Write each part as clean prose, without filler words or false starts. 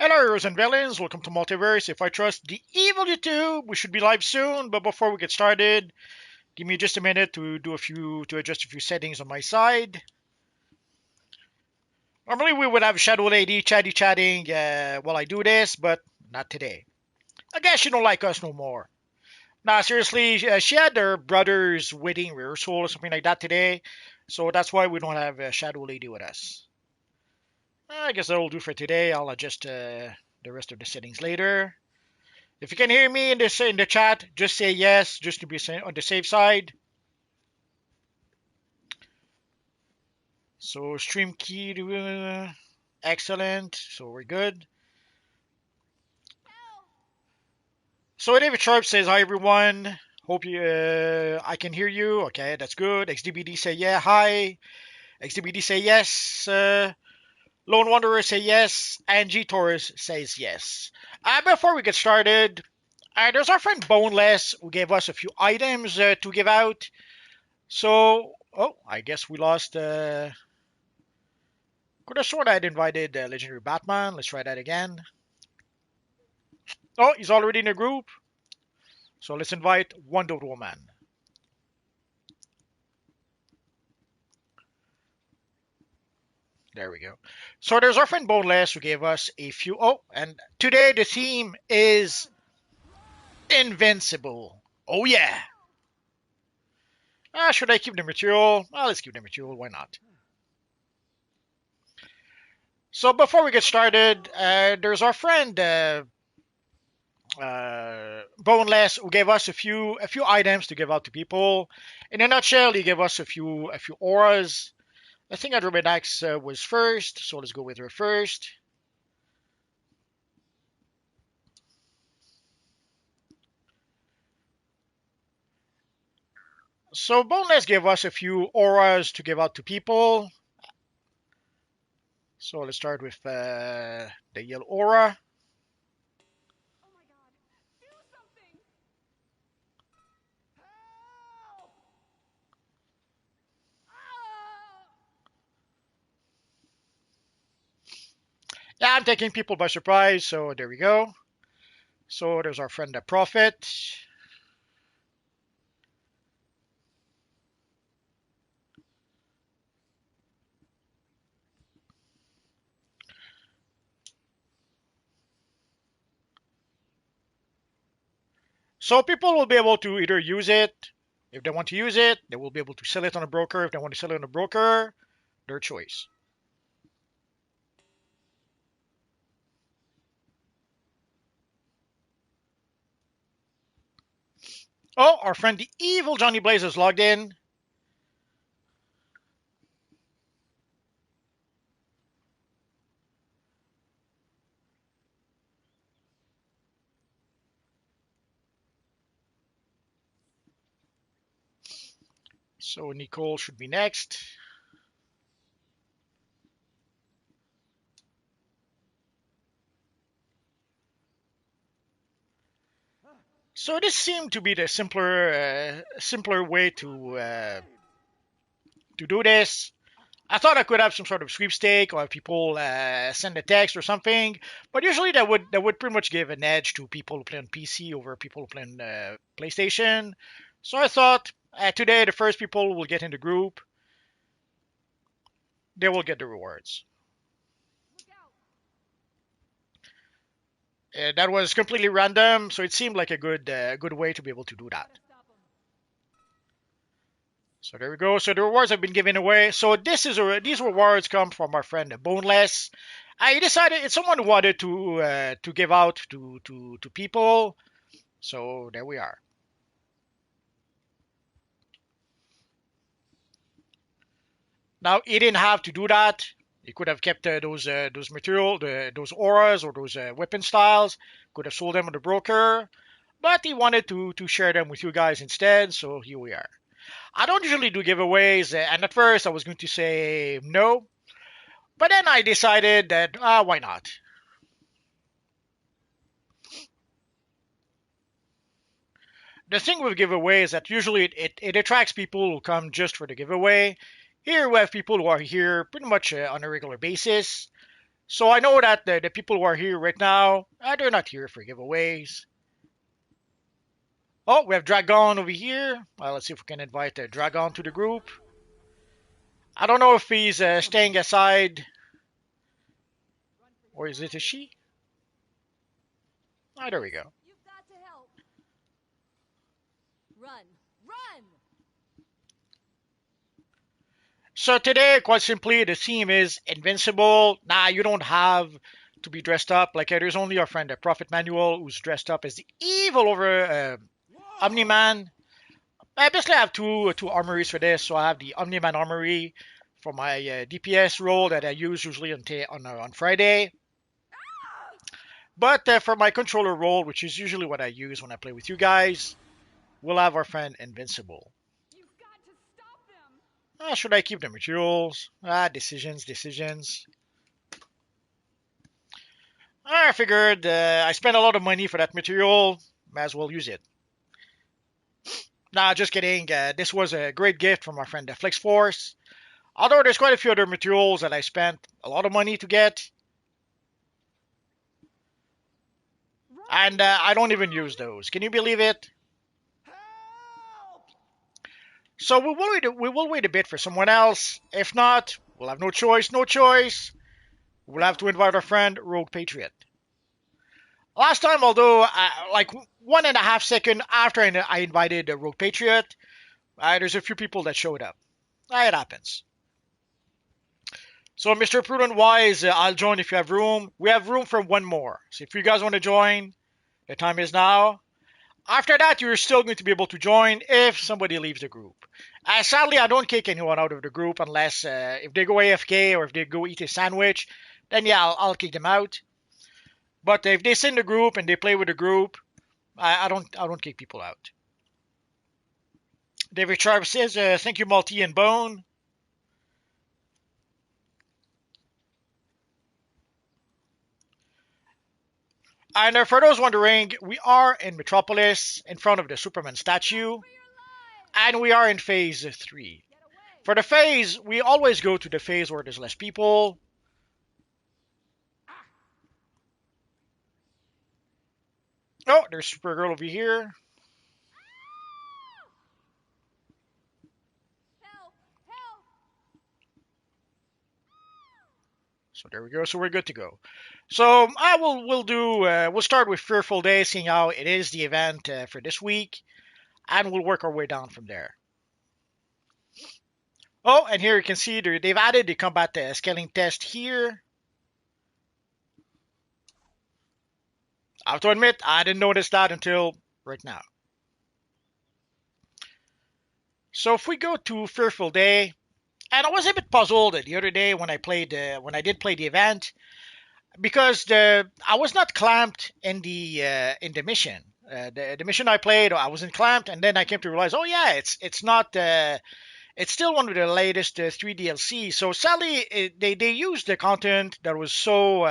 Hello, heroes and villains. Welcome to Multiverse. If I trust the evil YouTube, we should be live soon. But before we get started, give me just a minute to adjust a few settings on my side. Normally, we would have Shadow Lady chatting while I do this, but not today. I guess she don't like us no more. Nah, seriously, she had her brother's wedding rehearsal or something like that today, so that's why we don't have Shadow Lady with us. I guess that'll do for today. I'll adjust the rest of the settings later. If you can hear me in the chat, just say yes, just to be on the safe side. So stream key, excellent. So we're good. So David Sharp says hi everyone. Hope you I can hear you. Okay, that's good. XDBD say yeah, hi. XDBD say yes. Lone Wanderer say yes. Angie Torres says yes. Before we get started, there's our friend Boneless who gave us a few items to give out. So, oh, I guess we lost. Could have sworn I'd invited Legendary Batman. Let's try that again. Oh, he's already in the group. So let's invite Wonder Woman. There we go. So there's our friend Boneless who gave us a few. Oh, and today the theme is Invincible. Oh, yeah. Should I keep the material? Well, let's keep the material. Why not? So before we get started, there's our friend Boneless who gave us a few items to give out to people. In a nutshell, he gave us a few auras. I think Andromedax was first, so let's go with her first. So Boneless gave us a few auras to give out to people. So let's start with the yellow aura. Yeah, I'm taking people by surprise, so there we go. So there's our friend the Prophet. So people will be able to either use it. If they want to use it, they will be able to sell it on a broker. If they want to sell it on a broker, their choice. Oh, our friend the evil Johnny Blaze is logged in. So Nicole should be next. So this seemed to be the simpler way to do this. I thought I could have some sort of sweepstake or have people send a text or something, but usually that would pretty much give an edge to people who play on PC over people who play on PlayStation. So I thought today the first people who will get in the group, they will get the rewards. That was completely random, so it seemed like a good way to be able to do that. So there we go. So the rewards have been given away. So these rewards come from our friend Boneless. I decided it's someone who wanted to give out to people. So there we are. Now he didn't have to do that. He could have kept those material, those auras or those weapon styles. Could have sold them on the broker, but he wanted to share them with you guys instead. So here we are. I don't usually do giveaways, and at first I was going to say no, but then I decided that why not? The thing with giveaway is that usually it attracts people who come just for the giveaway. Here we have people who are here pretty much on a regular basis. So I know that the people who are here right now, they're not here for giveaways. Oh, we have Dragon over here. Well, let's see if we can invite Dragon to the group. I don't know if he's staying aside, or is it a she? Oh, there we go. You've got to help. Run, run! So today, quite simply, the theme is Invincible. Nah, you don't have to be dressed up. Like, there's only our friend, the Prophet Manuel, who's dressed up as the evil over Omni-Man. I basically have two armories for this. So I have the Omni-Man armory for my DPS role that I use usually on Friday. But for my controller role, which is usually what I use when I play with you guys, we'll have our friend Invincible. You've got to stop them. Should I keep the materials? Decisions. I figured I spent a lot of money for that material. Might as well use it. Nah, just kidding. This was a great gift from our friend the Flex Force. Although there's quite a few other materials that I spent a lot of money to get. And I don't even use those. Can you believe it? Help! So we will wait a bit for someone else. If not, we'll have no choice. We'll have to invite our friend Rogue Patriot. Last time, although, like 1.5 seconds after I invited Rogue Patriot, there's a few people that showed up. It happens. So, Mr. Prudent Wise, I'll join if you have room. We have room for one more. So, if you guys want to join, the time is now. After that, you're still going to be able to join if somebody leaves the group. Sadly, I don't kick anyone out of the group unless if they go AFK or if they go eat a sandwich, then yeah, I'll kick them out. But if they sit in the group and they play with the group, I don't kick people out. David Sharp says, thank you, Multi and Bone. And for those wondering, we are in Metropolis in front of the Superman statue. And we are in phase 3. For the phase, we always go to the phase where there's less people. Oh, there's Supergirl over here. Help! Help! So there we go. So we're good to go. So we'll start with Fearful Day, seeing how it is the event for this week, and we'll work our way down from there. Oh, and here you can see they've added the combat scaling test here. I have to admit, I didn't notice that until right now. So if we go to Fearful Day, and I was a bit puzzled the other day when I did play the event, because I was not clamped in the mission. The mission I played, I wasn't clamped, and then I came to realize, oh yeah, it's not. It's still one of the latest 3 DLC. So sadly, they used the content that was so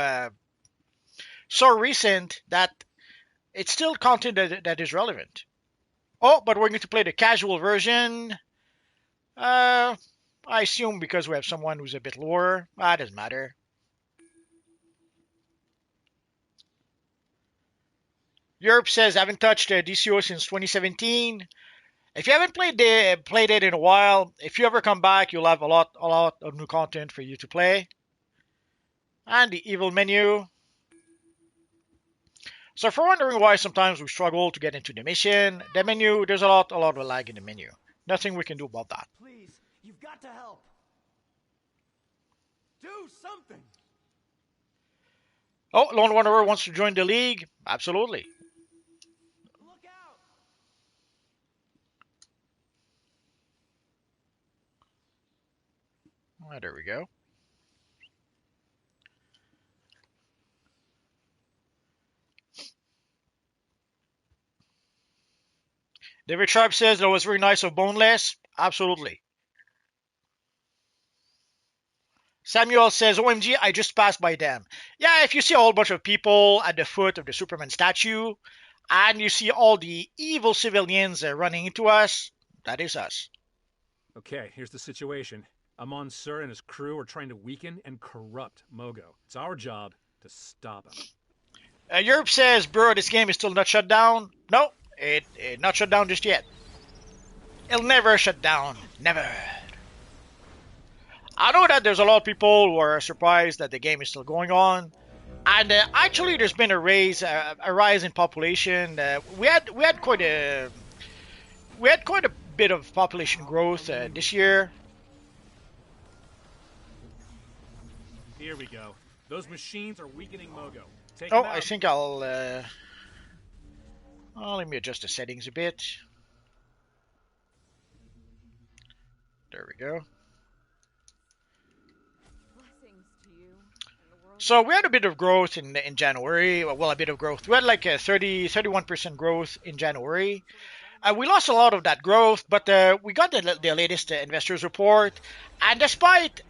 recent that it's still content that is relevant. Oh, but we're going to play the casual version. I assume because we have someone who's a bit lower. Doesn't matter. Europe says, I haven't touched DCUO since 2017. If you haven't played it in a while, if you ever come back, you'll have a lot of new content for you to play. And the evil menu. So if you're wondering why sometimes we struggle to get into the mission, the menu, there's a lot of lag in the menu. Nothing we can do about that. Please, you've got to help. Do something. Oh, Lone Wanderer wants to join the league? Absolutely. Look out. There we go. David Sharp says that was very nice of Boneless. Absolutely. Samuel says, OMG, I just passed by them. Yeah, if you see a whole bunch of people at the foot of the Superman statue, and you see all the evil civilians running into us, that is us. Okay, here's the situation. Amon Sur and his crew are trying to weaken and corrupt Mogo. It's our job to stop him. Europe says, bro, this game is still not shut down. No, it not shut down just yet. It'll never shut down. Never. I know that there's a lot of people who are surprised that the game is still going on. And actually, there's been a rise in population. We had quite a bit of population growth this year. Here we go. Those machines are weakening Mogo. Take Oh, him out. I think I'll. Let me adjust the settings a bit. There we go. Blessings to you and the world. So we had a bit of growth in January. Well, a bit of growth. We had like a 31% growth in January. We lost a lot of that growth, but we got the latest investors report, and despite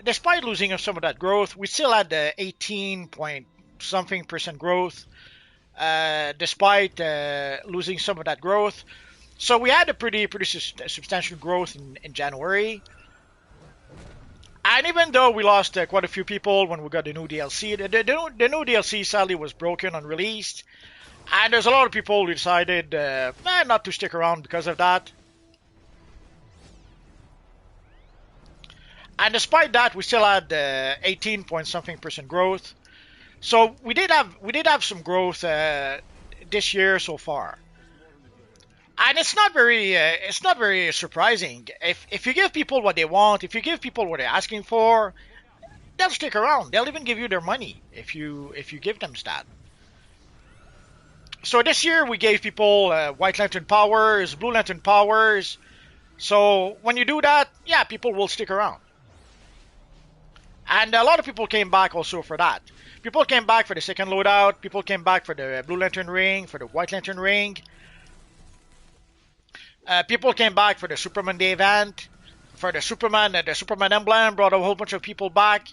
losing some of that growth, we still had 18 point something percent growth, despite losing some of that growth. So we had a pretty substantial growth in January. And even though we lost quite a few people when we got the new DLC, the new DLC sadly was broken unreleased. And there's a lot of people who decided not to stick around because of that. And despite that, we still had 18 point something percent growth. So we did have some growth this year so far. And it's not very surprising. If you give people what they want, if you give people what they're asking for, they'll stick around. They'll even give you their money if you give them that. So this year we gave people White Lantern powers, Blue Lantern powers. So when you do that, yeah, people will stick around. And a lot of people came back also for that. People came back for the second loadout. People came back for the Blue Lantern ring, for the White Lantern ring. People came back for the Superman Day event, for the Superman emblem. Brought a whole bunch of people back.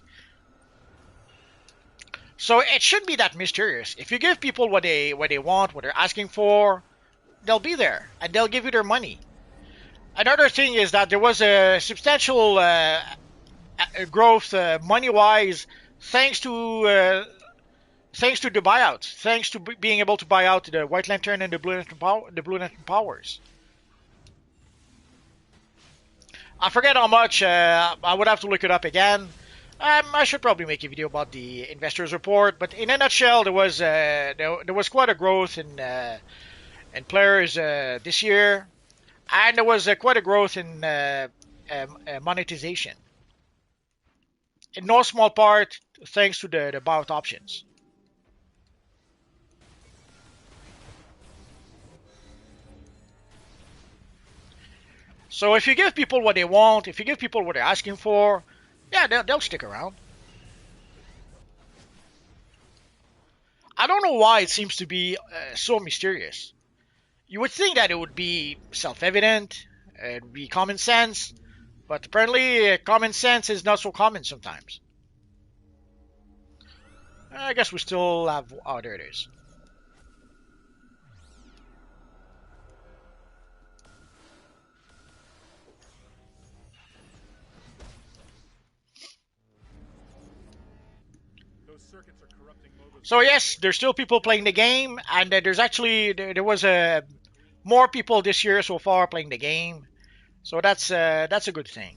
So it shouldn't be that mysterious. If you give people what they want, what they're asking for, they'll be there and they'll give you their money. Another thing is that there was a substantial growth money-wise thanks to the buyouts, thanks to being able to buy out the White Lantern and the Blue Lantern powers. I forget how much. I would have to look it up again. I should probably make a video about the investors report, but in a nutshell, there was quite a growth in players this year, and there was quite a growth in monetization. In no small part thanks to the buyout options. So if you give people what they want, if you give people what they're asking for, yeah, they'll stick around. I don't know why it seems to be so mysterious. You would think that it would be self-evident, it would be common sense, but apparently common sense is not so common sometimes. I guess we still have... Oh, there it is. So yes, there's still people playing the game, and there was more people this year so far playing the game, so that's a good thing.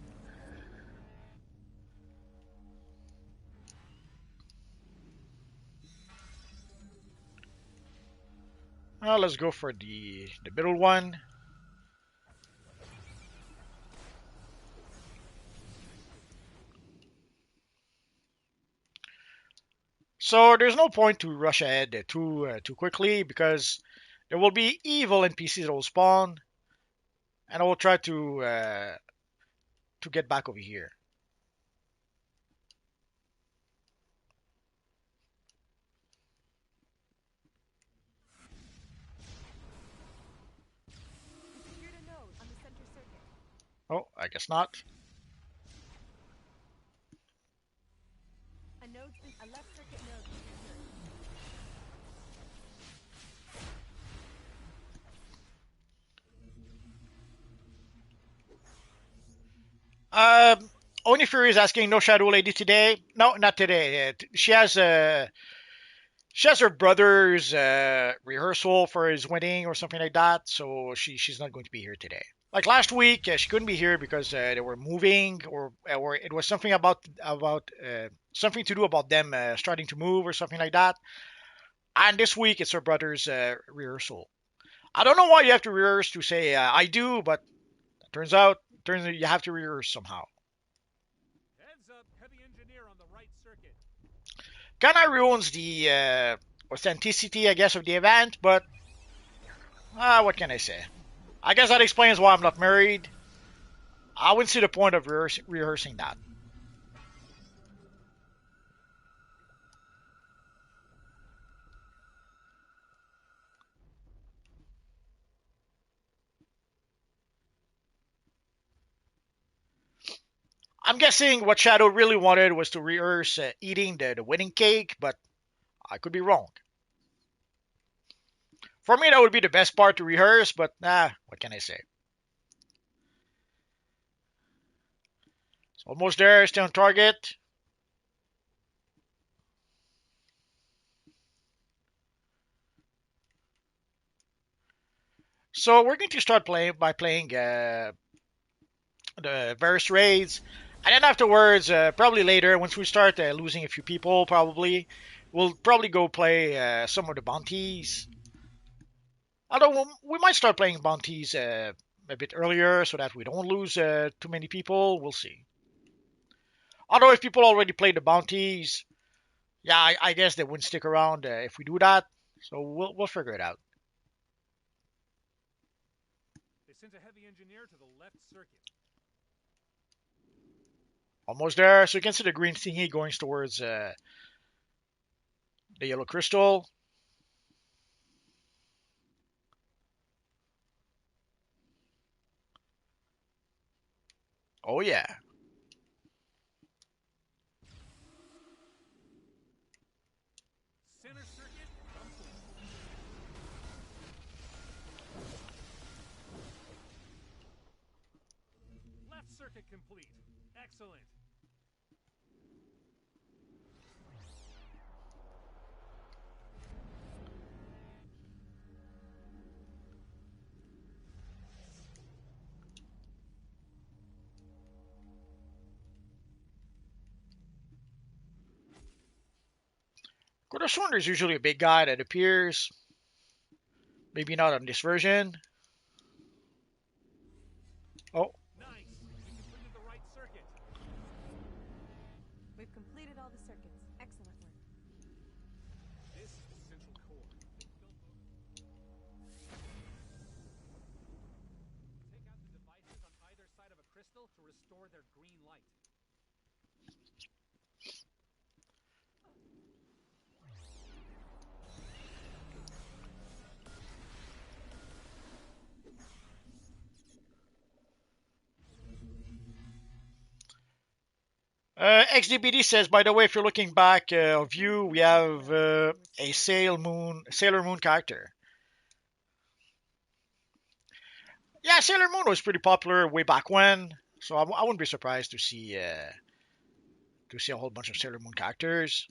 Well, let's go for the middle one. So there's no point to rush ahead too quickly because there will be evil NPCs that will spawn, and I will try to get back over here. Secured a node on the center circuit. Oh, I guess not. A left circuit node was secured. Only Fury is asking, no Shadow Lady today? No, not today. She has her brother's rehearsal for his wedding or something like that, so she's not going to be here today. Like last week, she couldn't be here because they were moving, or it was something about something to do about them starting to move or something like that. And this week, it's her brother's rehearsal. I don't know why you have to rehearse to say I do, but turns out you have to rehearse somehow. Heads up, heavy engineer on the right circuit. Kind of ruins the authenticity, I guess, of the event, but what can I say? I guess that explains why I'm not married. I wouldn't see the point of rehearsing that. I'm guessing what Shadow really wanted was to rehearse eating the wedding cake, but I could be wrong. For me, that would be the best part to rehearse, but what can I say? It's almost there, still on target. So we're going to start playing by playing the various raids, and then afterwards, probably later, once we start losing a few people, probably we'll probably go play some of the bounties. Although we might start playing bounties a bit earlier so that we don't lose too many people. We'll see. Although if people already played the bounties, yeah, I guess they wouldn't stick around if we do that. So we'll figure it out. They sent a heavy engineer to the left circuit. Almost there. So you can see the green thingy going towards the yellow crystal. Oh yeah. Center circuit complete. Left circuit complete. Excellent. Coruscant is usually a big guy that appears. Maybe not on this version. Oh, Nice. We completed the right circuit. We've completed all the circuits. Excellent work. This is the central core. Take out the devices on either side of a crystal to restore their green light. XDBD says, by the way, if you're looking back of you, we have a Sailor Moon character. Yeah, Sailor Moon was pretty popular way back when, so I wouldn't be surprised to see a whole bunch of Sailor Moon characters.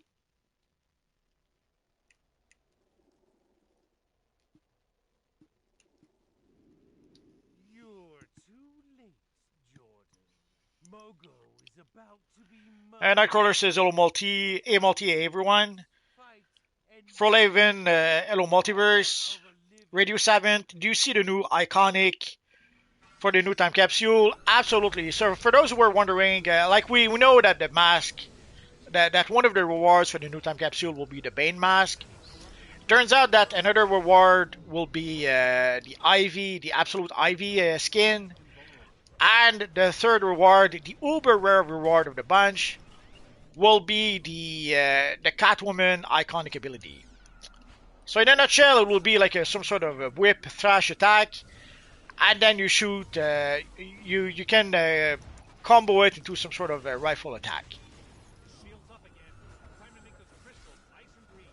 You're too late, Jordan. Mogo is about to be And Nightcrawler says, hello multi, everyone. fight and Frolavin, hello multiverse. of a living Radio Savant, do you see the new iconic for the new time capsule? Absolutely. So for those who were wondering, like we know that the mask, that one of the rewards for the new time capsule will be the Bane mask. Turns out that another reward will be the Ivy, the Absolute Ivy skin. And the third reward, the uber rare reward of the bunch, will be the Catwoman iconic ability. So in a nutshell, it will be like some sort of a whip thrash attack, and then you shoot. You can combo it into some sort of a rifle attack. Shields up again. Time to make those crystals nice and green.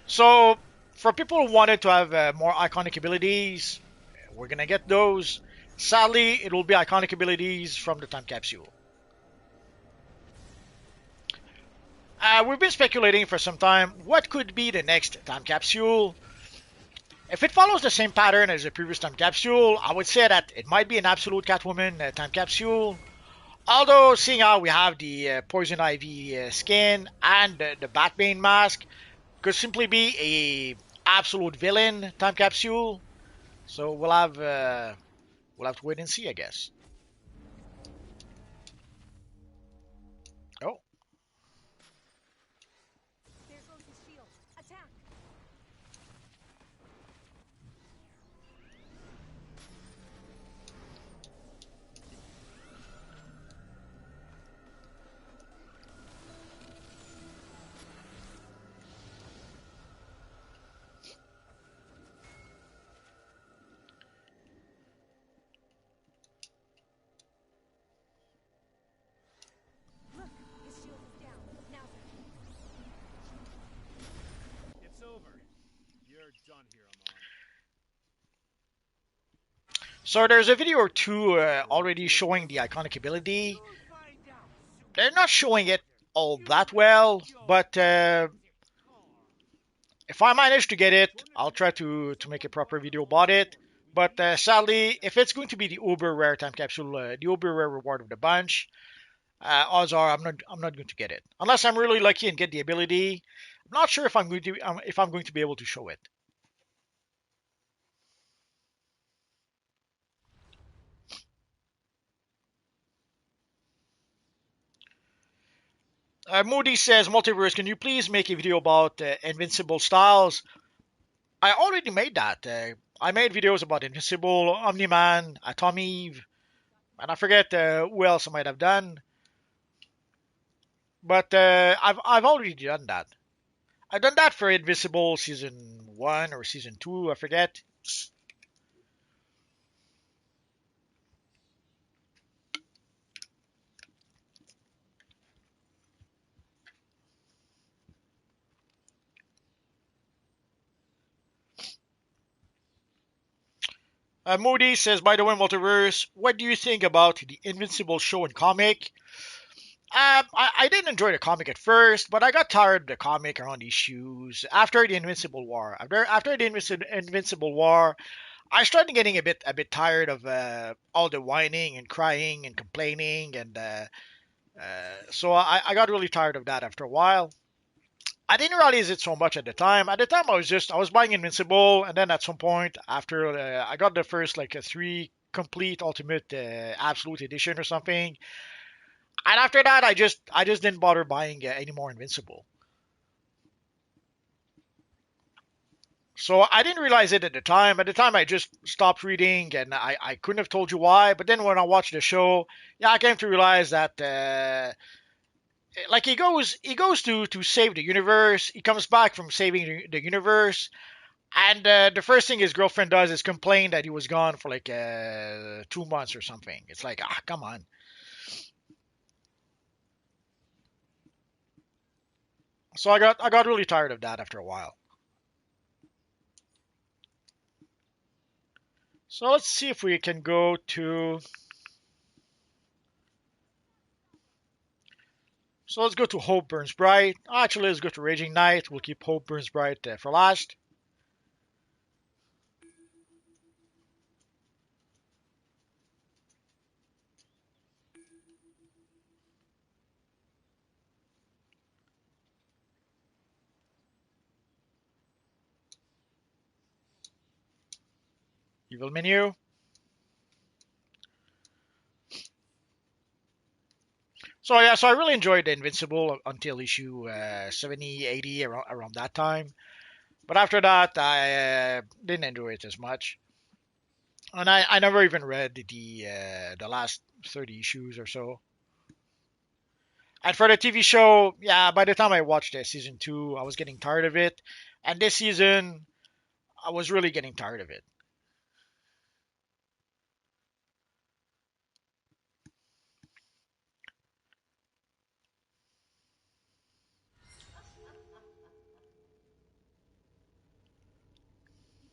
So for people who wanted to have more iconic abilities, we're gonna get those. Sadly, it will be iconic abilities from the time capsule. We've been speculating for some time what could be the next time capsule. If it follows the same pattern as the previous time capsule, I would say that it might be an absolute Catwoman time capsule. Although, seeing how we have the Poison Ivy skin and the Batman mask, could simply be a absolute villain time capsule. So we'll have to wait and see, I guess. Oh, There goes his shield. Attack! Look, his shield is down. Now then. It's over. You're done here, Amon. so there's a video or two already showing the iconic ability. You'll find out soon. They're not showing it all that well, but if I manage to get it, I'll try to make a proper video about it. But sadly, if it's going to be the uber rare time capsule, the uber rare reward of the bunch, odds are I'm not going to get it unless I'm really lucky and get the ability. I'm not sure if I'm going to be able to show it. Moody says, Multiverse, can you please make a video about Invincible styles? I already made that. I made videos about Invincible, Omni-Man, Atomive, and I forget who else I might have done. But I've already done that. I've done that for Invincible season 1 or season 2, I forget. Moody says, by the way, Multiverse, what do you think about the Invincible show and comic? I didn't enjoy the comic at first, but I got tired of the comic around issues after the Invincible War. After the Invincible War, I started getting a bit tired of all the whining and crying and complaining, and so I got really tired of that after a while. I didn't realize it so much at the time. At the time, I was buying Invincible, and then at some point after I got the first like a 3 complete Ultimate Absolute Edition or something, and after that I just didn't bother buying any more Invincible. So I didn't realize it at the time. At the time, I just stopped reading, and I couldn't have told you why. But then when I watched the show, yeah, I came to realize that like he goes to save the universe. He comes back from saving the universe, and the first thing his girlfriend does is complain that he was gone for like 2 months or something. It's like, ah, come on. So I got really tired of that after a while. So let's see if we can go to. So let's go to Hope Burns Bright. Actually, let's go to Raging Knight. We'll keep Hope Burns Bright for last. Evil menu. So yeah, so I really enjoyed Invincible until issue 70, 80, around that time. But after that, I didn't enjoy it as much. And I never even read the last 30 issues or so. And for the TV show, yeah, by the time I watched season 2, I was getting tired of it. And this season, I was really getting tired of it.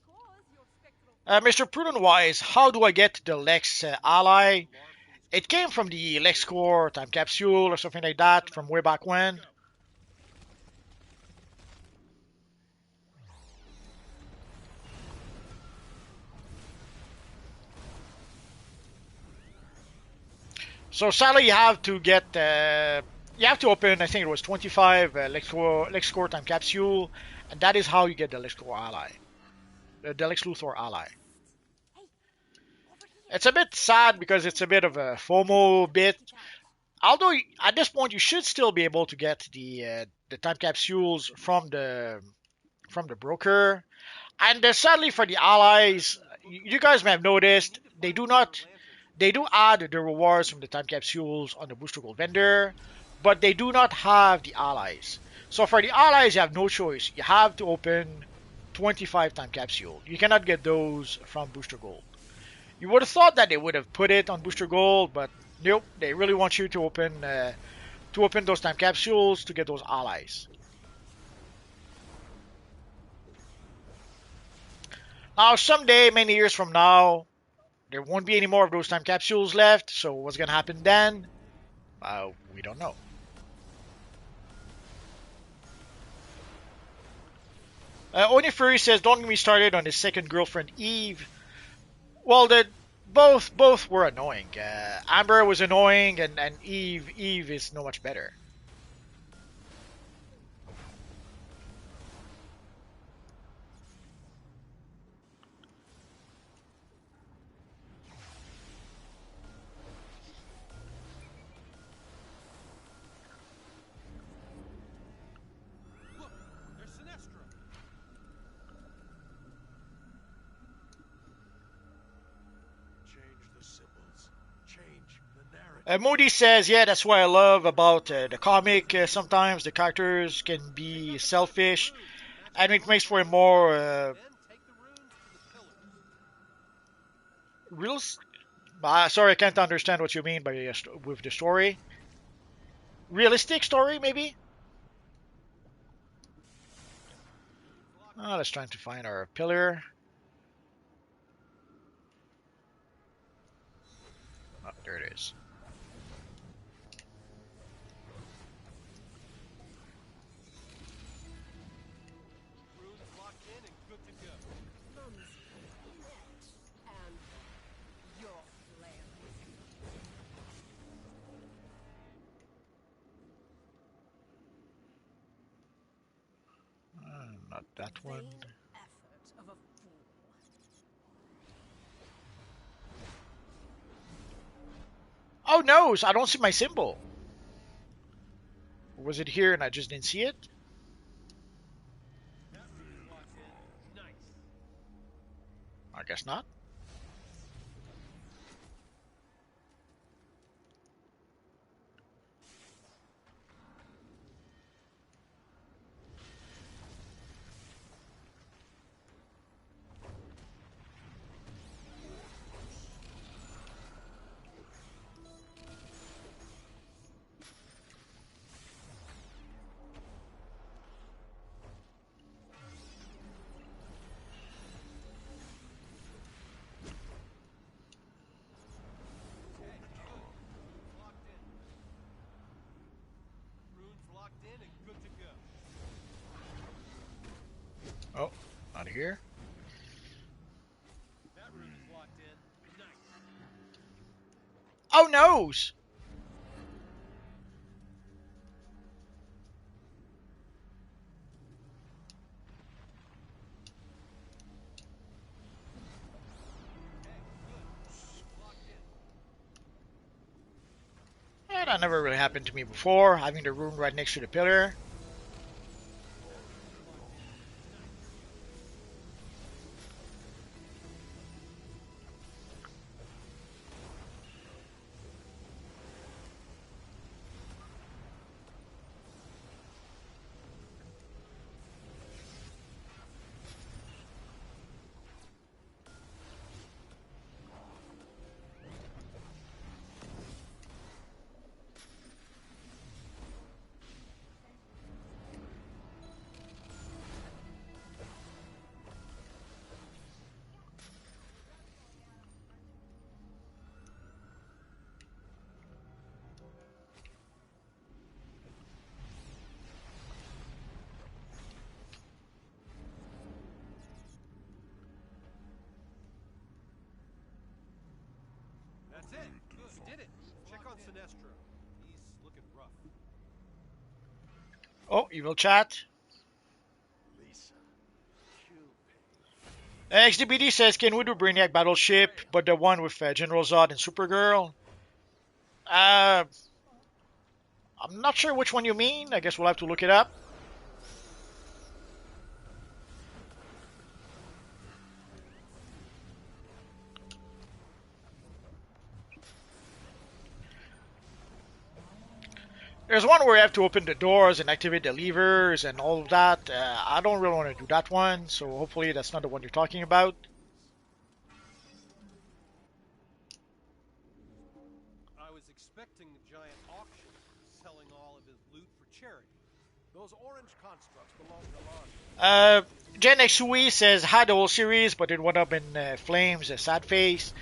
Because your spectral Mr. Prudent Wise, how do I get the Lex ally? It came from the Lex Core time capsule or something like that from way back when. So sadly, you have to open. I think it was 25 Lex Core time capsule, and that is how you get the Lex Core ally, the Lex Luthor ally. Hey, over here. It's a bit sad because it's a bit of a FOMO bit. Although at this point you should still be able to get the time capsules from the broker. And sadly for the allies, you guys may have noticed they do add the rewards from the time capsules on the booster gold vendor, but they do not have the allies. So for the allies, you have no choice. You have to open 25 time capsule. You cannot get those from booster gold. You would have thought that they would have put it on booster gold, but nope. They really want you to open those time capsules to get those allies. Now, someday, many years from now, there won't be any more of those time capsules left. So what's gonna happen then? We don't know. Oni Fury says, "Don't get me started on his second girlfriend, Eve." Well, both were annoying. Amber was annoying, and Eve is no much better. Look, there's Sinestro. Change the symbols. Change the narrative. Moody says, "Yeah, that's what I love about the comic. Sometimes the characters can be selfish, and it makes for a more Then take the runes to the pillars. real." Sorry, I can't understand what you mean by with the story. Realistic story, maybe. Let's try to find our pillar. Oh, there it is. Runes locked in and good to go. Mum's net and your flailing. Not that one. Vain effort of a fool. Oh no! So I don't see my symbol. Or was it here and I just didn't see it? That rune's locked in. Nice. I guess not. Okay, good. Runes locked in. Runes locked in and good to go. Oh, not here. That rune's locked in. Nice. Oh noes! Okay, good. Runes locked in. That never really happened to me before, having the room right next to the pillar. That's it. Good. Did it. Check on Sinestro. He's looking rough. Oh, evil chat. Lisa. XDBD says, can we do Brainiac Battleship, but the one with General Zod and Supergirl? Uh, I'm not sure which one you mean. I guess we'll have to look it up. There's one where you have to open the doors and activate the levers and all of that. I don't really want to do that one, so hopefully that's not the one you're talking about. I was expecting a giant auction, selling all of his loot for charity. Those orange constructs belong to Lon. Jen Xui says, had the whole series, but it went up in flames, a sad face.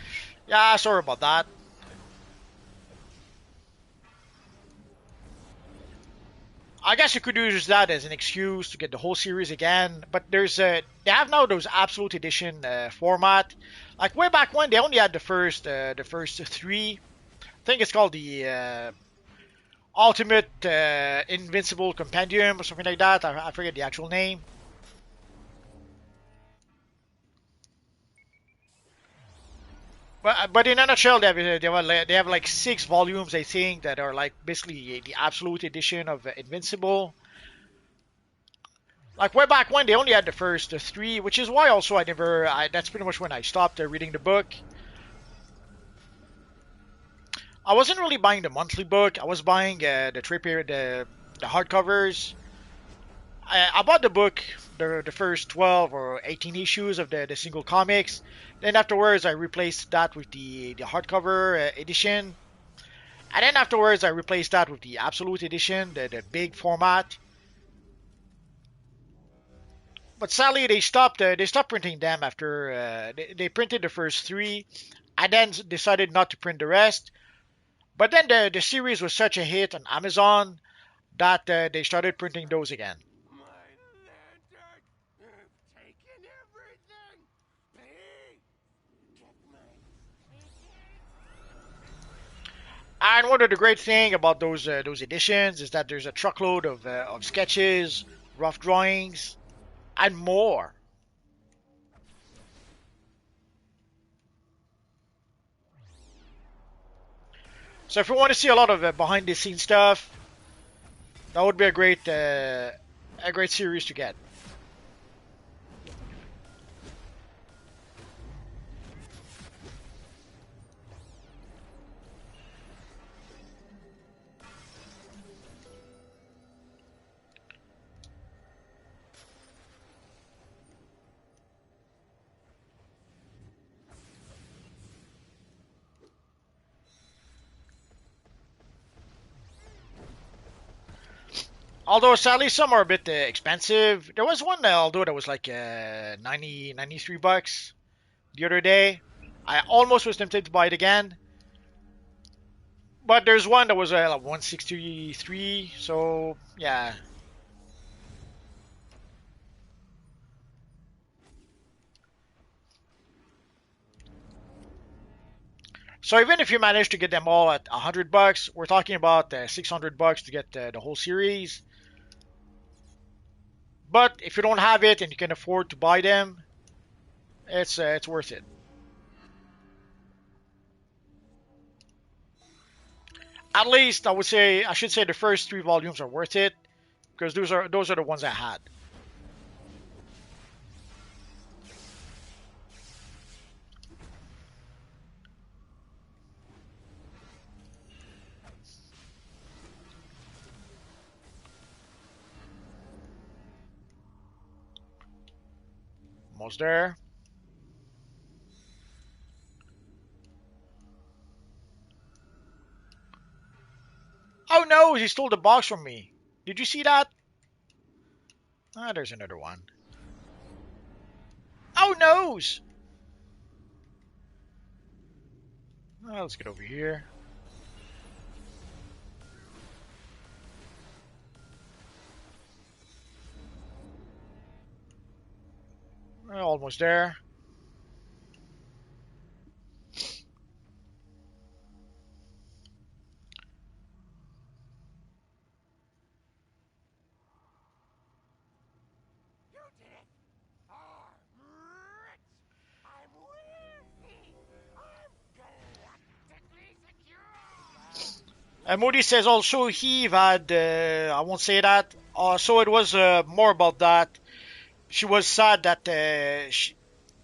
Yeah, sorry about that. I guess you could use that as an excuse to get the whole series again, but they have now those Absolute Edition format. Like way back when, they only had the first three. I think it's called the Ultimate Invincible Compendium or something like that. I forget the actual name. But in a nutshell, they have like 6 volumes, I think, that are like basically the Absolute Edition of Invincible. Like way back when, they only had the first three, which is why also that's pretty much when I stopped reading the book. I wasn't really buying the monthly book. I was buying the trade period, the hardcovers. I bought the book, the first 12 or 18 issues of the single comics. Then afterwards, I replaced that with the hardcover edition. And then afterwards, I replaced that with the Absolute Edition, the big format. But sadly, they stopped printing them after they printed the first three, and then decided not to print the rest. But then the series was such a hit on Amazon that they started printing those again. My lantern! You've taken everything! Please! Get my... And one of the great thing about those editions is that there's a truckload of sketches, rough drawings, and more. So if you want to see a lot of behind the scenes stuff, that would be a great series to get. Although sadly some are a bit expensive. There was one although that was like 93 bucks the other day. I almost was tempted to buy it again. But there's one that was like 163, so yeah. So even if you manage to get them all at 100 bucks, we're talking about 600 bucks to get the whole series. But if you don't have it and you can afford to buy them, it's worth it. At least I should say the first 3 volumes are worth it because those are the ones I had. Almost there. Oh no, he stole the box from me. Did you see that? Ah, there's another one. Oh noes! Let's get over here. Almost there. Moody says also Eve had, I won't say that. So it was more about that. She was sad that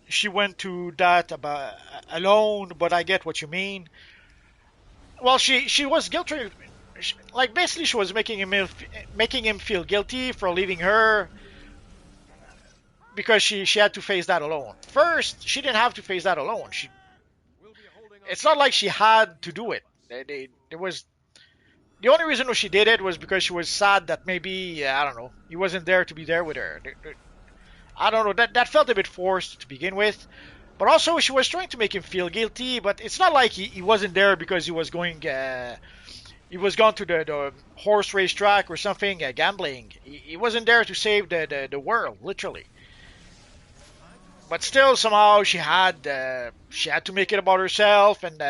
she went to that about alone, but I get what you mean. Well, she was guilty. Like basically, she was making him feel guilty for leaving her because she had to face that alone. First, she didn't have to face that alone. We'll be holding our It's not like she ground had to do it. until There was the only reason why she did it was because she was sad that maybe I don't know he wasn't there to be there with her. I don't know that felt a bit forced to begin with. But also, she was trying to make him feel guilty. But it's not like he wasn't there because he was going. He was gone to the horse race track or something, gambling. He wasn't there to save the world, literally. But still, somehow she had to make it about herself, and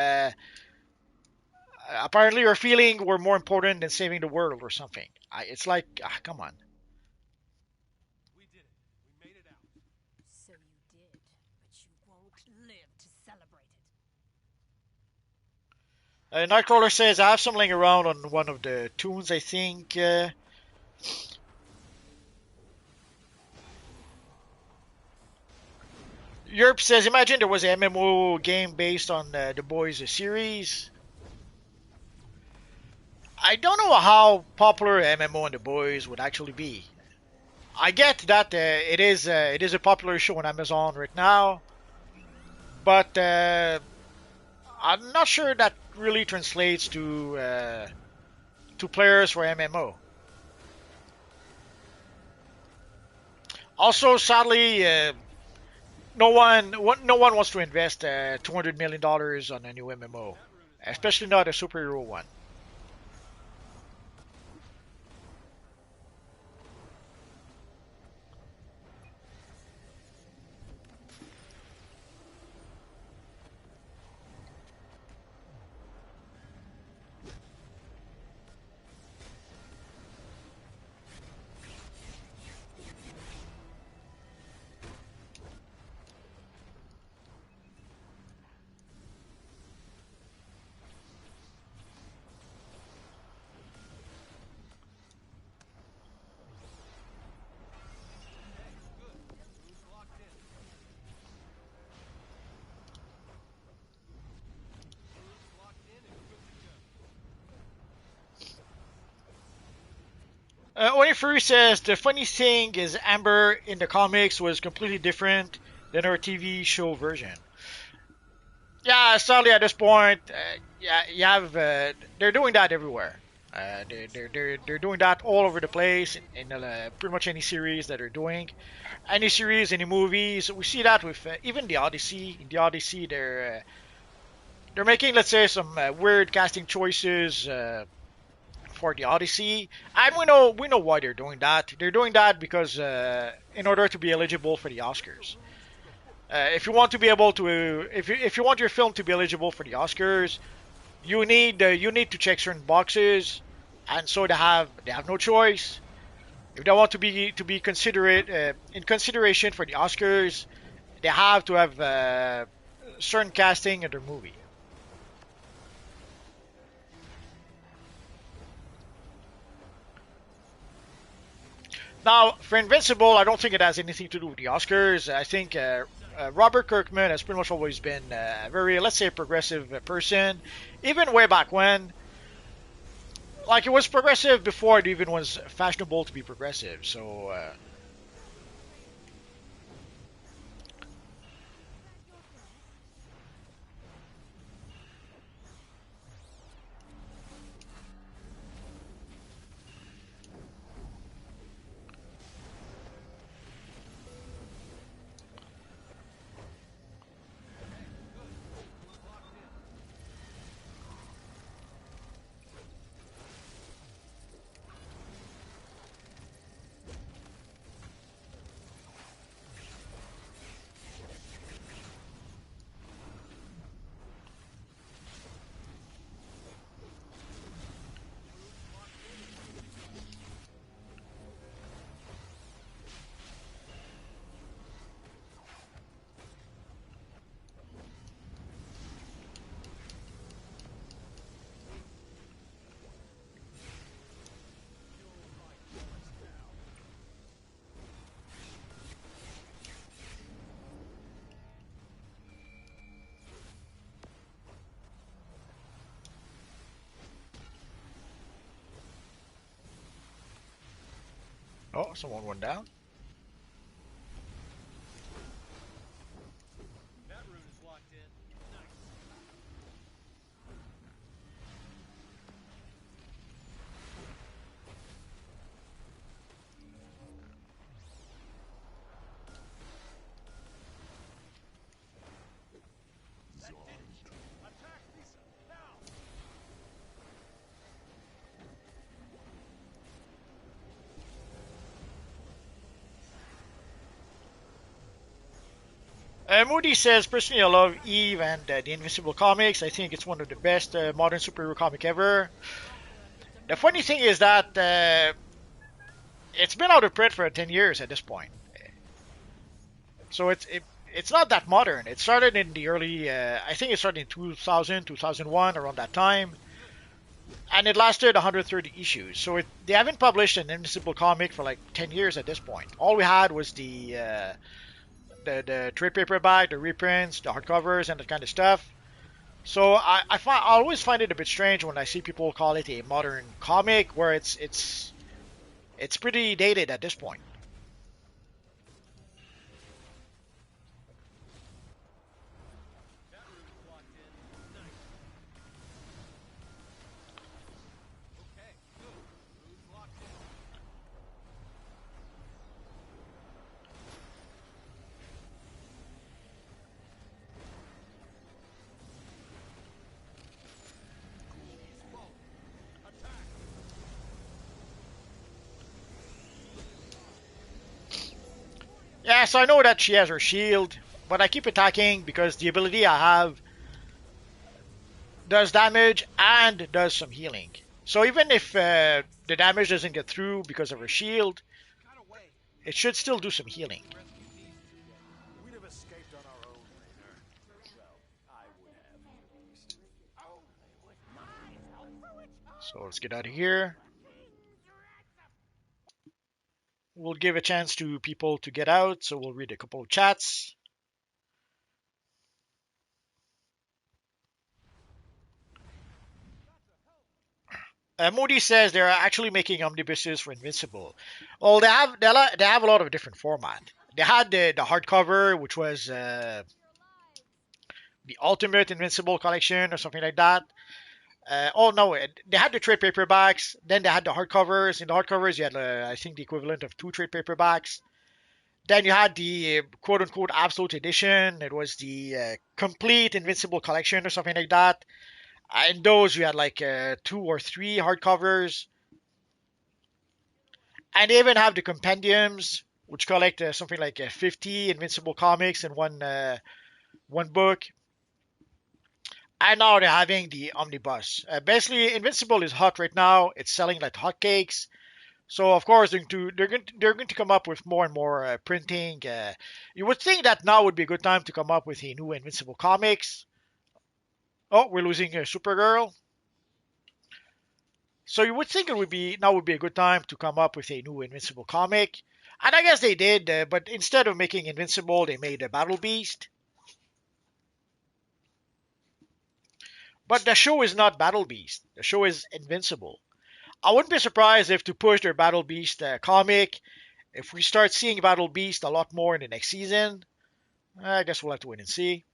apparently her feelings were more important than saving the world or something. It's like, come on. we did it. We made it out. So you did, but you won't live to celebrate it. Nightcrawler says I have some laying around on one of the tunes. I think. Yerp says, imagine there was an MMO game based on the Boys series. I don't know how popular MMO and the Boys would actually be. I get that it is a popular show on Amazon right now, but I'm not sure that really translates to players for MMO. Also, sadly, no one wants to invest $200 million on a new MMO, especially not a superhero one. Who's locked in? Who's locked in and good to go? Onifuri says the funny thing is Amber in the comics was completely different than her TV show version. Yeah, sadly at this point, yeah, you have they're doing that everywhere. They're doing that all over the place in pretty much any series that they're doing, any series, any movies. We see that with even the Odyssey. In the Odyssey, they're making, let's say, some weird casting choices for the Odyssey, and we know why they're doing that. They're doing that because in order to be eligible for the Oscars. If you want to be able to, if you want your film to be eligible for the Oscars, you need to check certain boxes, and so they have no choice. If they want to be considerate in consideration for the Oscars, they have to have certain casting in their movie. Now, for Invincible, I don't think it has anything to do with the Oscars. I think Robert Kirkman has pretty much always been a very, let's say, progressive person, even way back when. Like, it was progressive before it even was fashionable to be progressive. So, Oh, someone went down. That rune is locked in. Nice. That did it. Attack Lisa now. Moody says, personally, I love Eve and the Invincible comics. I think it's one of the best modern superhero comic ever. The funny thing is that it's been out of print for 10 years at this point. So it's not that modern. It started in the early, I think it started in 2000, 2001, around that time. And it lasted 130 issues. So they haven't published an Invincible comic for like 10 years at this point. All we had was the trade paperback, the reprints, the hardcovers, and that kind of stuff. So I always find it a bit strange when I see people call it a modern comic, where it's pretty dated at this point. That rune is locked in. Nice. Okay, good. Rune's locked in. Whoa. Attack. Yeah, so I know that she has her shield, but I keep attacking because the ability I have does damage and does some healing. So even if the damage doesn't get through because of her shield, Got away. it should still do some healing. Rescue these two yet. We'd have escaped on our own, Rainer. Well, I would have. Only with my help for which So let's get out of here. We'll give a chance to people to get out, so we'll read a couple of chats. Moody says they're actually making omnibuses for Invincible. Well, they have a lot of different format. They had the hardcover, which was the Ultimate Invincible collection or something like that. Oh no, they had the trade paperbacks. Then they had the hardcovers. In the hardcovers, you had I think the equivalent of 2 trade paperbacks. Then you had the quote unquote absolute edition. It was the complete Invincible collection or something like that. In those, you had like 2 or 3 hardcovers. And they even have the compendiums, which collect something like 50 Invincible comics in one book. And now they're having the omnibus. Basically, Invincible is hot right now. It's selling like hotcakes. So of course they're going to come up with more and more printing. You would think that now would be a good time to come up with a new Invincible comics. Oh, we're losing Supergirl. So you would think it would be now would be a good time to come up with a new Invincible comic. And I guess they did, but instead of making Invincible, they made a Battle Beast. But the show is not Battle Beast. The show is Invincible. I wouldn't be surprised if to push their Battle Beast comic, if we start seeing Battle Beast a lot more in the next season. I guess we'll have to wait and see.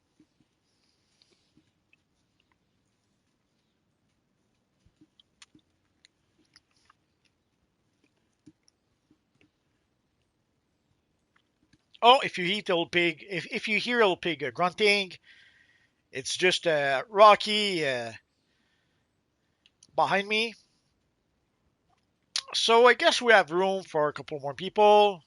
Oh, if you hear little pig, if you hear little pig grunting, it's just Rocky behind me. So I guess we have room for a couple more people.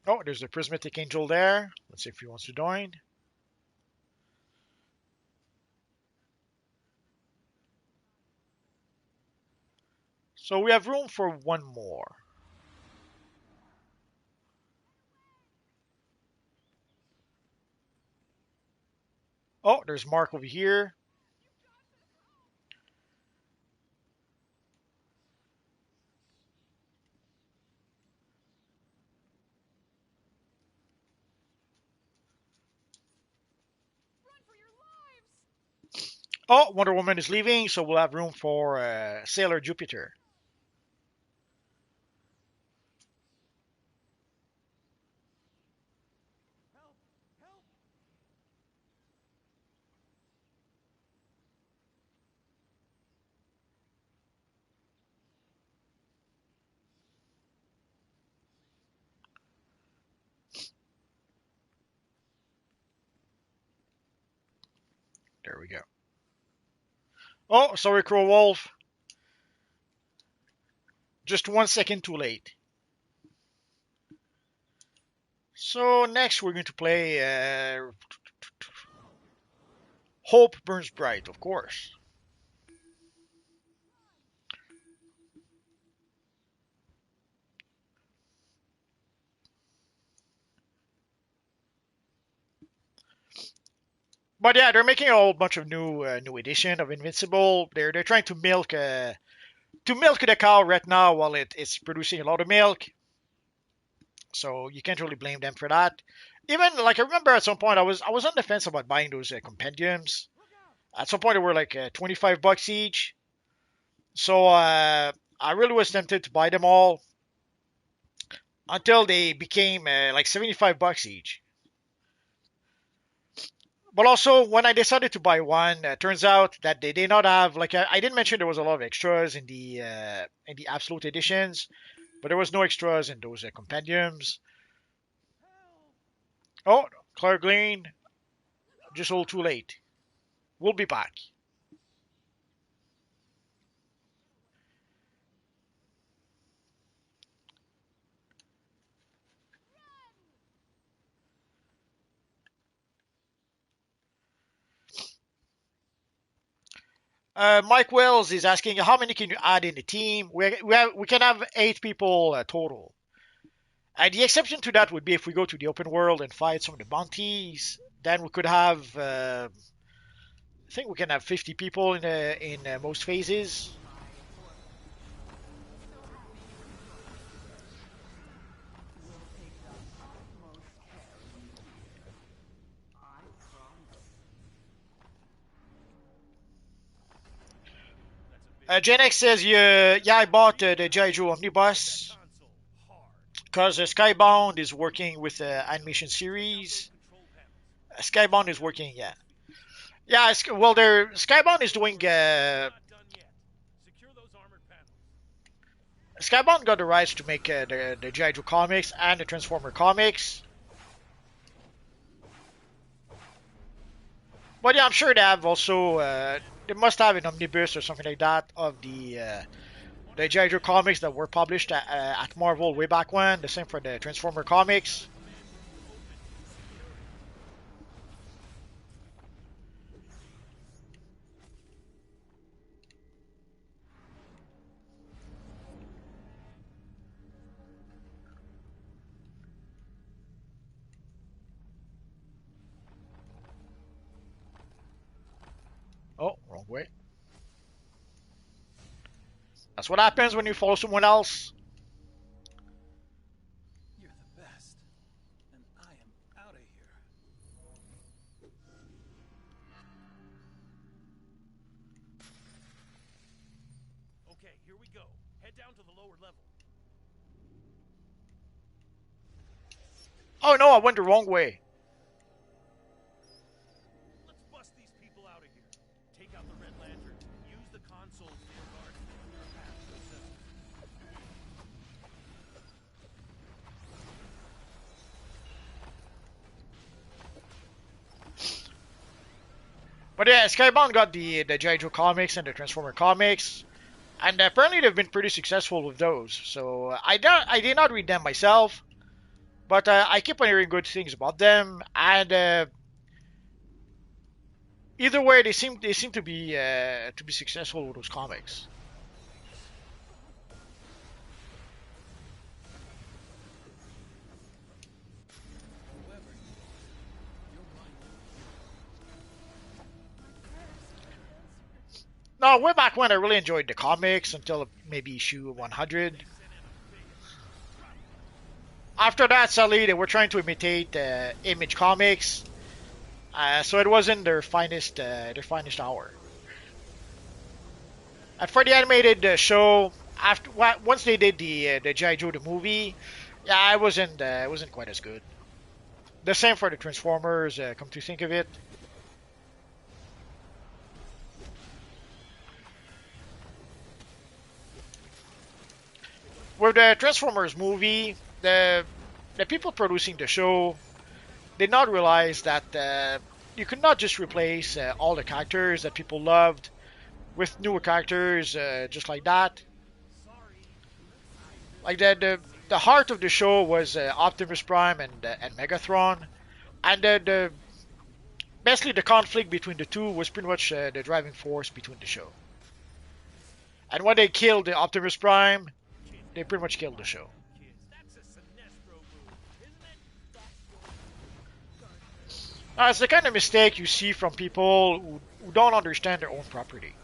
Oh, there's a prismatic angel there. Let's see if he wants to join. So we have room for one more. Oh, there's Mark over here. Oh, Wonder Woman is leaving, so we'll have room for Sailor Jupiter. Help! Help! There we go. Oh, sorry, Crow Wolf. Just 1 second too late. So next we're going to play Hope Burns Bright, of course. But yeah, they're making a whole bunch of new edition of Invincible. They're trying to milk the cow right now while it's producing a lot of milk. So you can't really blame them for that. Even like I remember at some point I was on the fence about buying those compendiums. At some point they were like $25 each. So I really was tempted to buy them all until they became like $75 each. But also, when I decided to buy one, turns out that they did not have like I didn't mention there was a lot of extras in the absolute editions, but there was no extras in those compendiums. Oh, Claire Green, just a little too late. We'll be back. Mike Wells is asking how many can you add in the team? We can have 8 people total. The exception to that would be if we go to the open world and fight some of the bounties. Then we could have, I think we can have 50 people in most phases. Gen X says, yeah, I bought the G.I. Joe Omnibus because Skybound is working with the animation series. Skybound is working, yeah. Yeah, well, Skybound is doing. Skybound got the rights to make the G.I. Joe comics and the Transformer comics. But yeah, I'm sure they have also. They must have an omnibus or something like that of the G.I. Joe comics that were published at Marvel way back when. The same for the Transformer comics. Oh, wrong way. That's what happens when you follow someone else. You're the best, and I am out of here. Okay, here we go. Head down to the lower level. Oh no, I went the wrong way. Let's bust these people out of here. Take out the Red Lantern. Use the consoles near guard to clear a path to the cell. But yeah, Skybound got the G.I. Joe comics and the Transformer comics, and apparently they've been pretty successful with those. So I did not read them myself, but I keep on hearing good things about them. And either way, they seem to be successful with those comics. No, way back when I really enjoyed the comics until maybe issue 100. After that, sadly, they were trying to imitate Image Comics, so it wasn't their finest hour. And for the animated show, after once they did the G.I. Joe the movie, yeah, it wasn't quite as good. The same for the Transformers. Come to think of it, with the Transformers movie, the people producing the show did not realize that you could not just replace all the characters that people loved with newer characters just like that. Like the heart of the show was Optimus Prime and Megatron, and basically the conflict between the two was pretty much the driving force between the show. And when they killed the Optimus Prime, they pretty much killed the show. It's the kind of mistake you see from people who don't understand their own property.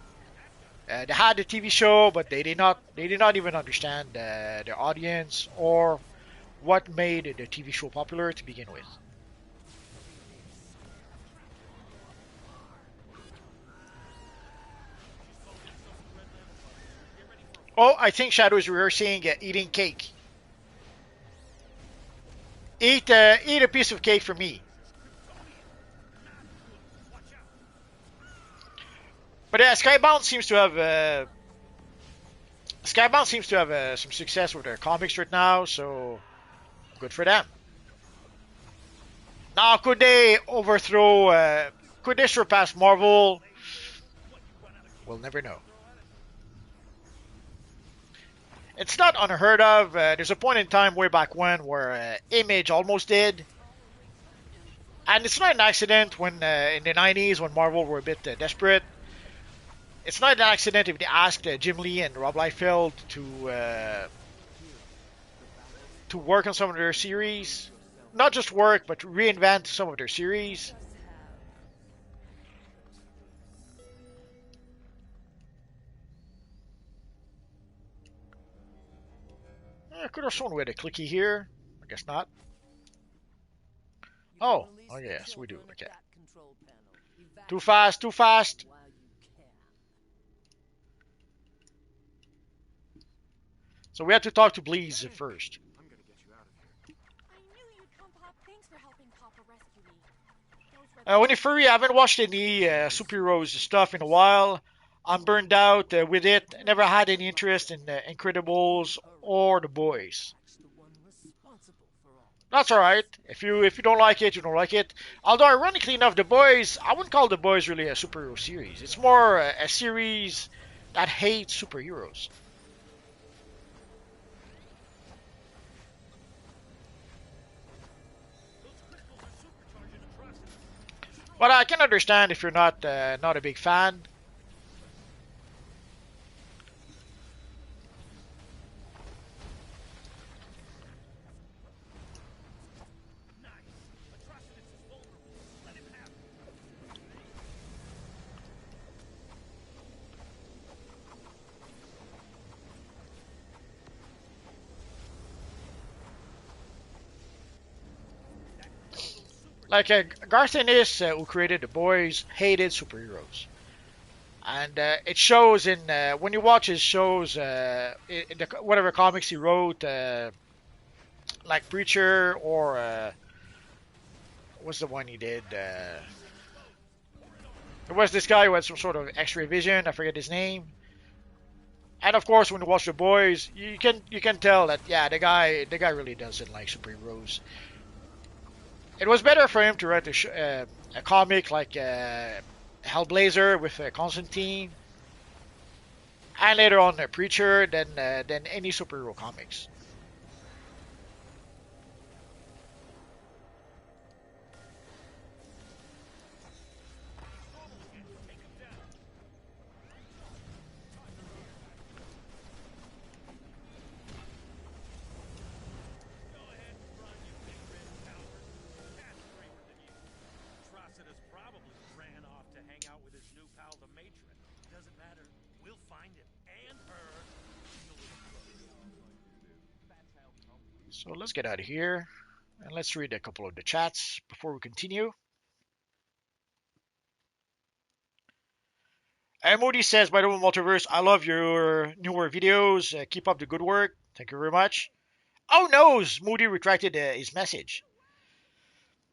They had a TV show, but they did not even understand their audience or what made the TV show popular to begin with. Oh, I think Shadow is rehearsing eating cake. Eat a piece of cake for me. But Skybound seems to have some success with their comics right now, so good for them. Now, could they overthrow? Could they surpass Marvel? We'll never know. It's not unheard of. There's a point in time way back when where Image almost did, and it's not an accident when in the 90s when Marvel were a bit desperate. It's not an accident if they asked Jim Lee and Rob Liefeld to work on some of their series, not just work but reinvent some of their series. I could have sworn we had a clicky here. I guess not. Oh, oh yes, we do. Okay. Too fast, too fast. So we have to talk to Bleeze first. I knew you'd come, Pop. Thanks for helping Papa rescue me. Winnie Fury, I haven't watched any superheroes stuff in a while. I'm burned out with it. Never had any interest in Incredibles or The Boys. That's all right. If you don't like it, you don't like it. Although ironically enough, The Boys, I wouldn't call The Boys really a superhero series. It's more a series that hates superheroes. But I can understand if you're not a big fan. Like Garth Ennis, who created The Boys, hated superheroes, and it shows in when you watch his shows, in the whatever comics he wrote, like Preacher or what's the one he did? There was this guy who had some sort of X-ray vision. I forget his name. And of course, when you watch The Boys, you can tell that yeah, the guy really doesn't like superheroes. It was better for him to write a comic like Hellblazer with Constantine, and later on Preacher than any superhero comics. So let's get out of here and let's read a couple of the chats before we continue. Moody says, by the way, Multiverse, I love your newer videos. Keep up the good work. Thank you very much. Oh no, Moody retracted his message.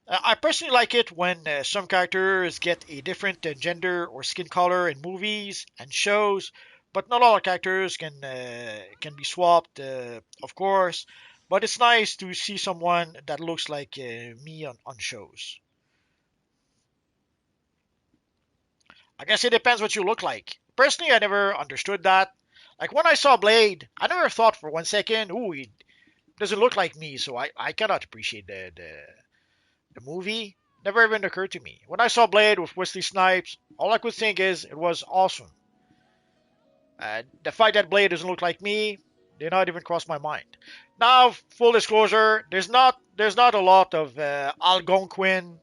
I personally like it when some characters get a different gender or skin color in movies and shows, but not all characters can be swapped, of course. But it's nice to see someone that looks like me on shows. I guess it depends what you look like. Personally, I never understood that. Like when I saw Blade, I never thought for 1 second, ooh, he doesn't look like me, so I cannot appreciate the movie. Never even occurred to me. When I saw Blade with Wesley Snipes, all I could think is it was awesome. The fact that Blade doesn't look like me did not even cross my mind. Now, full disclosure, there's not a lot of Algonquin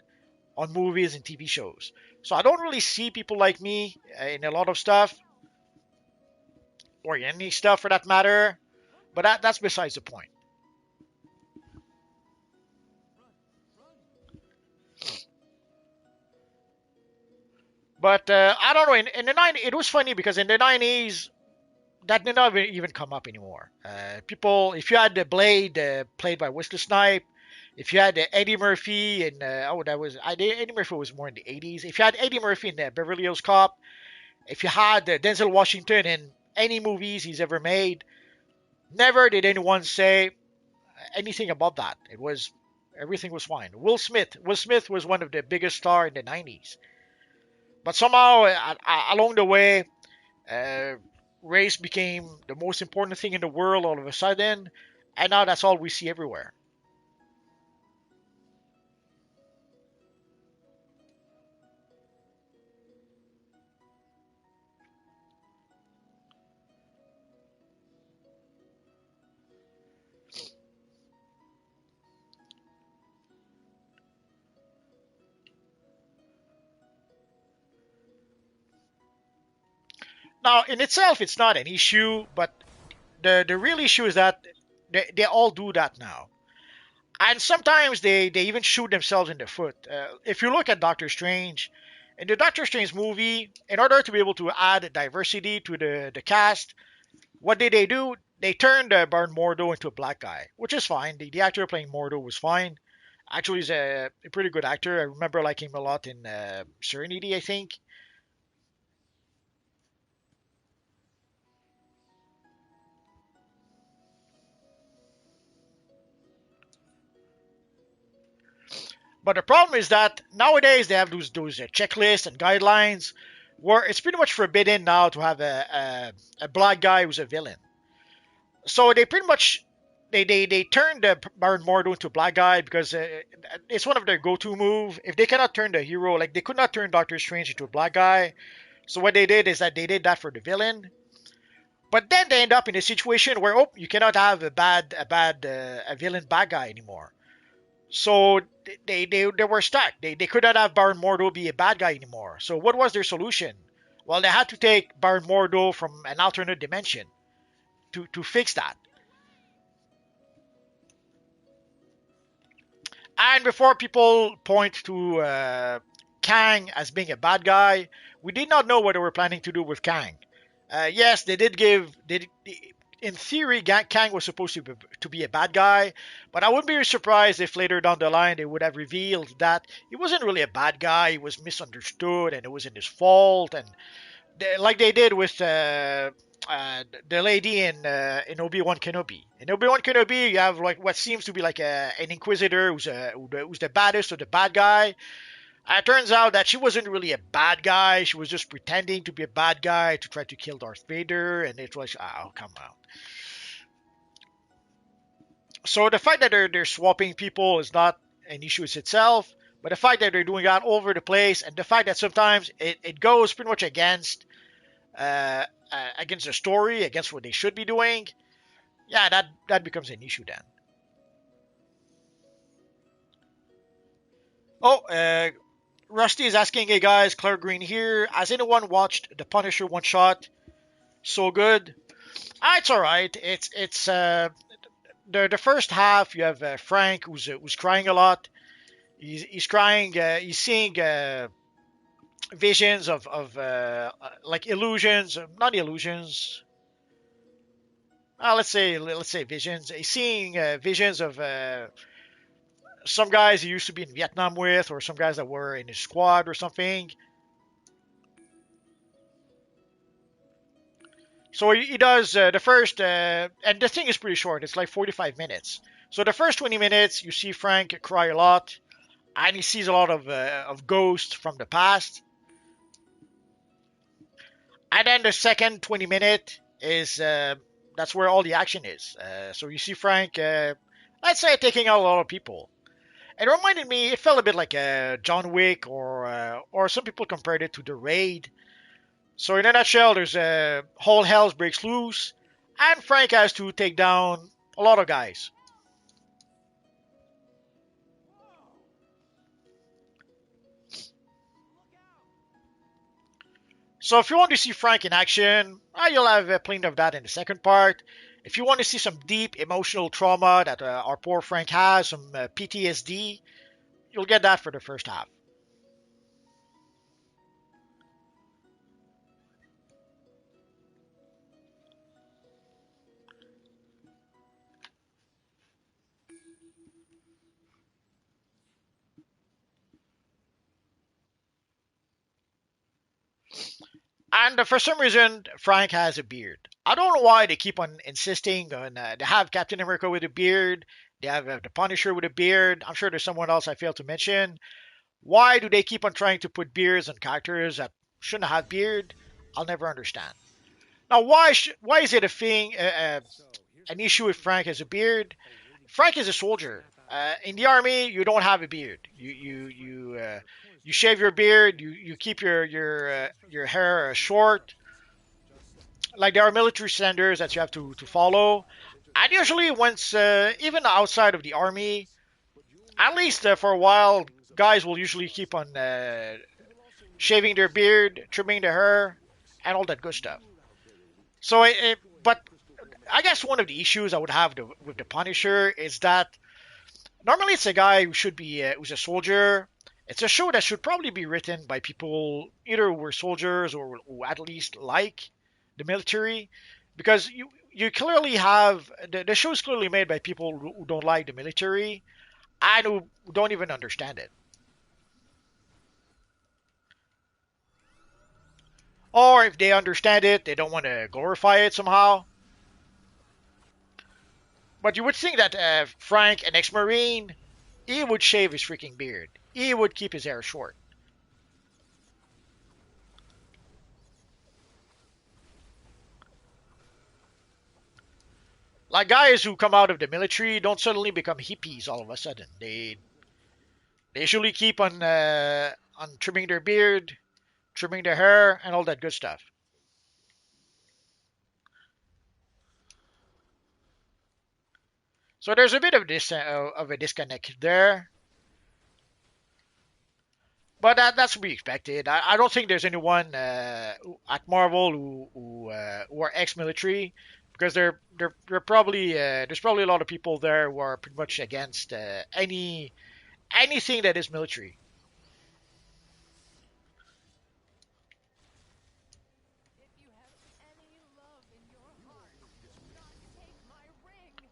on movies and TV shows, so I don't really see people like me in a lot of stuff or any stuff for that matter. But that's besides the point. But I don't know. In the 90s, it was funny because in the 90s, that did not even come up anymore. People, if you had the Blade played by Wesley Snipe, if you had Eddie Murphy and Eddie Murphy was more in the 80s. If you had Eddie Murphy in Beverly Hills Cop, if you had Denzel Washington in any movies he's ever made, never did anyone say anything about that. It was everything was fine. Will Smith was one of the biggest stars in the 90s, but somehow along the way, uh, race became the most important thing in the world all of a sudden, and now that's all we see everywhere. Now, in itself, it's not an issue, but the real issue is that they all do that now. And sometimes they even shoot themselves in the foot. If you look at Doctor Strange, in the Doctor Strange movie, in order to be able to add diversity to the cast, what did they do? They turned Baron Mordo into a black guy, which is fine. The actor playing Mordo was fine. Actually, he's a pretty good actor. I remember liking him a lot in Serenity, I think. But the problem is that nowadays they have those checklists and guidelines where it's pretty much forbidden now to have a black guy who's a villain. So they pretty much they turned Baron Mordo into a black guy because it's one of their go-to move. If they cannot turn the hero, like they could not turn Doctor Strange into a black guy, so what they did is that they did that for the villain. But then they end up in a situation where oh, you cannot have a villain bad guy anymore. So they were stuck. They could not have Baron Mordo be a bad guy anymore. So what was their solution? Well, they had to take Baron Mordo from an alternate dimension to fix that. And before people point to Kang as being a bad guy, we did not know what they were planning to do with Kang. Yes, they did give. In theory, Kang was supposed to be a bad guy, but I wouldn't be surprised if later down the line they would have revealed that he wasn't really a bad guy. He was misunderstood, and it wasn't his fault. And like they did with the lady in Obi-Wan Kenobi. In Obi-Wan Kenobi, you have like what seems to be like an Inquisitor who's the baddest of the bad guy. It turns out that she wasn't really a bad guy. She was just pretending to be a bad guy to try to kill Darth Vader, and it was oh come on. So the fact that they're swapping people is not an issue itself, but the fact that they're doing that all over the place, and the fact that sometimes it goes pretty much against the story, against what they should be doing, yeah, that becomes an issue then. Oh, Rusty is asking, hey guys, Claire Green here. Has anyone watched the Punisher one shot? So good. It's all right. It's the first half. You have Frank who's crying a lot. He's crying. He's seeing visions of like illusions, not illusions. Let's say visions. Seeing visions of some guys he used to be in Vietnam with, or some guys that were in his squad or something. So he does the first, and the thing is pretty short. It's like 45 minutes. So the first 20 minutes, you see Frank cry a lot, and he sees a lot of ghosts from the past. And then the second 20 minute is that's where all the action is. So you see Frank, let's say, taking out a lot of people. It reminded me. It felt a bit like John Wick, or some people compared it to The Raid. So in a nutshell, there's whole hell breaks loose, and Frank has to take down a lot of guys. So if you want to see Frank in action, you'll have plenty of that in the second part. If you want to see some deep emotional trauma that our poor Frank has, some PTSD, you'll get that for the first half. And for some reason, Frank has a beard. I don't know why they keep on insisting on. They have Captain America with a beard. They have the Punisher with a beard. I'm sure there's someone else I failed to mention. Why do they keep on trying to put beards on characters that shouldn't have beard? I'll never understand. Now, why is it a thing, an issue if Frank has a beard? Frank is a soldier. In the army, you don't have a beard. You shave your beard. You keep your hair short. Like there are military standards that you have to follow. And usually, once even outside of the army, at least for a while, guys will usually keep on shaving their beard, trimming their hair, and all that good stuff. So, but I guess one of the issues I would have with the Punisher is that normally it's a guy who should be who's a soldier. It's a show that should probably be written by people either who were soldiers or who at least like the military, because you clearly have the show is clearly made by people who don't like the military and who don't even understand it, or if they understand it, they don't want to glorify it somehow. But you would think that Frank, an ex-marine, he would shave his freaking beard. He would keep his hair short. Like guys who come out of the military don't suddenly become hippies all of a sudden. They usually keep on trimming their beard, trimming their hair, and all that good stuff. So there's a bit of this of a disconnect there, but that's to be expected. I don't think there's anyone at Marvel who are ex-military, because they're probably there's probably a lot of people there who are pretty much against anything that is military. If you have any love in your heart, do not take my ring.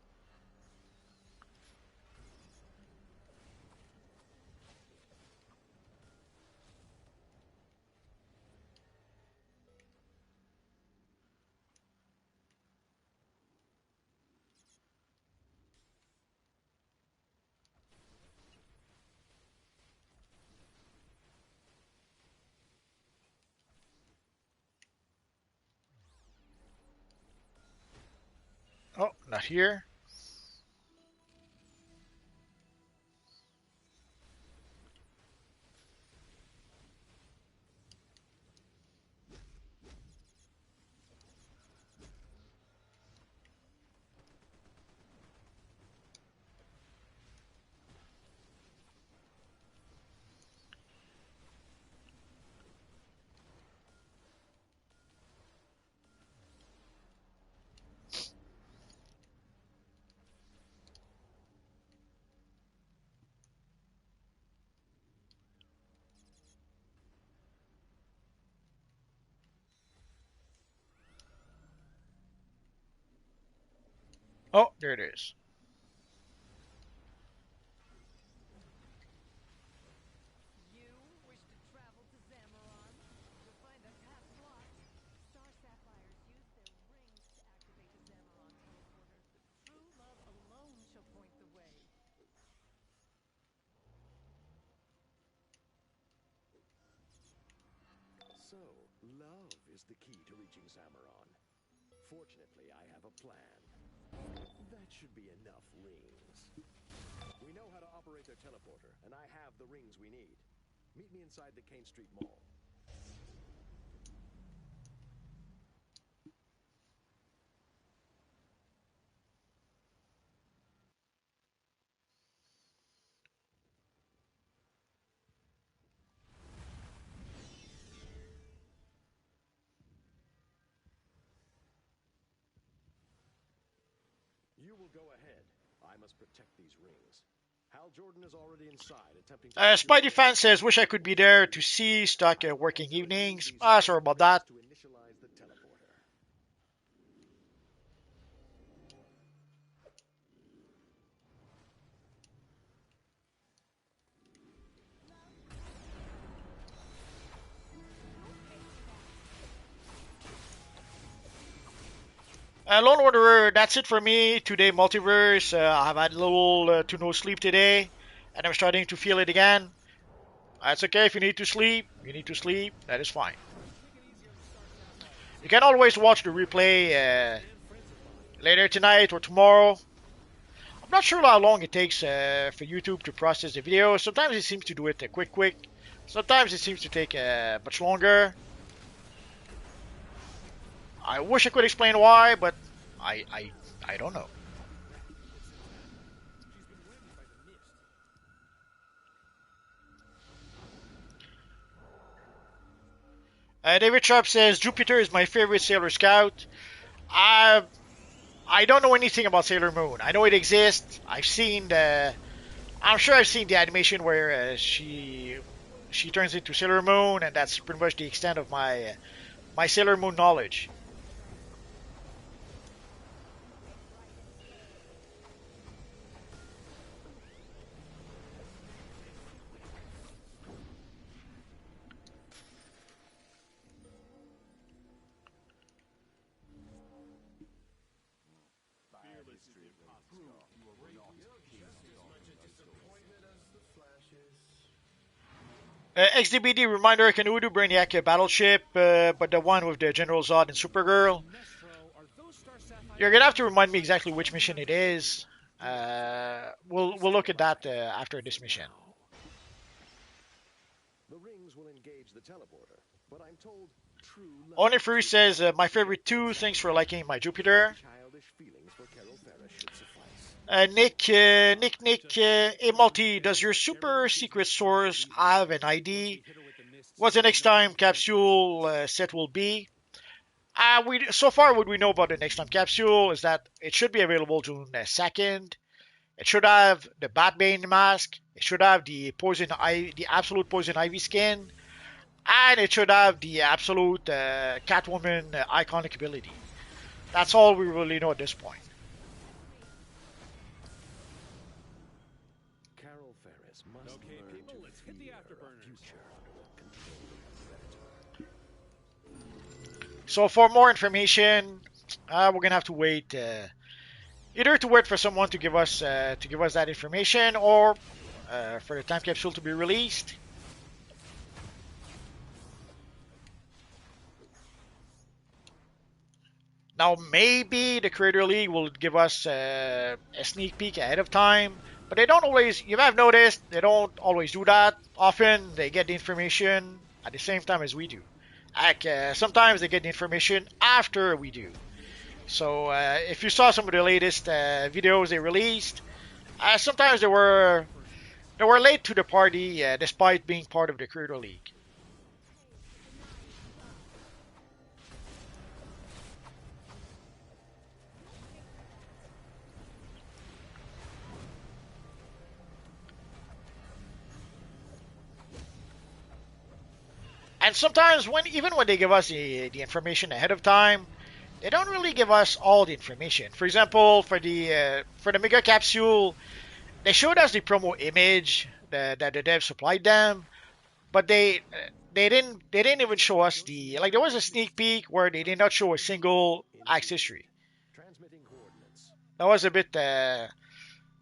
Oh, not here. Oh, there it is. You wish to travel to Zamaron? You'll find that path blocked. Star sapphires use their rings to activate the Zamaron teleporters, but true love alone shall point the way. So, love is the key to reaching Zamaron. Fortunately, I have a plan. That should be enough rings. We know how to operate their teleporter, and I have the rings we need. Meet me inside the Kane Street Mall. You will go ahead. I must protect these rings. Hal Jordan is already inside, attempting to... Spidey fan says, wish I could be there to see, stuck working evenings. Sorry about that. To initialize the teleporter. Lone Wanderer, that's it for me today. Multiverse. I've had a little to no sleep today, and I'm starting to feel it again. That's okay. If you need to sleep, you need to sleep. That is fine. You can always watch the replay later tonight or tomorrow. I'm not sure how long it takes for YouTube to process the video. Sometimes it seems to do it quick. Sometimes it seems to take much longer. I wish I could explain why, but I don't know. David Sharp says Jupiter is my favorite Sailor Scout. I don't know anything about Sailor Moon. I know it exists. I'm sure I've seen the animation where she turns into Sailor Moon, and that's pretty much the extent of my Sailor Moon knowledge. XDBD reminder, can we do Brainiac Battleship, but the one with the General Zod and Supergirl? You're gonna have to remind me exactly which mission it is. We'll look at that after this mission. The rings will engage the teleporter, but I'm told true love... Only Free says, my favorite two, thanks for liking my Jupiter. Childish feelings for Carol Ferris should suffice. Nick, hey Multi, does your super secret source have an ID? What's the next time capsule set will be? So far what we know about the next time capsule is that it should be available June 2nd. It should have the Batbane mask. It should have the absolute poison ivy skin. And it should have the absolute Catwoman iconic ability. That's all we really know at this point. Carol Ferris must Okay, learn people, to let's hit the fear a afterburners. future under the control of the Predator. So for more information, we're gonna have to wait. Either to wait for someone to give us that information, or for the time capsule to be released. Now maybe the Creator League will give us a sneak peek ahead of time, but they don't always. You have noticed they don't always do that. Often they get the information at the same time as we do. Like sometimes they get the information after we do. So if you saw some of the latest videos they released, sometimes they were late to the party despite being part of the Creator League. And sometimes even when they give us the information ahead of time, they don't really give us all the information. For example, for the mega capsule, they showed us the promo image that the dev supplied them, but they didn't even show us the like. There was a sneak peek where they did not show a single axe history. Transmitting coordinates. That was a bit,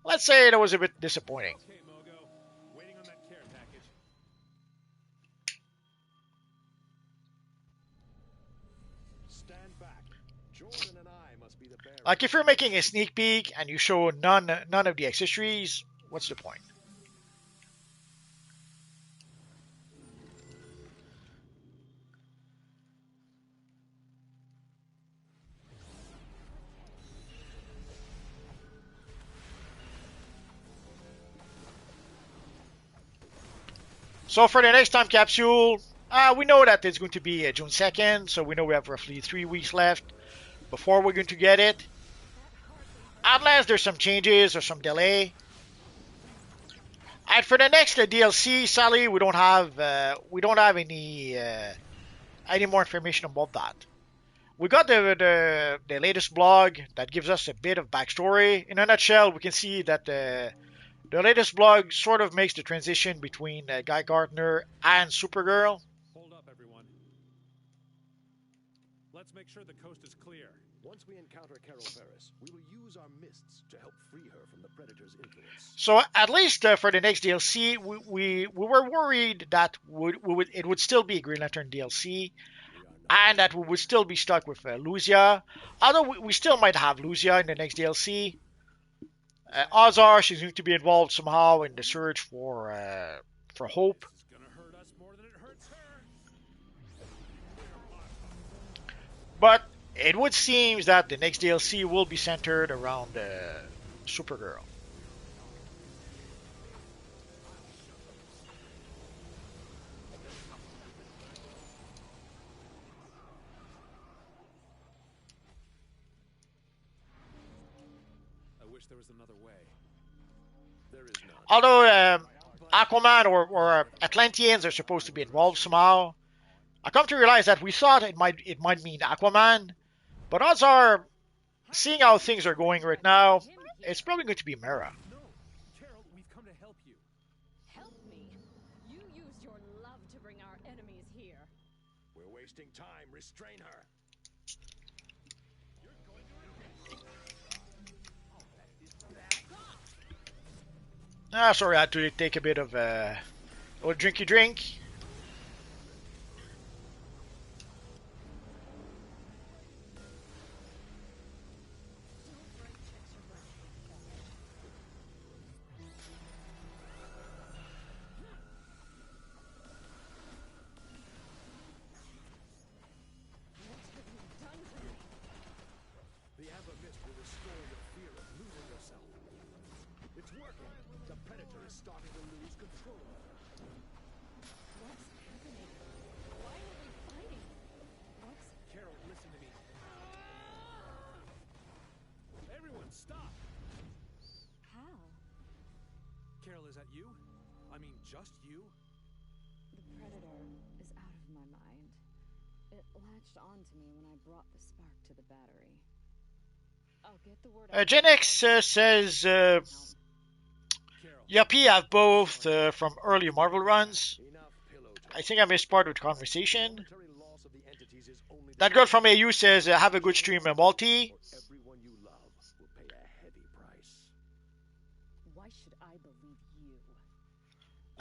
let's say, that was a bit disappointing. Okay, Mogo. Waiting on that care package. Stand back. Jordan and I must be the bearers. Like if you're making a sneak peek and you show none of the accessories, what's the point? So for the next time capsule, we know that it's going to be June 2nd, so we know we have roughly 3 weeks left before we're going to get it. Unless there's some changes or some delay. And for the next DLC, Sally, we don't have any more information about that. We got the latest blog that gives us a bit of backstory. In a nutshell, we can see that the latest blog sort of makes the transition between Guy Gardner and Supergirl. Hold up, everyone. Let's make sure the coast is clear. Once we encounter Carol Ferris, we will use our mists to help free her from the Predator's influence. So at least for the next DLC, we were worried that it would still be a Green Lantern DLC, and that we would still be stuck with Luzia. Although we still might have Luzia in the next DLC. Odds are she's going to be involved somehow in the search for Hope. This is gonna hurt us more than it hurts her. But it would seem that the next DLC will be centered around Supergirl. I wish there was another way. There is none. Although Aquaman or Atlanteans are supposed to be involved somehow, I come to realize that we thought it might mean Aquaman, but odds are, seeing how things are going right now, it's probably going to be Mera. No, Carol, we've come to help you. Help me. You used your love to bring our enemies here. We're wasting time. Restrain her. Sorry, I had to take a bit of a little drinky drink. The amber mist will restore your fear of losing yourself. It's working. The Predator is starting to lose control. What's happening? Why are we fighting? What's... Carol, listen to me. Everyone, stop! How? Carol, is that you? I mean, just you? The Predator is out of my mind. It latched onto me when I brought the spark to the battery. I'll get the word out. Gen X says, Carol. yep, he have both from early Marvel runs. Enough pillow talk. I think I missed part of the conversation. Voluntary loss of the entities is only That girl from AU says, have a good stream, Multi. or everyone you love will pay a heavy price. Why should I believe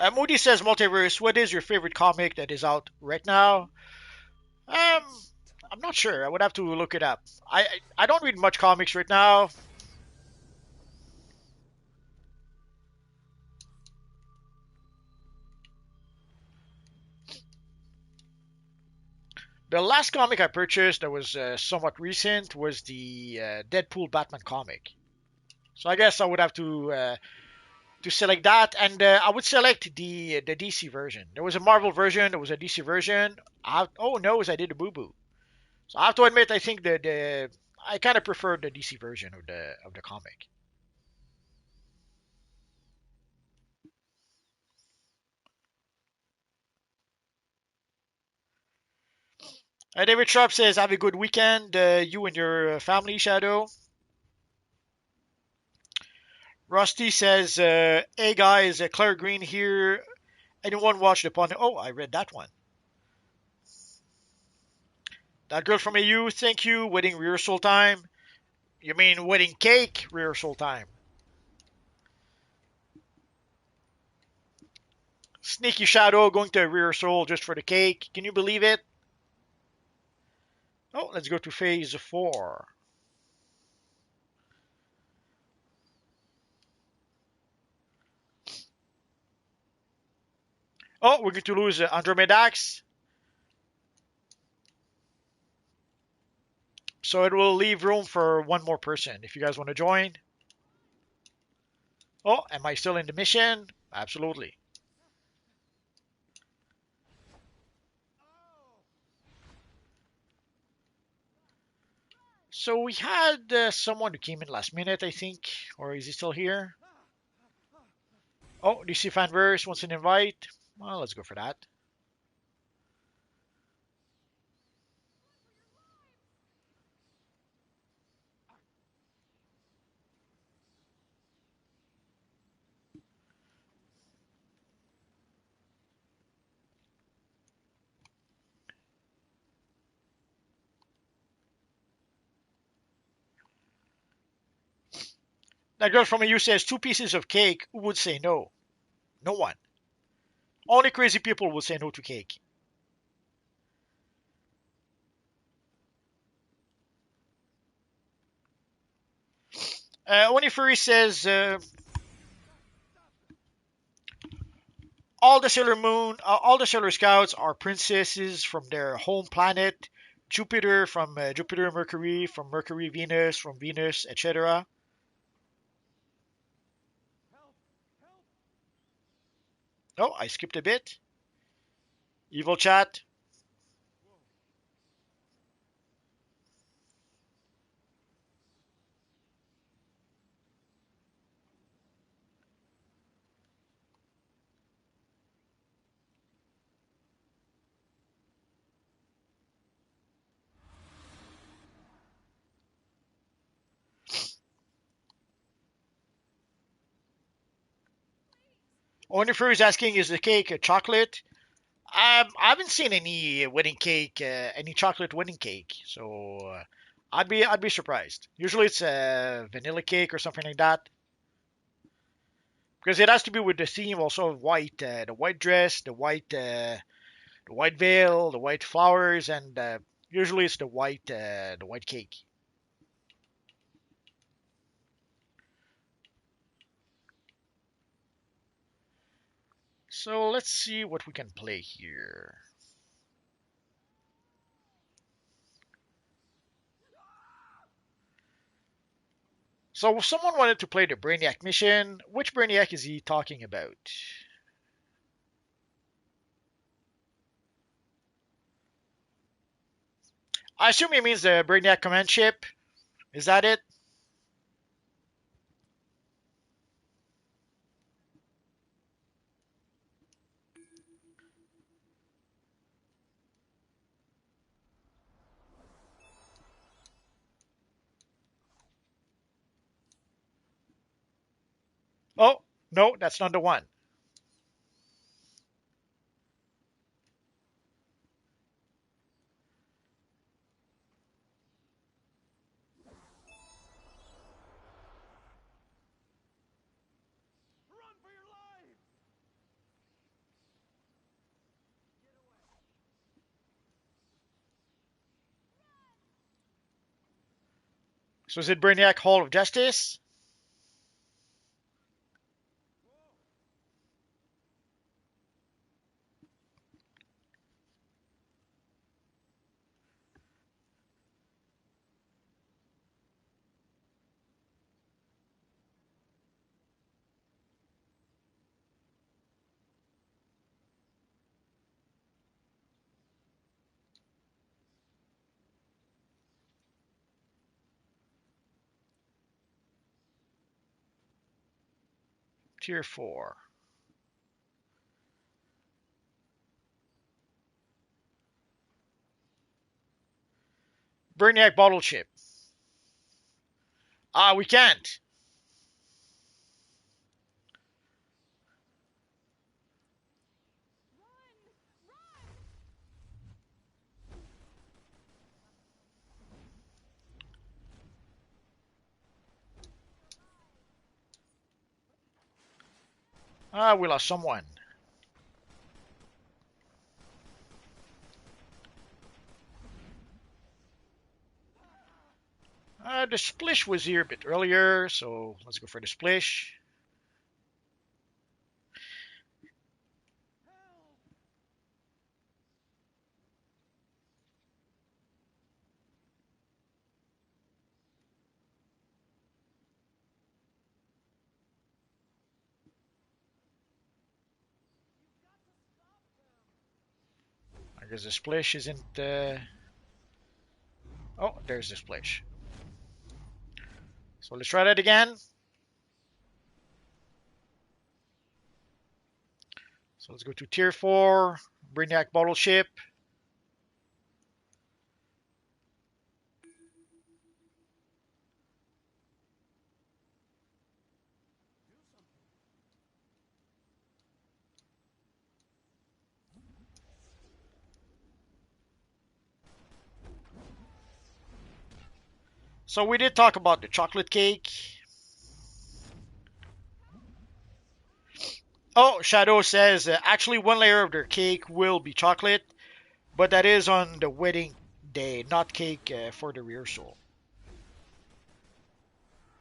you? Moody says, Multiverse, what is your favorite comic that is out right now? I'm not sure. I would have to look it up. I don't read much comics right now. The last comic I purchased that was somewhat recent was the Deadpool Batman comic. So I guess I would have to select that, and I would select the DC version. There was a Marvel version, there was a DC version. Oh no, I did a boo boo. So I have to admit, I think that I kind of prefer the DC version of the comic. David Sharp says, have a good weekend, you and your family, Shadow. Rusty says, hey guys, Claire Green here. Anyone watch the Pond? Oh, I read that one. That girl from AU, thank you. Wedding rehearsal time. You mean wedding cake rehearsal time? Sneaky Shadow going to rehearsal just for the cake. Can you believe it? Oh, let's go to phase 4. Oh, we're going to lose Andromedax. So it will leave room for one more person if you guys want to join. Oh, am I still in the mission? Absolutely. So we had someone who came in last minute, I think. Or is he still here? Oh, DC Fanverse wants an invite. Well, let's go for that. That girl from EU says 2 pieces of cake. Who would say no? No one. Only crazy people would say no to cake. Onifuri says all the Sailor Scouts are princesses from their home planet, Jupiter from Jupiter, from Mercury, Venus, from Venus, etc. Oh, I skipped a bit. Evil chat. Onifuri is asking, is the cake a chocolate? I haven't seen any wedding cake, any chocolate wedding cake, so I'd be surprised. Usually it's a vanilla cake or something like that, because it has to be with the theme also of white, the white dress, the white veil, the white flowers, and usually it's the white cake. So let's see what we can play here. So someone wanted to play the Brainiac mission. Which Brainiac is he talking about? I assume he means the Brainiac command ship. Is that it? Oh, no, that's not the one. Run for your lives! So is it Brainiac Hall of Justice? Tier 4. Brainiac bottle chip. We can't. We lost someone. The splish was here a bit earlier, so let's go for the splish. I guess the splish isn't. Oh, there's the splish. So let's try that again. So let's go to tier 4, Brainiac bottle ship. So we did talk about the chocolate cake. Oh, Shadow says actually one layer of their cake will be chocolate, but that is on the wedding day, not cake for the rehearsal.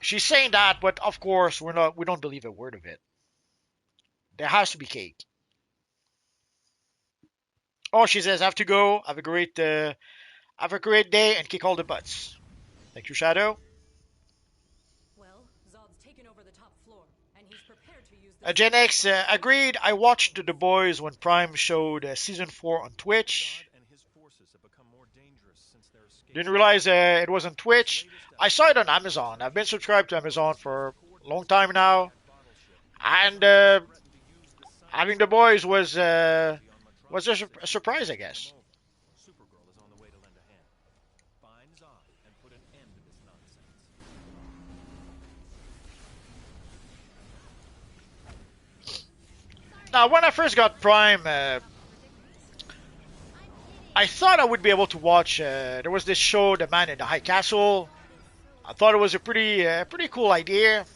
She's saying that, but of course we don't believe a word of it. There has to be cake. Oh, she says I have to go. Have a great day and kick all the butts. Thank you, Shadow. Well, Zod's taken over the top floor, and he's prepared to use the Gen X agreed. I watched The Boys when Prime showed season 4 on Twitch. God and his forces have become more dangerous since their escape. Didn't realize it was on Twitch. I saw it on Amazon. I've been subscribed to Amazon for a long time now, and having The Boys was a surprise, I guess. Supergirl is on the way to lend a hand. Find Zod and put an end to this nonsense. Now, when I first got Prime, I thought I would be able to watch. There was this show, The Man in the High Castle. I thought it was a pretty cool idea.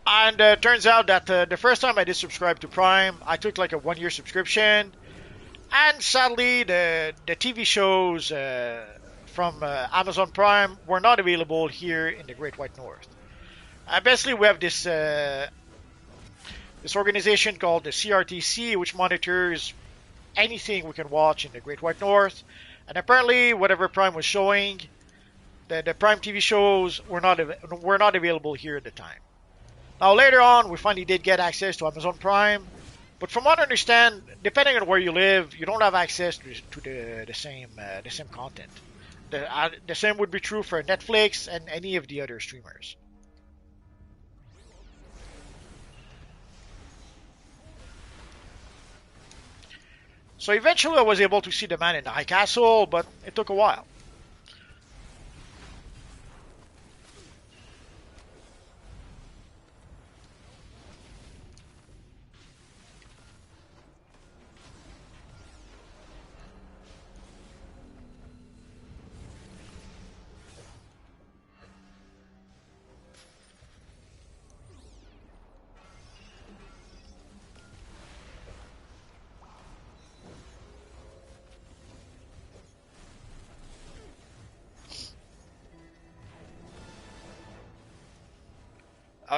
And turns out that the first time I did subscribe to Prime, I took like a 1 year subscription. And sadly, the TV shows from Amazon Prime were not available here in the Great White North. Basically, we have this organization called the CRTC, which monitors anything we can watch in the Great White North. And apparently, whatever Prime was showing, the Prime TV shows were not available here at the time. Now later on, we finally did get access to Amazon Prime, but from what I understand, depending on where you live, you don't have access to the same content. The same would be true for Netflix and any of the other streamers. So eventually, I was able to see The Man in the High Castle, but it took a while.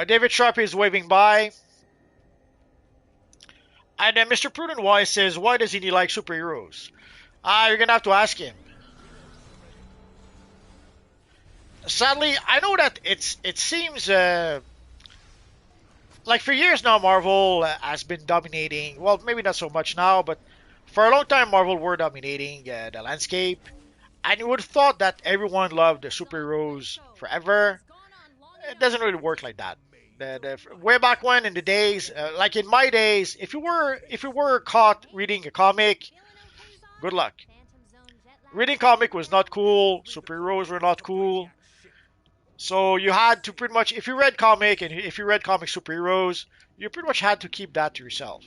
David Sharp is waving by. And Mr. Prudent Wise says, why doesn't he like superheroes? You're going to have to ask him. Sadly, I know that it seems like for years now, Marvel has been dominating. Well, maybe not so much now, but for a long time, Marvel were dominating the landscape. And you would have thought that everyone loved the superheroes forever. It doesn't really work like that. Way back when, in the days, like in my days, if you were caught reading a comic, good luck. Reading comic was not cool. Superheroes were not cool. So you had to pretty much, if you read comic and if you read comic superheroes, you pretty much had to keep that to yourself.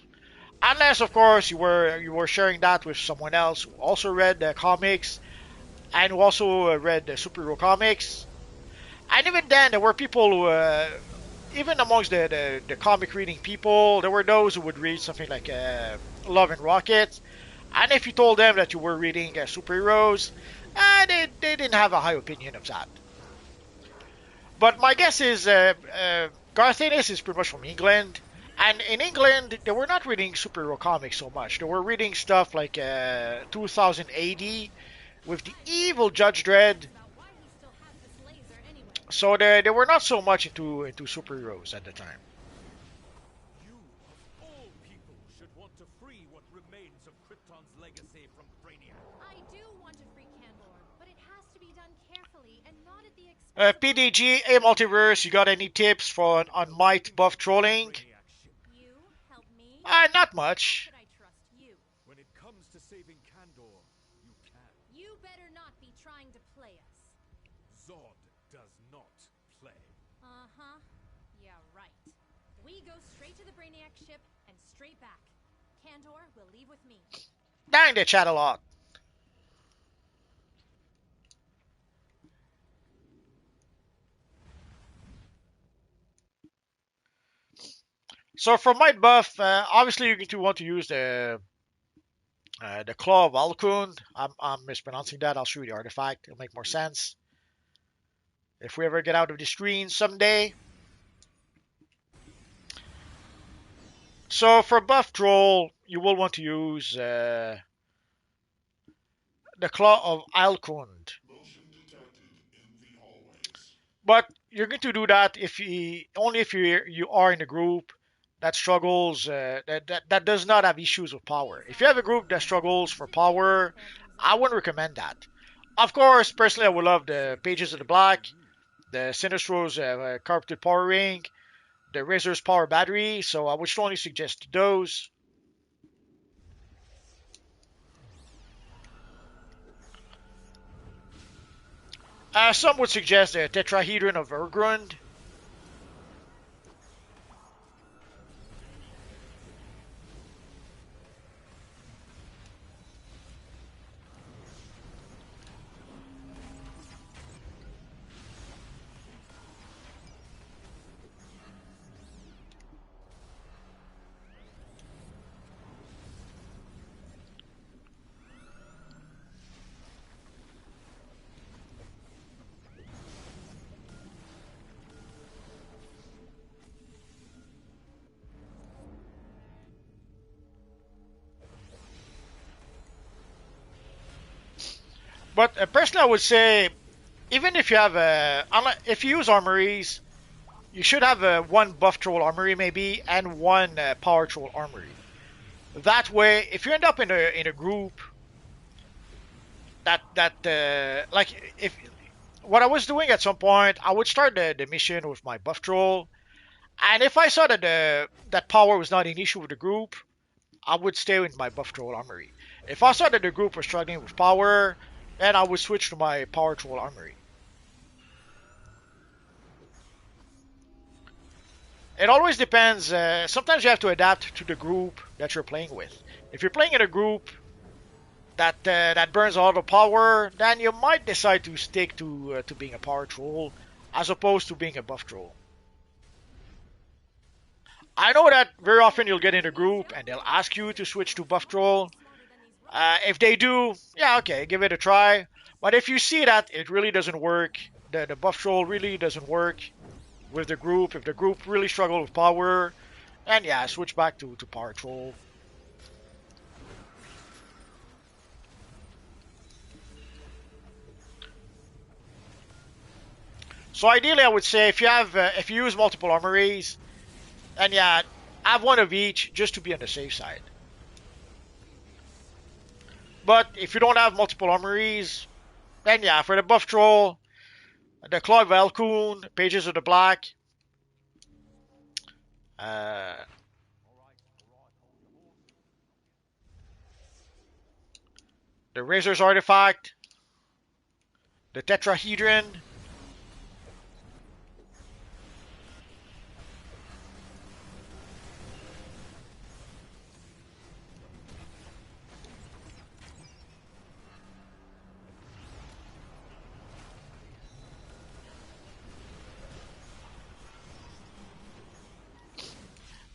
Unless, of course, you were sharing that with someone else who also read comics and who also read superhero comics. And even then, there were people who, even amongst the comic reading people, there were those who would read something like Love and Rocket. And if you told them that you were reading superheroes, they didn't have a high opinion of that. But my guess is Garth Ennis is pretty much from England. And in England, they were not reading superhero comics so much. They were reading stuff like 2000 AD with the evil Judge Dredd. So they were not so much into superheroes at the time. You, of all people, should want to free what remains of Krypton's legacy from Brainiac. I do want to free Kandor, but it has to be done carefully and not at the expense of PDG, A Multiverse, you got any tips for on might buff trolling? you. Help me. Not How much. could I trust you? When it comes to saving Kandor, you can. You better not be trying to play us. Zod does not play. Uh-huh. Yeah, right. We go straight to the Brainiac ship and straight back. Kandor will leave with me. Dang, they chat a lot. So for might buff, obviously you're going to want to use the Claw of Alkun. I'm mispronouncing that. I'll show you the artifact. It'll make more sense. If we ever get out of the screen someday. So for buff troll, you will want to use the Claw of Alkund. But you're going to do that if only if you are in a group that struggles that does not have issues with power. If you have a group that struggles for power, I wouldn't recommend that. Of course, personally, I would love the Pages of the Black, the Sinistro's Carpeted Power Ring, the Razor's Power Battery, so I would strongly suggest those. Some would suggest the Tetrahedron of Urgrund. But personally, I would say, even if you have if you use armories, you should have one buff troll armory maybe and one power troll armory. That way, if you end up in a group that like if what I was doing at some point, I would start the mission with my buff troll, and if I saw that that power was not an issue with the group, I would stay with my buff troll armory. If I saw that the group was struggling with power, then I would switch to my power troll armory. It always depends. Sometimes you have to adapt to the group that you're playing with. If you're playing in a group that burns a lot of power, then you might decide to stick to being a power troll as opposed to being a buff troll. I know that very often you'll get in a group and they'll ask you to switch to buff troll. If they do, yeah, okay, give it a try. But if you see that it really doesn't work, the buff troll really doesn't work with the group, if the group really struggle with power, then yeah, switch back to power troll. So ideally, I would say if you use multiple armories, then yeah, have one of each just to be on the safe side. But if you don't have multiple armories, then yeah, for the buff troll, the Claw of Valcoon, Pages of the Black, uh, the Razor's Artifact, the Tetrahedron.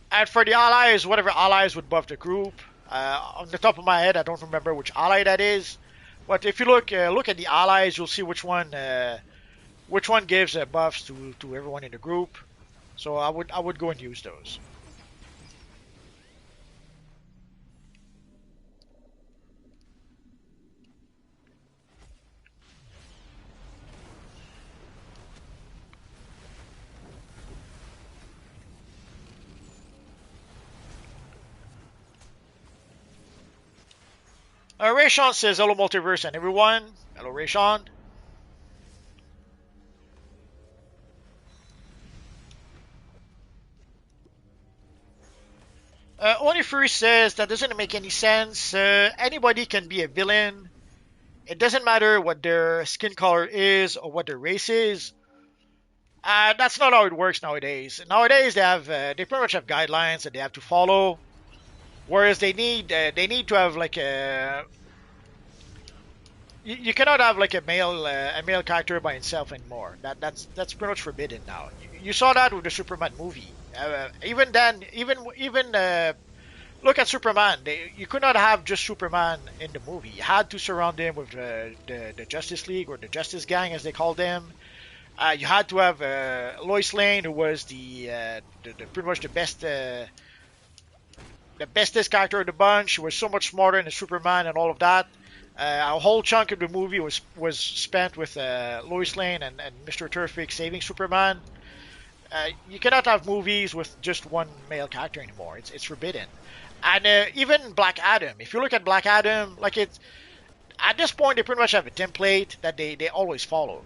And for the allies, whatever allies would buff the group. On the top of my head, I don't remember which ally that is. But if you look at the allies, you'll see which one gives buffs to everyone in the group. So I would go and use those. Rayshon says hello multiverse and everyone. Hello Rayshon. Only Fury says that doesn't make any sense. Anybody can be a villain. It doesn't matter what their skin color is or what their race is. That's not how it works nowadays. Nowadays they pretty much have guidelines that they have to follow. Whereas they need to have like a you cannot have like a male character by himself anymore. That's pretty much forbidden now. You saw that with the Superman movie. Even then, even look at Superman. You could not have just Superman in the movie. You had to surround him with the Justice League or the Justice Gang as they called them. You had to have Lois Lane, who was the pretty much the bestest character of the bunch. She was so much smarter than Superman and all of that. A whole chunk of the movie was spent with Lois Lane and Mr. Terrific saving Superman. You cannot have movies with just one male character anymore. It's forbidden. And even Black Adam. If you look at Black Adam, like at this point they pretty much have a template that they always follow.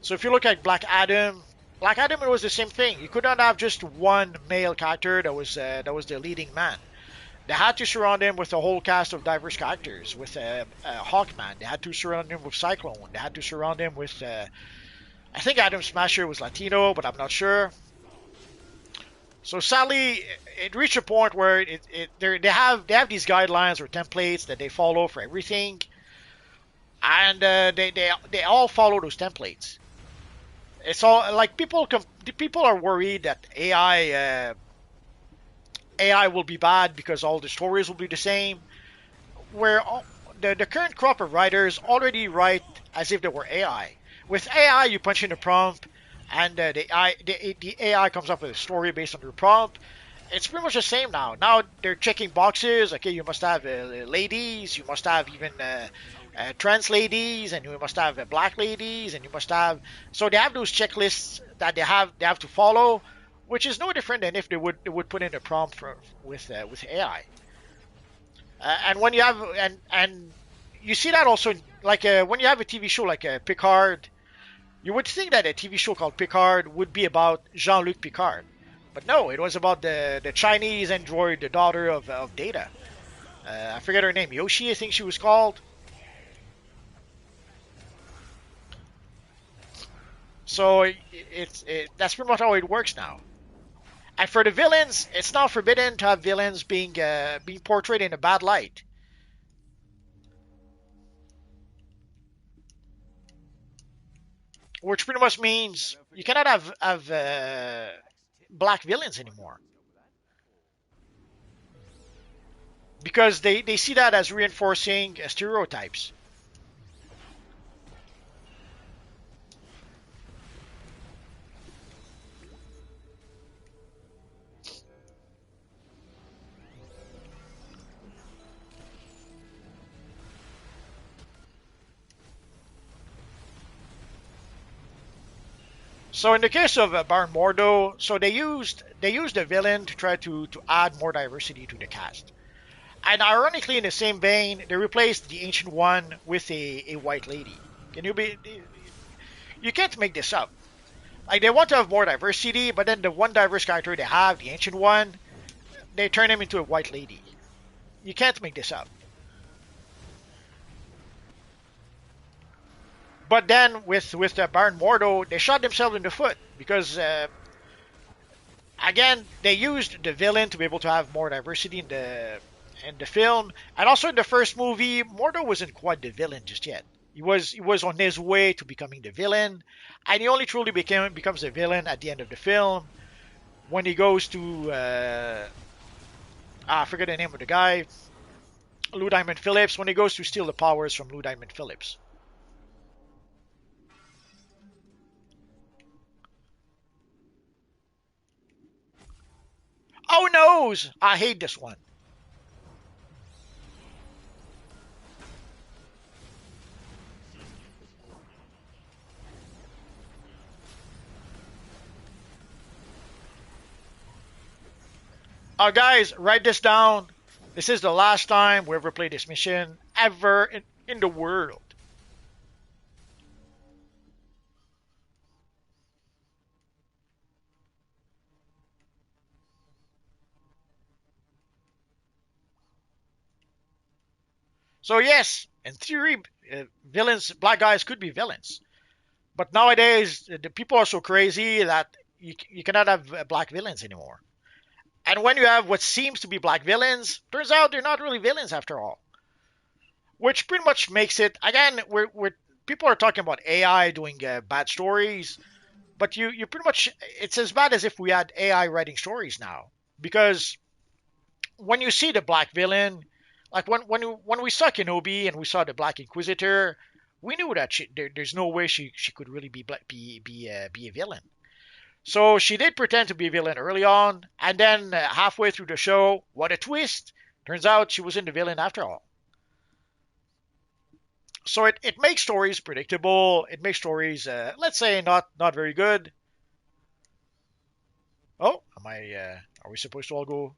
So if you look at Black Adam, it was the same thing. You could not have just one male character that was the leading man. They had to surround him with a whole cast of diverse characters. With Hawkman, they had to surround him with Cyclone. They had to surround him with I think Adam Smasher was Latino, but I'm not sure. So sadly, it reached a point where they have these guidelines or templates that they follow for everything, and they all follow those templates. It's all like people are worried that AI will be bad because all the stories will be the same. Where the current crop of writers already write as if they were AI. With AI, you punch in a prompt, and the AI comes up with a story based on your prompt. It's pretty much the same now. Now they're checking boxes. Okay, you must have ladies. You must have even trans ladies, and you must have black ladies, and you must have. So they have those checklists that they have to follow, which is no different than if they would put in a prompt with AI. And when you have and you see that also like when you have a TV show like Picard, you would think that a TV show called Picard would be about Jean-Luc Picard, but no, it was about the Chinese android, the daughter of Data. I forget her name, Yoshi, I think she was called. So that's pretty much how it works now. And for the villains, it's now forbidden to have villains being portrayed in a bad light. Which pretty much means you cannot have black villains anymore. Because they see that as reinforcing stereotypes. So in the case of Baron Mordo, so they used the villain to try to add more diversity to the cast. And ironically, in the same vein, they replaced the Ancient One with a white lady. You can't make this up. Like they want to have more diversity, but then the one diverse character they have, the Ancient One, they turn him into a white lady. You can't make this up. But then with the Baron Mordo, they shot themselves in the foot because again they used the villain to be able to have more diversity in the film, and also in the first movie, Mordo wasn't quite the villain just yet. He was on his way to becoming the villain, and he only truly becomes the villain at the end of the film when he goes to I forget the name of the guy, Lou Diamond Phillips, when he goes to steal the powers from Lou Diamond Phillips. Oh noes! I hate this one. Guys, write this down. This is the last time we ever play this mission ever in the world. So yes, in theory, villains, black guys could be villains. But nowadays, the people are so crazy that you cannot have black villains anymore. And when you have what seems to be black villains, turns out they're not really villains after all. Which pretty much makes it again. We're people are talking about AI doing bad stories, but you pretty much it's as bad as if we had AI writing stories now. Because when you see the black villain, like when we saw Kenobi and we saw the Black Inquisitor, we knew that there's no way she could really be a villain. So she did pretend to be a villain early on, and then halfway through the show, what a twist! Turns out she wasn't the villain after all. So it makes stories predictable. It makes stories, let's say, not very good. Oh, am I? Are we supposed to all go?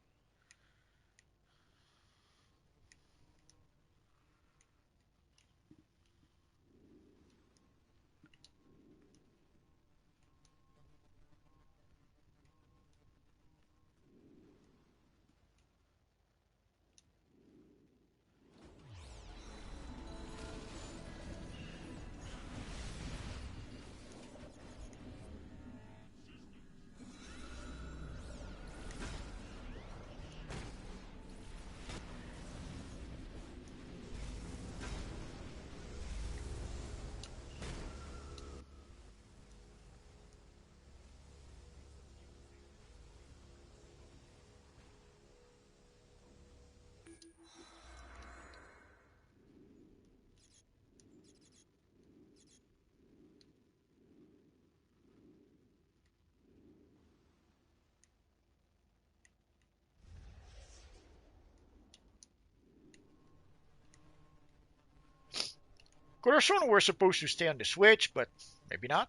Could have sworn we're supposed to stay on the Switch, but maybe not.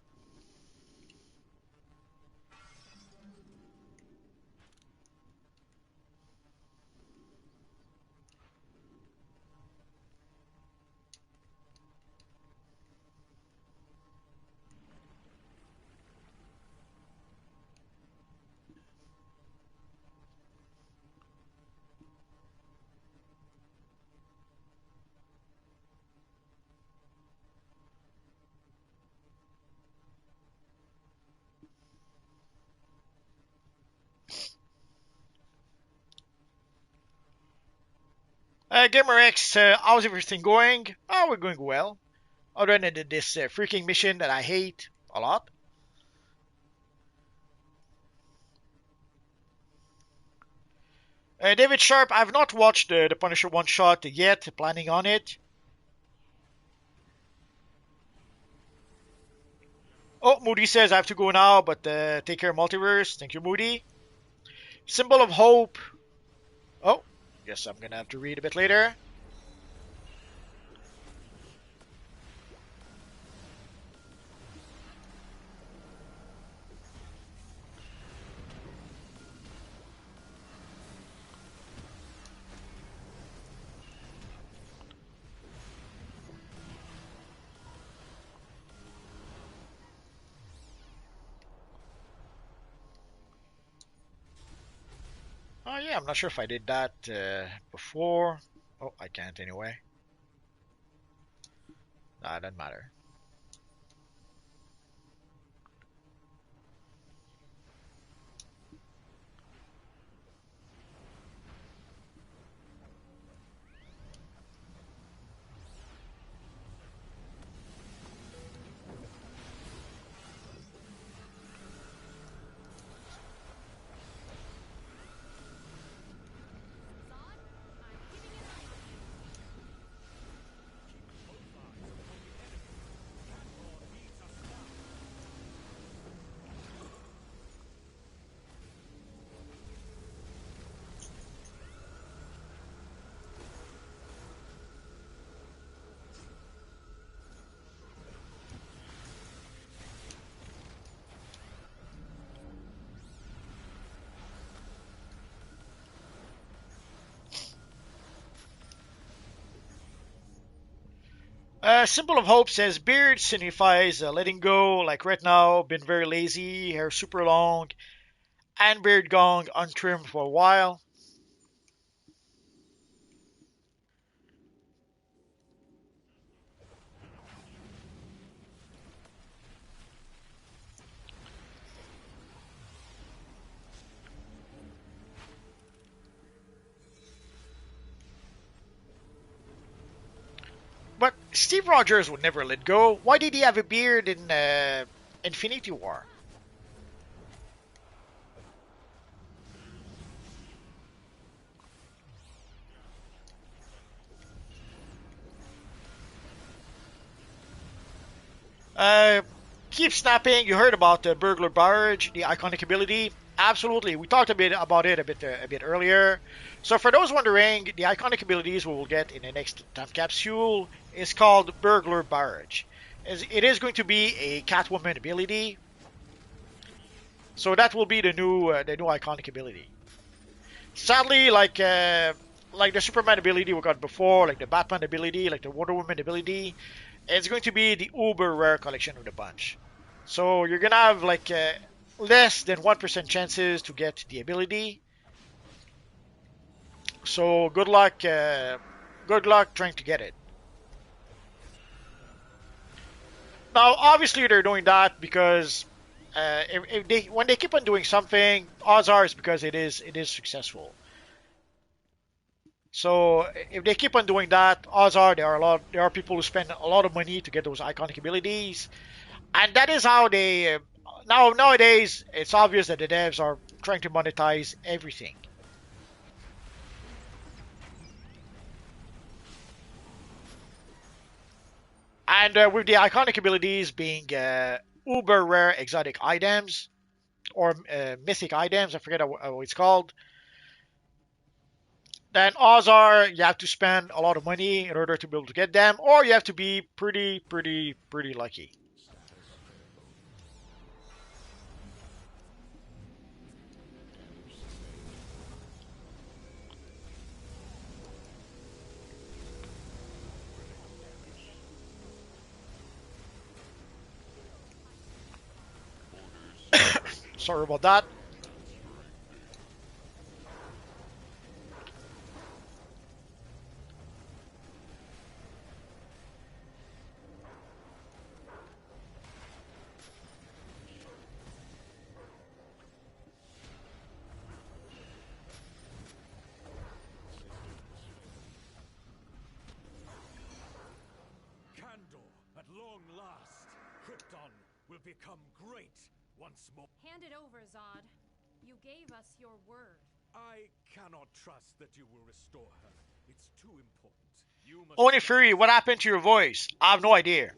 Gamer X, how's everything going? Oh, we're going well. Other than this freaking mission that I hate a lot. David Sharp, I've not watched the Punisher one shot yet. Planning on it. Oh, Moody says I have to go now, but take care, Multiverse. Thank you, Moody. Symbol of Hope. Oh, guess I'm gonna have to read a bit later. Oh yeah, I'm not sure if I did that before. Oh, I can't anyway. Nah, it doesn't matter. Symbol of Hope says beard signifies letting go. Like right now, been very lazy, hair super long, and beard gone untrimmed for a while. But Steve Rogers would never let go. Why did he have a beard in Infinity War? Uh, Keep snapping. You heard about the burglar barrage, the iconic ability. Absolutely, we talked a bit about it a bit earlier. So for those wondering, the iconic abilities we will get in the next time capsule is called burglar barrage. It is going to be a Catwoman ability, so that will be the new iconic ability. Sadly, like the Superman ability we got before, like the Batman ability, like the Wonder Woman ability, it's going to be the uber rare collection of the bunch. So you're gonna have like less than 1% chances to get the ability. So good luck trying to get it. Now, obviously, they're doing that because if they when they keep on doing something, odds are it's because it is successful. So if they keep on doing that, odds are there are people who spend a lot of money to get those iconic abilities, and that is how they nowadays it's obvious that the devs are trying to monetize everything. And with the iconic abilities being uber rare exotic items or mythic items, I forget how it's called, then odds are you have to spend a lot of money in order to be able to get them, or you have to be pretty lucky. Sorry about that. Candor, at long last, Krypton will become great once more. Hand it over, Zod. You gave us your word. I cannot trust that you will restore her. It's too important. You must Oni Fury, what happened to your voice? I have no idea.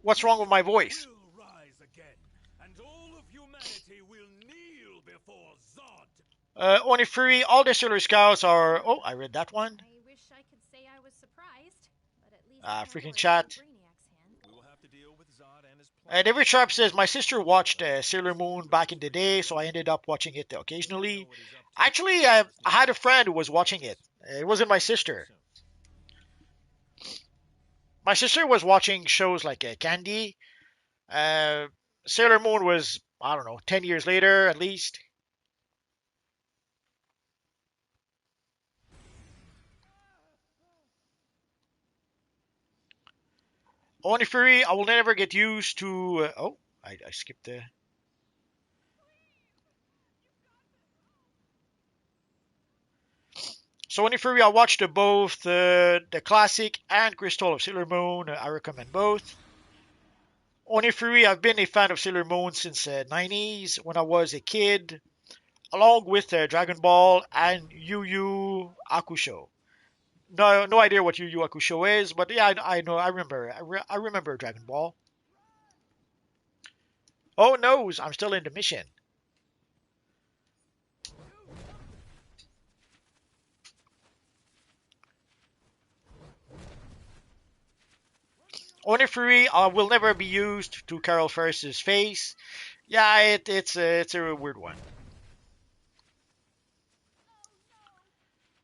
What's wrong with my voice? will rise again, and all of humanity will kneel before Zod. Oni Fury, all the Sailor Scouts are. Oh, I read that one. I wish I could say I was surprised, but at least Freaking Pandora is chat. in Brainiac's hands. We will have to deal with Zod and his And every Sharp says my sister watched Sailor Moon back in the day, so I ended up watching it occasionally. Actually, I had a friend who was watching it. It wasn't my sister. My sister was watching shows like Candy. Uh, Sailor Moon was, I don't know, 10 years later at least. Oni Fury, I will never get used to. Oh, I skipped the. So Oni Fury, I watched both the classic and Crystal of Sailor Moon. I recommend both. Oni Fury, I've been a fan of Sailor Moon since 90s when I was a kid, along with Dragon Ball and Yu Yu Hakusho. No idea what Yu Yu Hakusho is, but yeah, I know. I remember Dragon Ball. Oh no, I'm still in the mission. Onifuri will never be used to Carol First's face. Yeah, it's a weird one.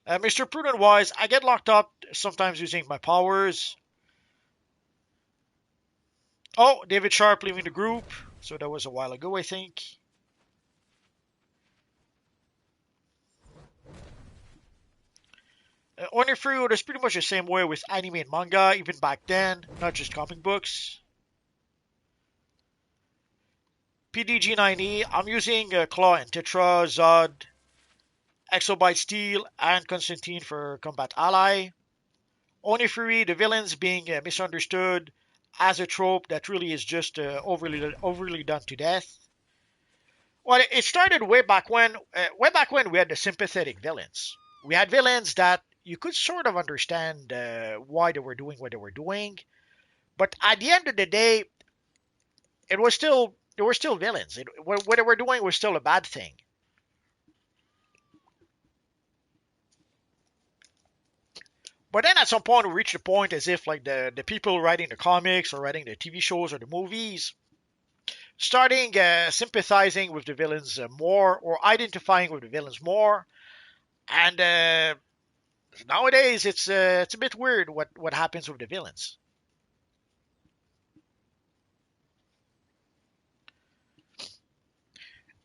Mr. Prudent Wise, I get locked up sometimes using my powers. Oh, David Sharp leaving the group. So that was a while ago, I think. Onifru was pretty much the same way with anime and manga, even back then, not just comic books. PDG-9E, I'm using Claw and Tetra, Zod, Exobyte Steel, and Constantine for Combat Ally. Onifuri, the villains being misunderstood as a trope that really is just overly done to death. Well, it started way back when we had the sympathetic villains. We had villains that you could sort of understand why they were doing what they were doing, but at the end of the day, it was still they were still villains. What they were doing was still a bad thing. But then at some point we reached a point as if like the people writing the comics or writing the TV shows or the movies starting sympathizing with the villains more or identifying with the villains more. And nowadays it's a bit weird what happens with the villains.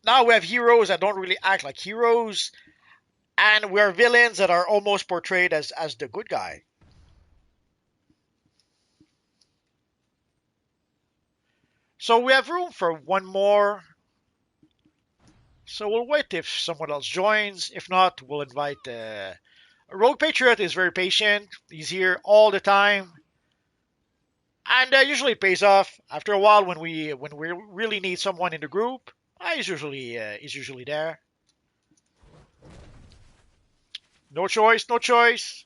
Now we have heroes that don't really act like heroes, and we have villains that are almost portrayed as the good guy. So we have room for one more. So we'll wait if someone else joins. If not, we'll invite. Rogue Patriot is very patient. He's here all the time, and usually it pays off. After a while, when we really need someone in the group, he's usually there. No choice, no choice.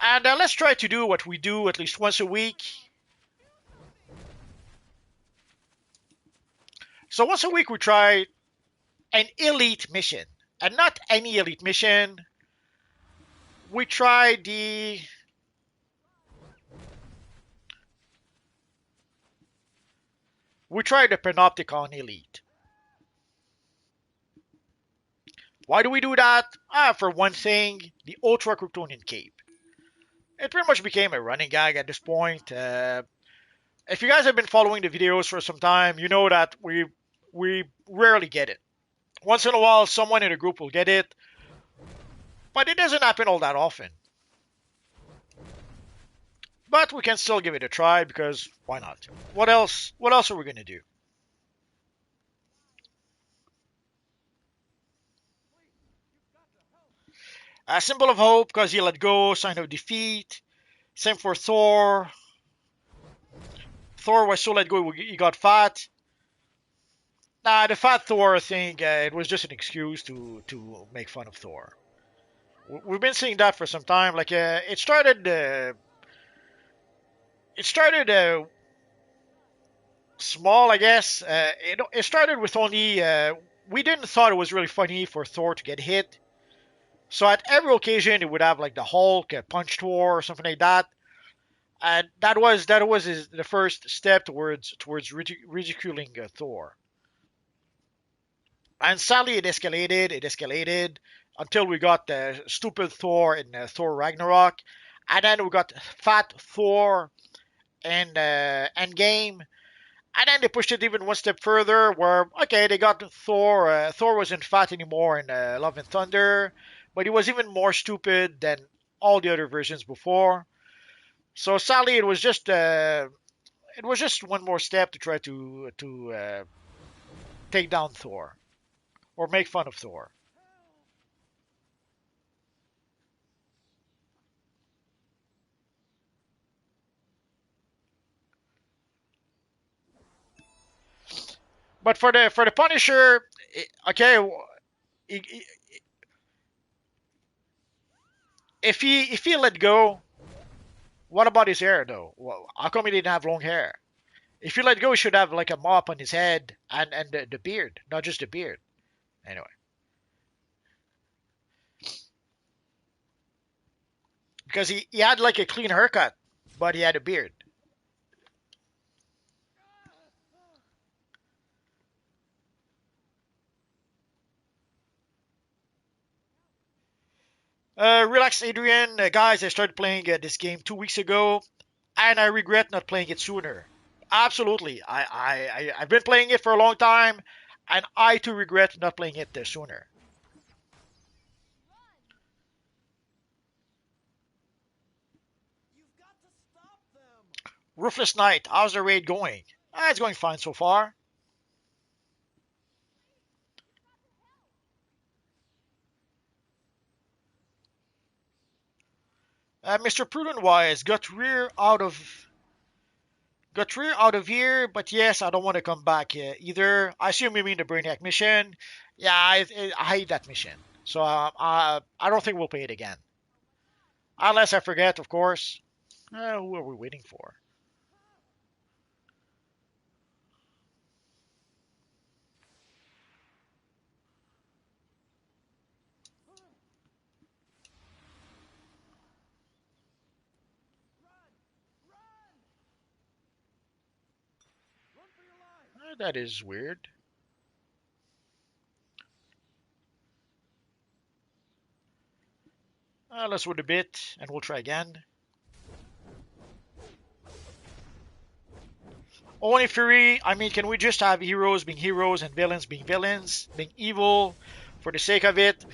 And let's try to do what we do at least once a week. So once a week we try an elite mission, and not any elite mission. We try the Panopticon elite. Why do we do that? For one thing, the Ultra Kryptonian Cape. It pretty much became a running gag at this point. If you guys have been following the videos for some time, you know that we rarely get it. Once in a while, someone in the group will get it, but it doesn't happen all that often. But we can still give it a try because why not? What else? What else are we gonna do? A symbol of hope because he let go, sign of defeat. Same for Thor. Thor was so let go he got fat. Nah, the fat Thor thing, it was just an excuse to make fun of Thor. We've been seeing that for some time. Like it started small, I guess. It started with only we didn't thought it was really funny for Thor to get hit. So at every occasion, it would have like the Hulk punch Thor or something like that, and that was the first step towards ridiculing Thor. And sadly, it escalated until we got the stupid Thor in Thor Ragnarok, and then we got Fat Thor in Endgame, and then they pushed it even one step further, where okay, they got Thor. Thor wasn't fat anymore in Love and Thunder, but he was even more stupid than all the other versions before. So sadly, it was just one more step to try to take down Thor or make fun of Thor. But for the Punisher, okay, if he let go, what about his hair though? Well, how come he didn't have long hair? If he let go, he should have like a mop on his head and the beard, not just the beard. Anyway, because he had like a clean haircut, but he had a beard. Relax, Adrian. Guys, I started playing this game 2 weeks ago, and I regret not playing it sooner. Absolutely. I've been playing it for a long time, and I too regret not playing it sooner. You've got to stop them! Ruthless Knight, how's the raid going? It's going fine so far. Mr. Prudent Wise got rear out of here, but yes, I don't want to come back either. I assume you mean the Brainiac mission. Yeah, I hate that mission. So I don't think we'll play it again. Unless I forget, of course. Who are we waiting for? Run for your lives! That is weird. Let's wait a bit, and we'll try again. Only Fury, I mean, can we just have heroes being heroes and villains being villains, being evil for the sake of it?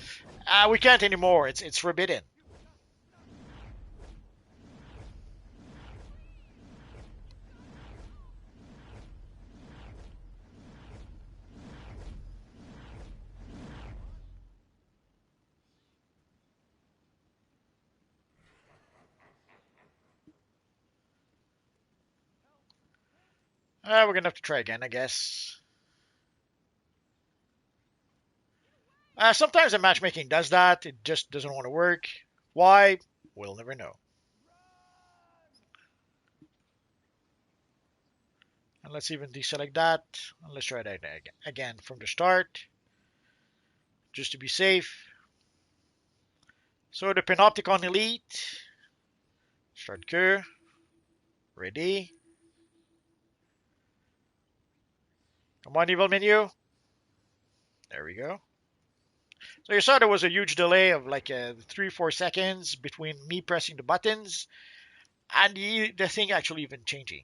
We can't anymore. It's forbidden. We're gonna have to try again, I guess. Sometimes the matchmaking does that. It just doesn't want to work. Why? We'll never know. And let's even deselect that. And let's try that again from the start, just to be safe. So the Panopticon Elite. Start queue. Ready. Come on, evil menu. There we go. So you saw there was a huge delay of like 3-4 seconds between me pressing the buttons and the thing actually even changing.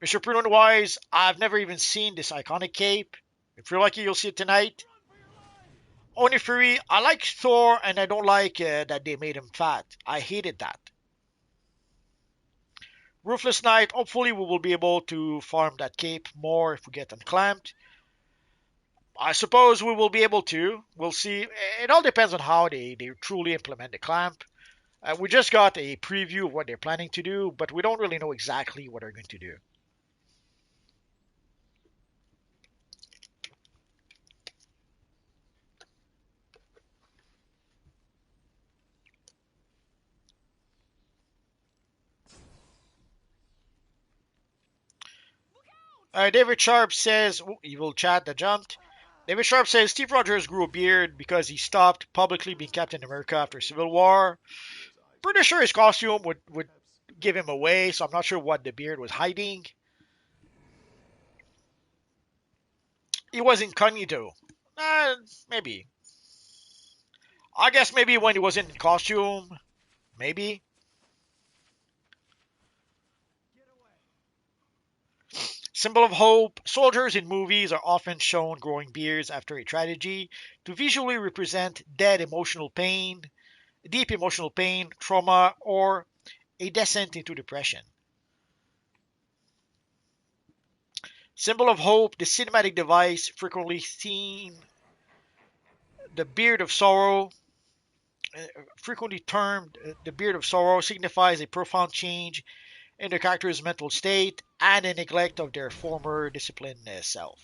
Mr. Prudent Wise, I've never even seen this iconic cape. If you're lucky, you'll see it tonight. Only Fury, I like Thor and I don't like that they made him fat. I hated that. Ruthless Knight, hopefully we will be able to farm that cape more if we get unclamped. I suppose we will be able to. We'll see. It all depends on how they truly implement the clamp. We just got a preview of what they're planning to do, but we don't really know exactly what they're going to do. David Sharp says, evil chat that jumped. David Sharp says Steve Rogers grew a beard because he stopped publicly being Captain America after Civil War. Pretty sure his costume would give him away, so I'm not sure what the beard was hiding. He was incognito. Maybe. I guess maybe when he wasn't in costume. Maybe. Symbol of hope. Soldiers in movies are often shown growing beards after a tragedy to visually represent deep emotional pain, trauma, or a descent into depression. Symbol of hope. The cinematic device frequently seen the beard of sorrow, frequently termed the beard of sorrow, signifies a profound change in the character's mental state and a neglect of their former disciplined self.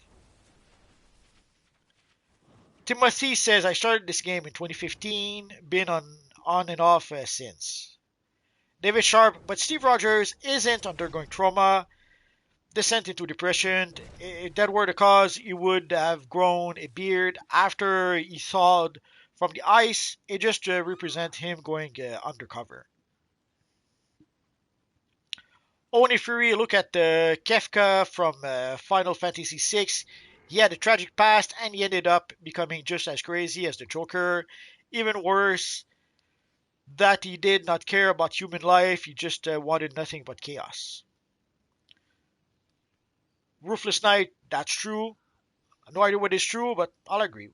Timothy says, I started this game in 2015, been on and off since. David Sharp, but Steve Rogers isn't undergoing trauma, descent into depression. If that were the cause, he would have grown a beard after he thawed from the ice. It just represents him going undercover. Only Fury, look at Kefka from Final Fantasy VI. He had a tragic past and he ended up becoming just as crazy as the Joker. even worse, that he did not care about human life. He just wanted nothing but chaos. Ruthless Knight, that's true. No idea what is true, but I'll agree.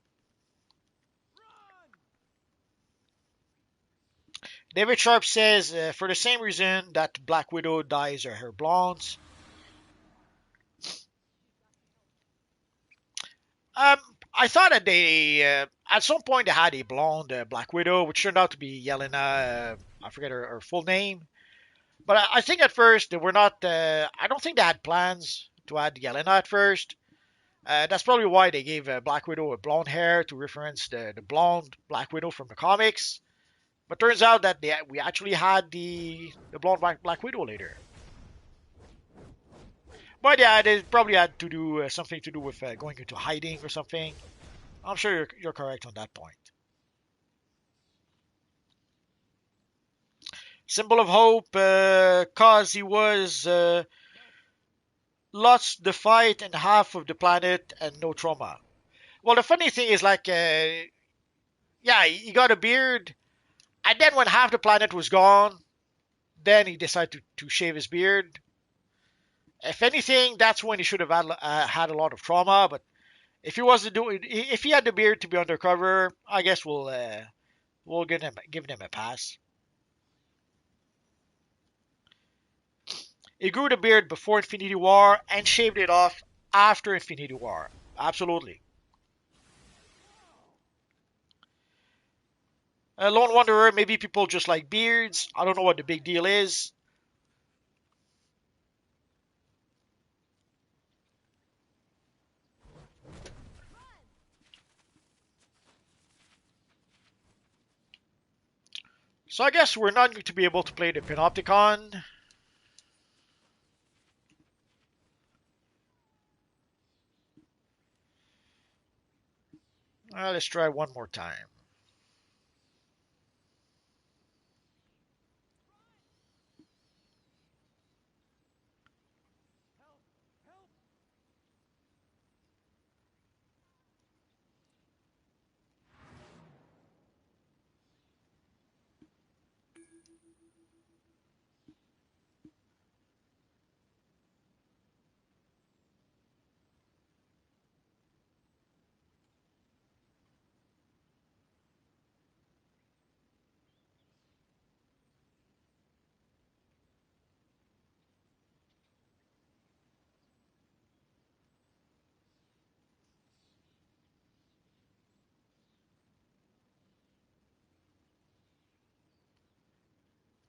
David Sharp says, for the same reason that Black Widow dyes her hair blonde. Um, I thought that at some point, they had a blonde Black Widow, which turned out to be Yelena. I forget her full name. But I think at first they were not. I don't think they had plans to add Yelena at first. That's probably why they gave Black Widow a blonde hair to reference the blonde Black Widow from the comics. But turns out that we actually had the blonde Black Widow later. But yeah, it probably had to do something to do with going into hiding or something. I'm sure you're correct on that point. Symbol of hope, cause he was lost the fight and half of the planet and no trauma. Well, the funny thing is, like, yeah, he got a beard, and then when half the planet was gone, then he decided to shave his beard. If anything, that's when he should have had a lot of trauma. But if he had the beard to be undercover, I guess we'll give him a pass. He grew the beard before Infinity War and shaved it off after Infinity War. Absolutely. Lone Wanderer, maybe people just like beards. I don't know what the big deal is. So I guess we're not going to be able to play the Panopticon. Let's try one more time.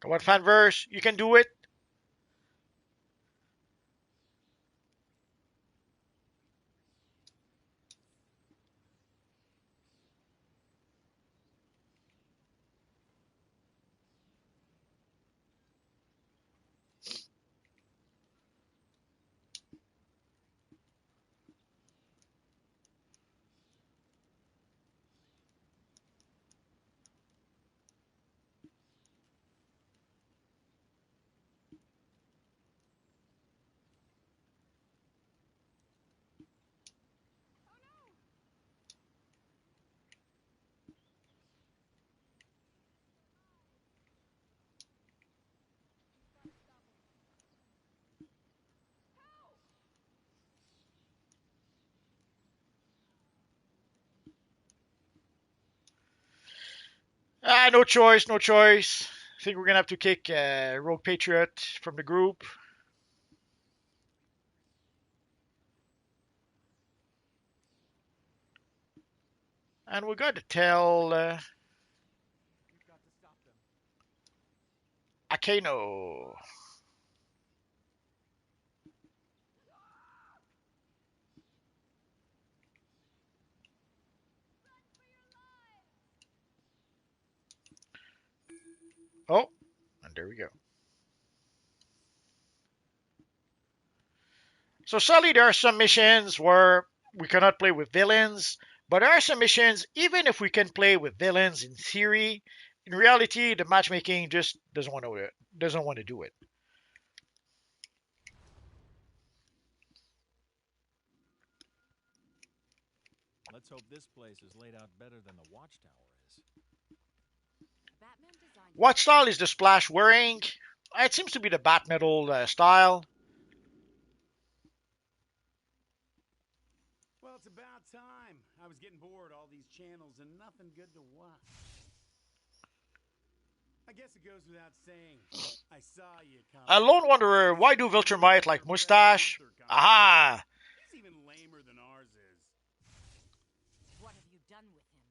Come on, Fanverse, you can do it. No choice, no choice. I think we're gonna have to kick Rogue Patriot from the group. And we got to tell Akeno. Oh, and there we go. So sadly, there are some missions where we cannot play with villains, but there are some missions, even if we can play with villains in theory, in reality, the matchmaking just doesn't want to do it. Let's hope this place is laid out better than the watchtower is. What style is the Splash wearing? It seems to be the bat metal style. Well, it's about time. I was getting bored all these channels and nothing good to watch. I guess it goes without saying. I saw you coming. A Lone Wanderer, why do Viltrumite like mustache? Aha! He's even lamer than ours is. What have you done with him?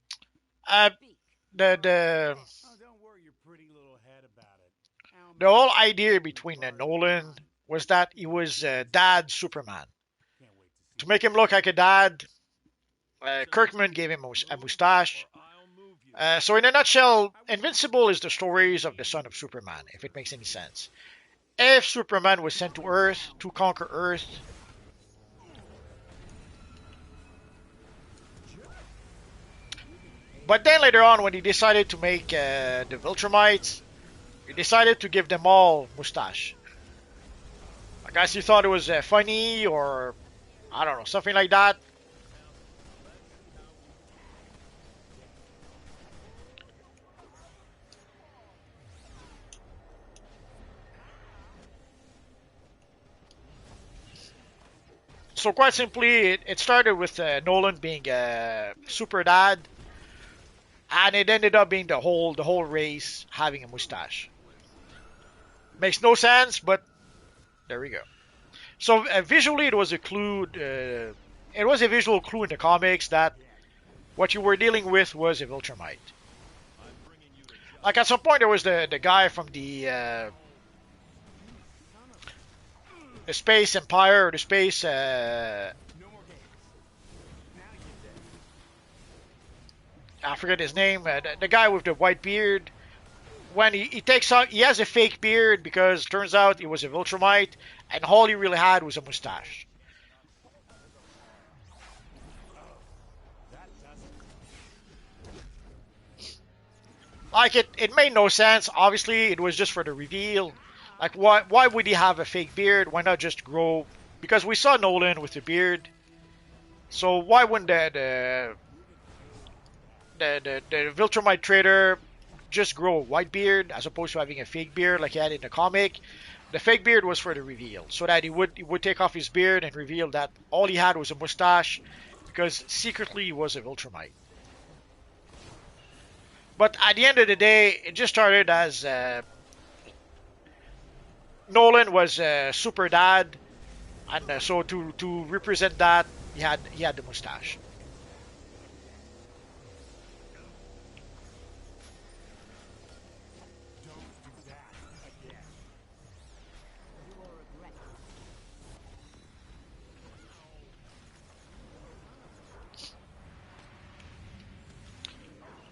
Uh, Speak. the Oh, don't worry your pretty little head about it. the whole idea between Nolan was that he was dad Superman. Can't wait to see To make him look like a dad, Kirkman gave him a mustache. I'll move you. So in a nutshell, Invincible is the stories of the son of Superman, if it makes any sense. If Superman was sent to Earth to conquer Earth, but then later on when he decided to make the Viltrumites, he decided to give them all mustache. I guess he thought it was funny or I don't know, something like that. So quite simply, it started with Nolan being a super dad, and it ended up being the whole race having a mustache. Makes no sense, but there we go. So visually, it was a clue. It was a visual clue in the comics that what you were dealing with was a Viltrumite. Like at some point, there was the guy from the Space Empire or the Space. no more games. Now you're dead. I forget his name. The guy with the white beard. When he takes out, he has a fake beard because turns out he was a Viltrumite, and all he really had was a mustache. That doesn't. Like it made no sense. Obviously, it was just for the reveal. Like why would he have a fake beard? Why not just grow? Because we saw Nolan with a beard. So why wouldn't the Viltrumite trader just grow a white beard as opposed to having a fake beard like he had in the comic? The fake beard was for the reveal, so that he would take off his beard and reveal that all he had was a mustache, because secretly he was a Viltrumite. But at the end of the day, it just started as Nolan was super dad, and so to represent that, he had the mustache. Don't do that again. You will regret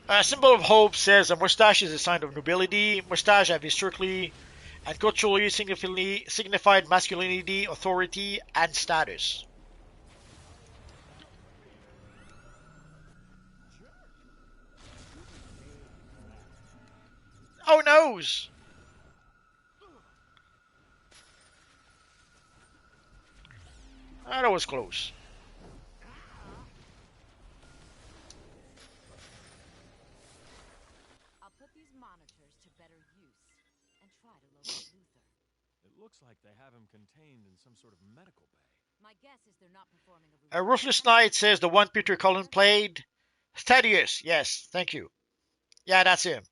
it. Symbol of Hope says a mustache is a sign of nobility. Mustache have historically and culturally signified masculinity, authority, and status. Oh noes! That was close. I'll put these monitors to better use and try to locate Luther. It looks like they have him contained in some sort of medical bay. My guess is they're not performing A Ruthless Knight says the one Peter Cullen played. Thaddeus, yes, thank you. Yeah, that's him.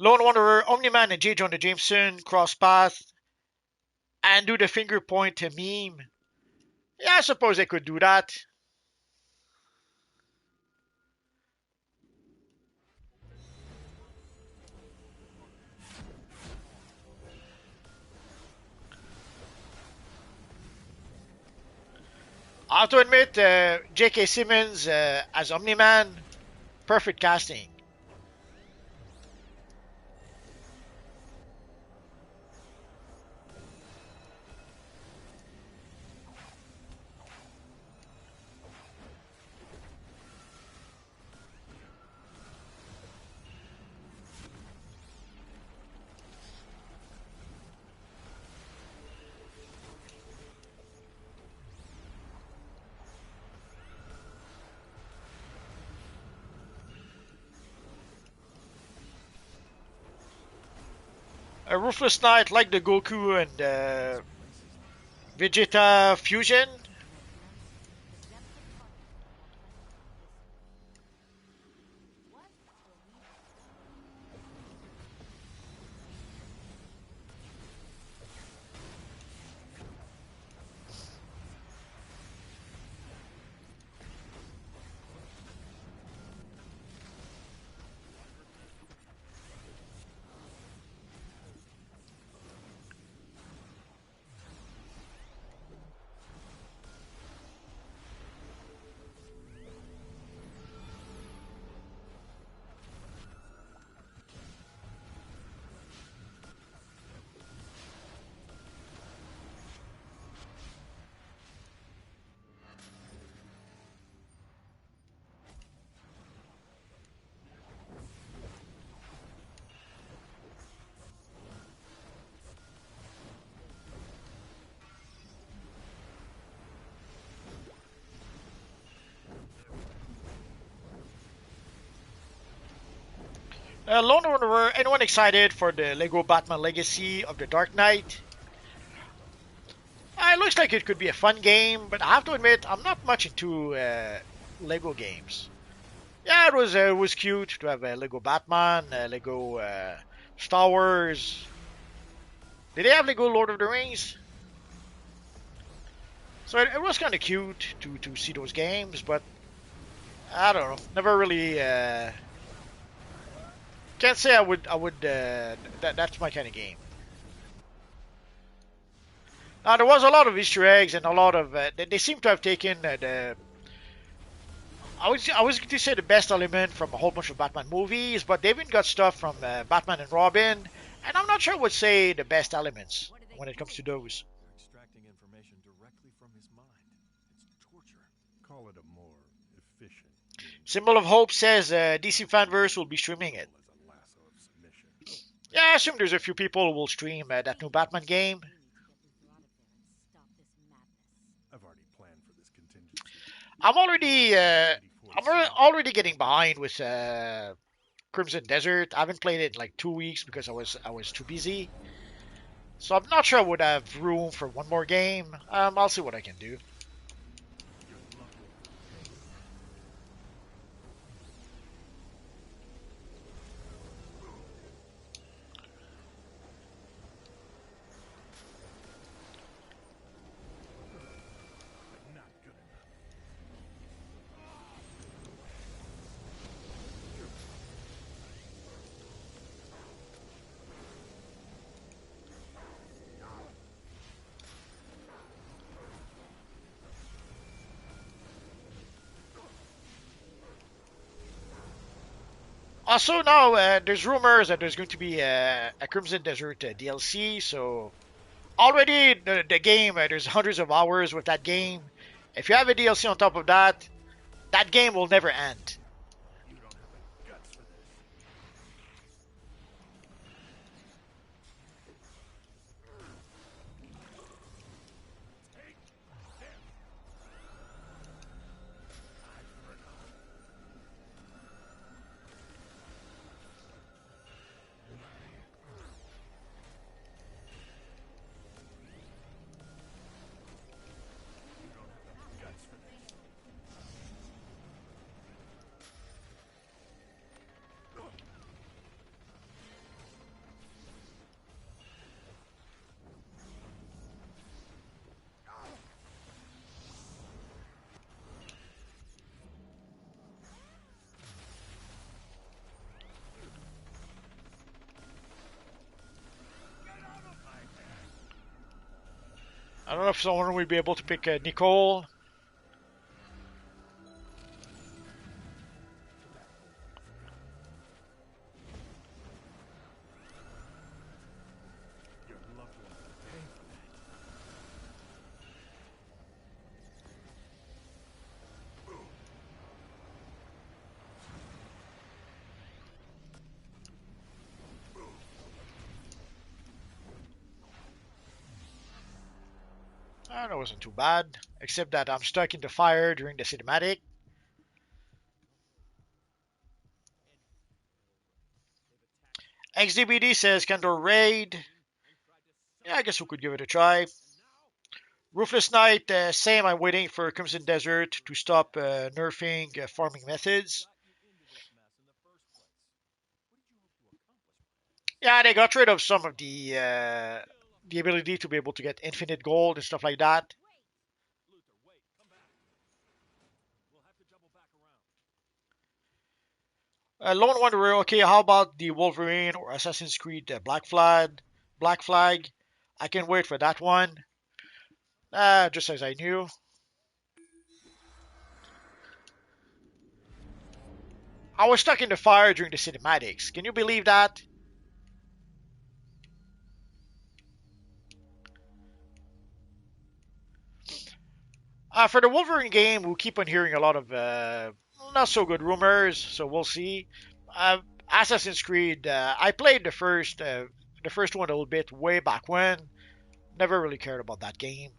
Lone Wanderer, Omni-Man, and J. Jonah Jameson cross path and do the finger point to meme. Yeah, I suppose they could do that. I have to admit, J.K. Simmons as Omni-Man, perfect casting. A Ruthless Knight, like the Goku and Vegeta fusion. Lone Runner, anyone excited for the Lego Batman Legacy of the Dark Knight? It looks like it could be a fun game, but I have to admit, I'm not much into Lego games. Yeah, it was cute to have a Lego Batman, Lego Star Wars. Did they have Lego Lord of the Rings? So it was kind of cute to see those games, but I don't know. Never really. Can't say I would. That's my kind of game. Now there was a lot of Easter eggs and a lot of. They seem to have taken the. I was going to say the best element from a whole bunch of Batman movies, but they even got stuff from Batman and Robin, and I'm not sure I would say the best elements when it comes to those. They're extracting information directly from his mind. It's torture. Call it a more efficient Symbol of Hope says DC Fanverse will be streaming it. as a lasso of submission. Yeah, I assume there's a few people who will stream that new Batman game. I've already planned for this contingency. I'm already already getting behind with Crimson Desert. I haven't played it in like 2 weeks because I was too busy. So I'm not sure I would have room for one more game. I'll see what I can do. Not good enough. Also, now there's rumors that there's going to be a Crimson Desert DLC. So already the game, there's hundreds of hours with that game. If you have a DLC on top of that, that game will never end. You don't have the guts for this. Take them. Eye for an eye. You don't have the guts for this. I don't know if someone will be able to pick Nicole. Your loved ones will pay for that. That wasn't too bad, except that I'm stuck in the fire during the cinematic. XDBD says Kendall Raid. Yeah, I guess we could give it a try. Ruthless Knight, same. I'm waiting for Crimson Desert to stop nerfing farming methods. Yeah, they got rid of some of the ability to be able to get infinite gold and stuff like that. Lone Wanderer, okay, how about the Wolverine or Assassin's Creed Black Flag? Black Flag. I can wait for that one. Just as I knew. I was stuck in the fire during the cinematics. Can you believe that? For the Wolverine game, we'll keep on hearing a lot of not so good rumors, so we'll see. Uh, Assassin's Creed, I played the first one a little bit way back when. Never really cared about that game.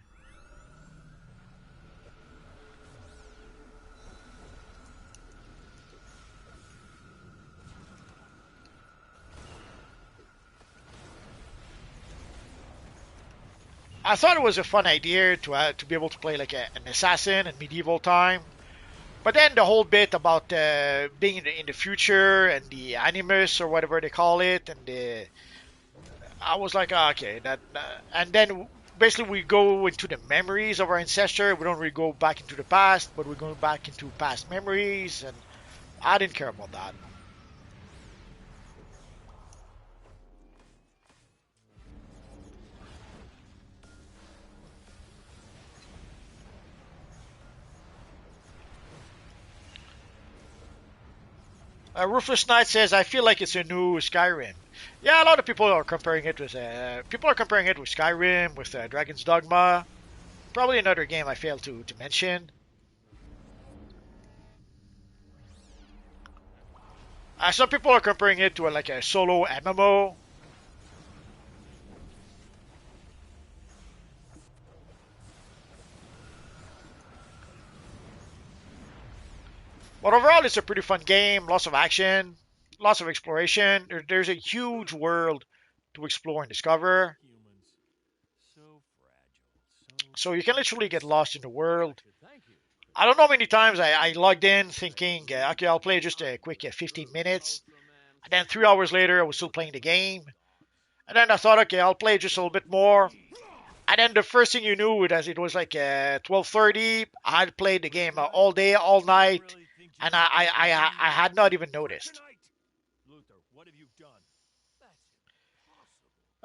I thought it was a fun idea to be able to play like an assassin in medieval time. But then the whole bit about being in the future and the animus or whatever they call it, and I was like, okay, and then basically we go into the memories of our ancestor. We don't really go back into the past, but we're going back into past memories, and I didn't care about that. Ruthless Knight says, I feel like it's a new Skyrim. Yeah, a lot of people are comparing it with Skyrim, with Dragon's Dogma. Probably another game I failed to mention. Some people are comparing it to like a solo MMO. But overall, it's a pretty fun game. Lots of action, lots of exploration. There's a huge world to explore and discover. So you can literally get lost in the world. I don't know how many times I logged in thinking, okay, I'll play just a quick 15 minutes. And then 3 hours later, I was still playing the game. And then I thought, okay, I'll play just a little bit more. And then the first thing you knew, it was like 12:30. I'd played the game all day, all night, and I had not even noticed.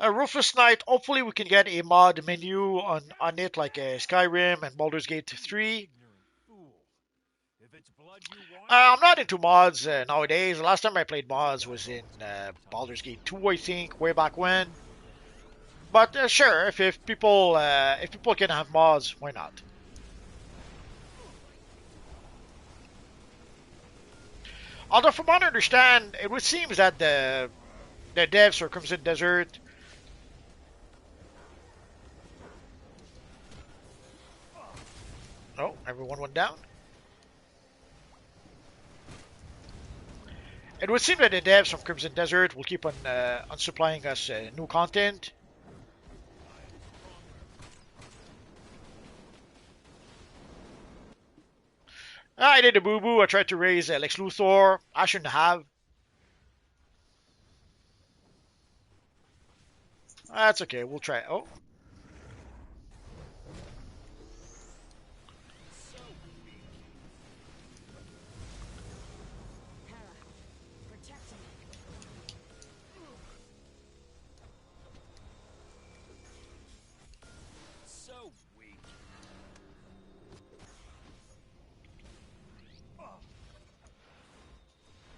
Rufus Knight, hopefully we can get a mod menu on it like Skyrim and Baldur's Gate 3. I'm not into mods nowadays. The last time I played mods was in Baldur's Gate 2, I think, way back when. But sure, if people can have mods, why not? Although from what I understand, it would seem that the devs for Crimson Desert oh, everyone went down. It would seem that the devs from Crimson Desert will keep on supplying us new content. I did a boo-boo. I tried to raise Lex Luthor. I shouldn't have. That's okay. We'll try. Oh.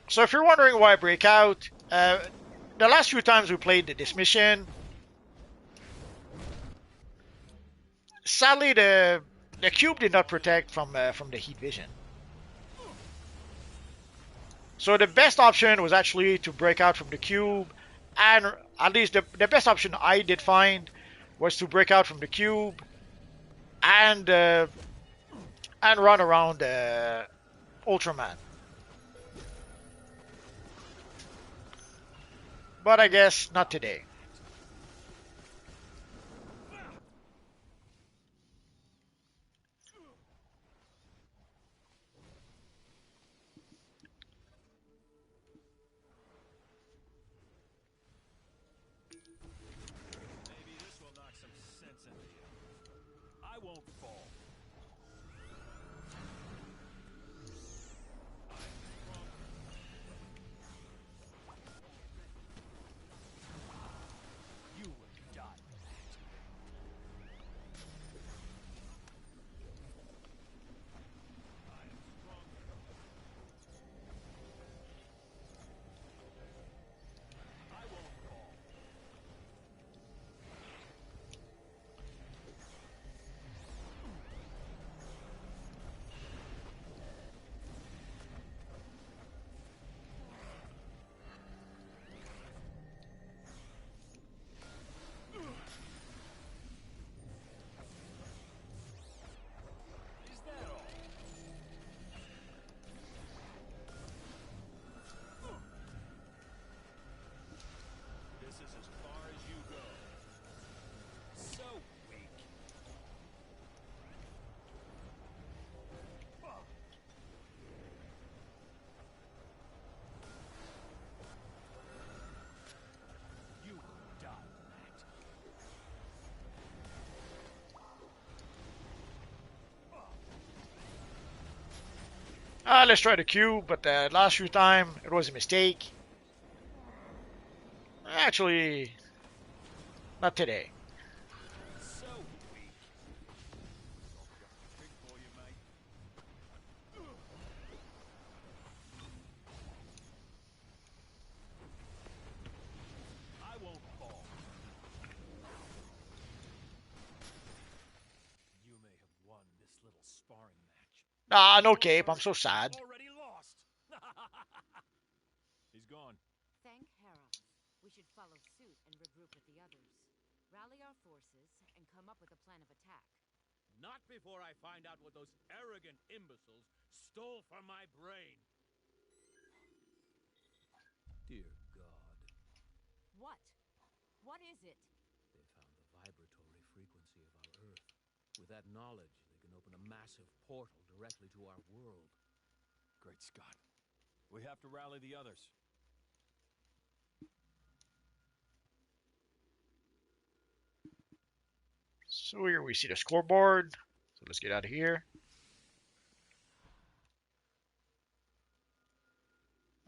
So if you're wondering why I break out, the last few times we played this mission, sadly the cube did not protect from the heat vision. So the best option was actually to break out from the cube, and at least the best option I did find was to break out from the cube and run around Ultraman. But I guess not today. Maybe this will knock some sense into you. I won't fall. You will die. I won't fall. Is that all? This is as far as you go. So weak. You will die, Matt. Let's try the Q, but the last few time it was a mistake. Actually, not today. So weak. Big for you, mate. I won't fall. You may have won this little sparring match. Ah, no cape. I'm so sad. Already lost. He's gone. Thank Harold. We should follow suit and regroup with the others. Rally our forces and come up with a plan of attack. Not before I find out what those arrogant imbeciles stole from my brain. Dear God, What? What is it? they found the vibratory frequency of our Earth. With that knowledge, they can open a massive portal directly to our world. Great Scott. We have to rally the others. So here we see the scoreboard. So let's get out of here.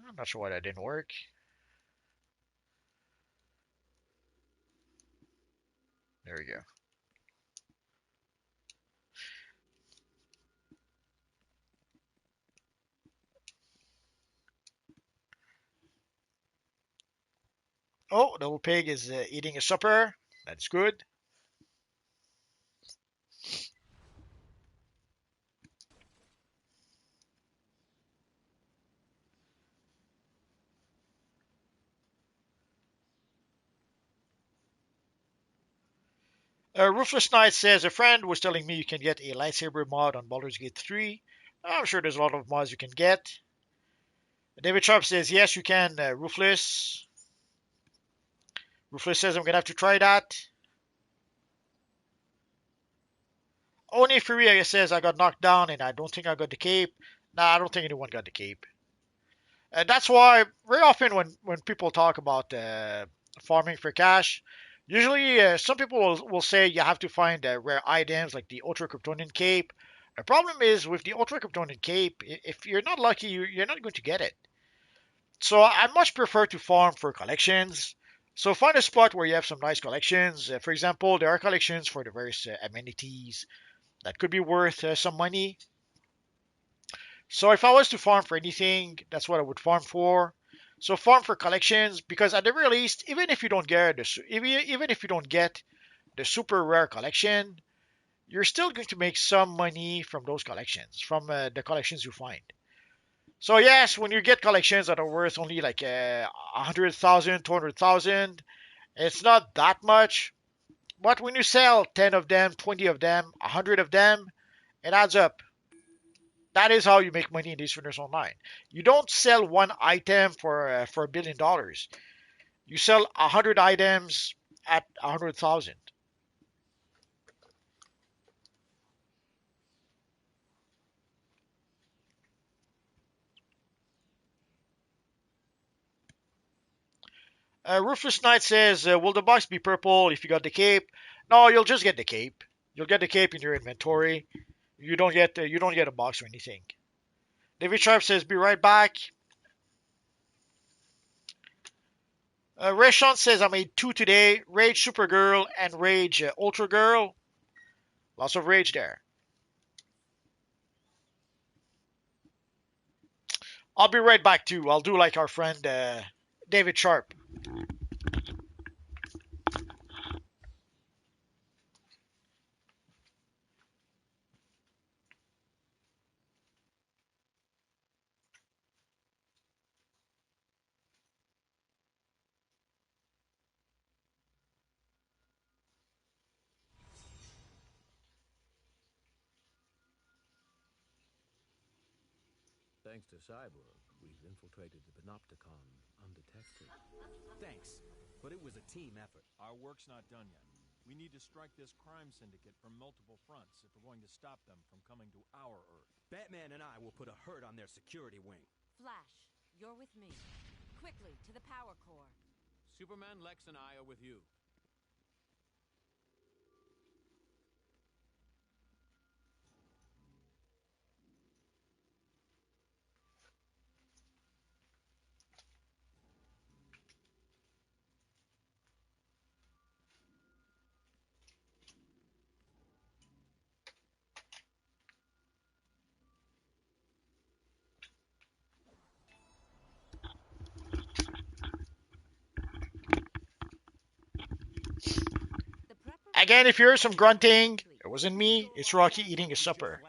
I'm not sure why that didn't work. There we go. Oh, the little pig is eating a supper. That's good. Ruthless Knight says, a friend was telling me you can get a lightsaber mod on Baldur's Gate 3. I'm sure there's a lot of mods you can get. David Sharp says, yes, you can, Ruthless. Ruthless says, I'm going to have to try that. Oni Furia says, I got knocked down and I don't think I got the cape. Nah, I don't think anyone got the cape. That's why very often when people talk about farming for cash, usually some people will say you have to find rare items like the Ultra Kryptonian cape. The problem is with the Ultra Kryptonian cape, if you're not lucky, you're not going to get it. So I much prefer to farm for collections. So find a spot where you have some nice collections. For example, there are collections for the various amenities that could be worth some money. So if I was to farm for anything, that's what I would farm for. So farm for collections because at the very least, even if you don't get even if you don't get the super rare collection, you're still going to make some money from those collections, from the collections you find. So yes, when you get collections that are worth only like 100,000, 200,000, it's not that much. But when you sell 10 of them, 20 of them, 100 of them, it adds up. That is how you make money in these winners online. You don't sell one item for $1 billion. You sell 100 items at 100,000. Rufus Knight says, "Will the box be purple if you got the cape?" No, you'll just get the cape. You'll get the cape in your inventory. You don't get a box or anything. David Sharp says, "Be right back." Rayshon says, "I made two today: Rage Supergirl and Rage Ultra Girl." Lots of rage there. I'll be right back too. I'll do like our friend David Sharp. Thanks to Cyborg, we've infiltrated the Panopticon undetected. Thanks, but it was a team effort. Our work's not done yet. We need to strike this crime syndicate from multiple fronts if we're going to stop them from coming to our Earth. Batman and I will put a hurt on their security wing. Flash, you're with me. Quickly, to the power core. Superman, Lex, and I are with you. Again, if you hear some grunting, it wasn't me. It's Rocky eating his supper.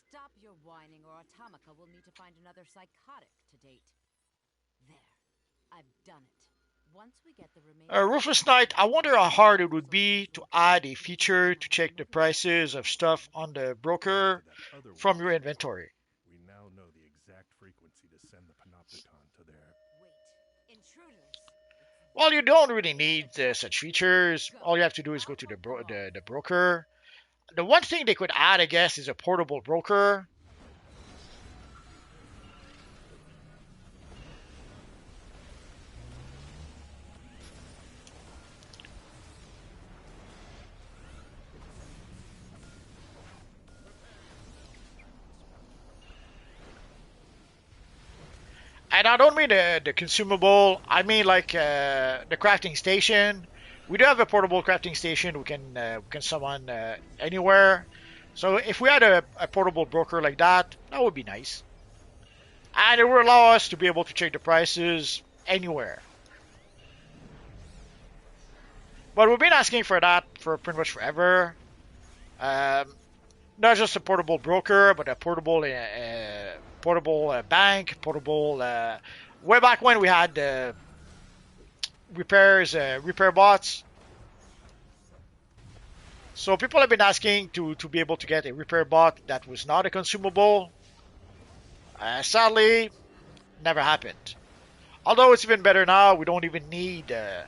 Stop your whining, or Atomica will need to find another psychotic to date. There. I've done it. Once we get the remaining... Rufus Knight, I wonder how hard it would be to add a feature to check the prices of stuff on the broker from your inventory. We now know the exact frequency to send the Panopticon to their... Wait. Intruders. Well, you don't really need such features. All you have to do is go to the broker. The one thing they could add, I guess, is a portable broker. And I don't mean the consumable. I mean like the crafting station. We do have a portable crafting station. We can summon anywhere. So if we had a portable broker like that, that would be nice. And it would allow us to be able to check the prices anywhere. But we've been asking for that for pretty much forever. Not just a portable broker, but a portable bank, portable. Way back when we had repair bots. So people have been asking to be able to get a repair bot that was not a consumable. Sadly, never happened. Although it's even better now, we don't even need to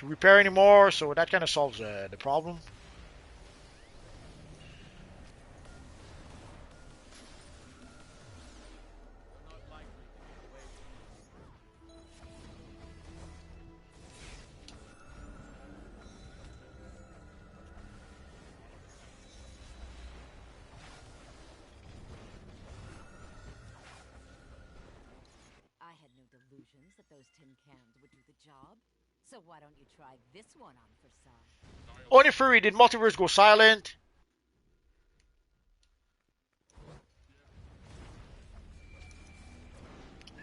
repair anymore, so that kind of solves the problem. Those tin cans would do the job. So why don't you try this one on for size? Only Fury, did Multiverse go silent?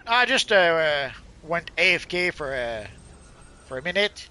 I just went AFK for a minute.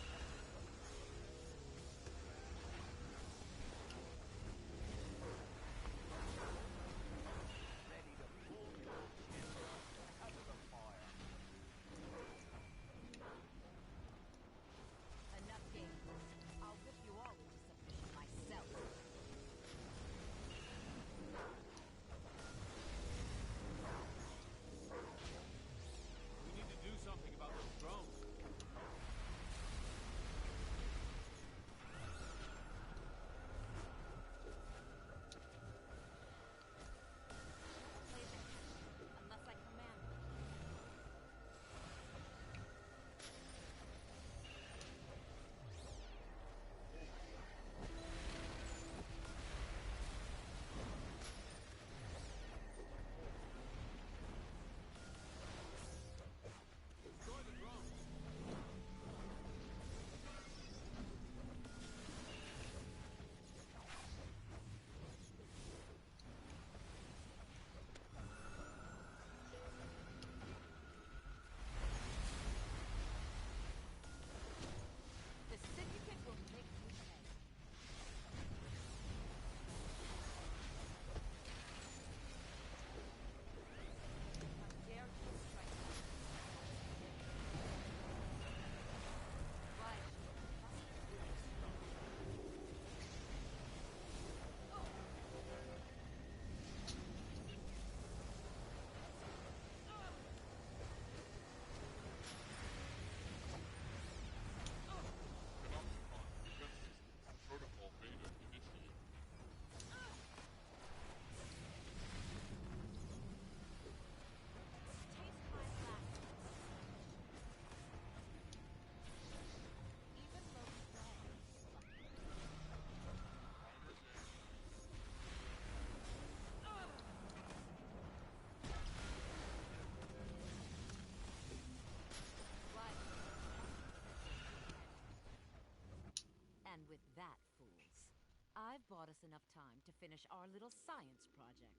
bought us enough time to finish our little science project.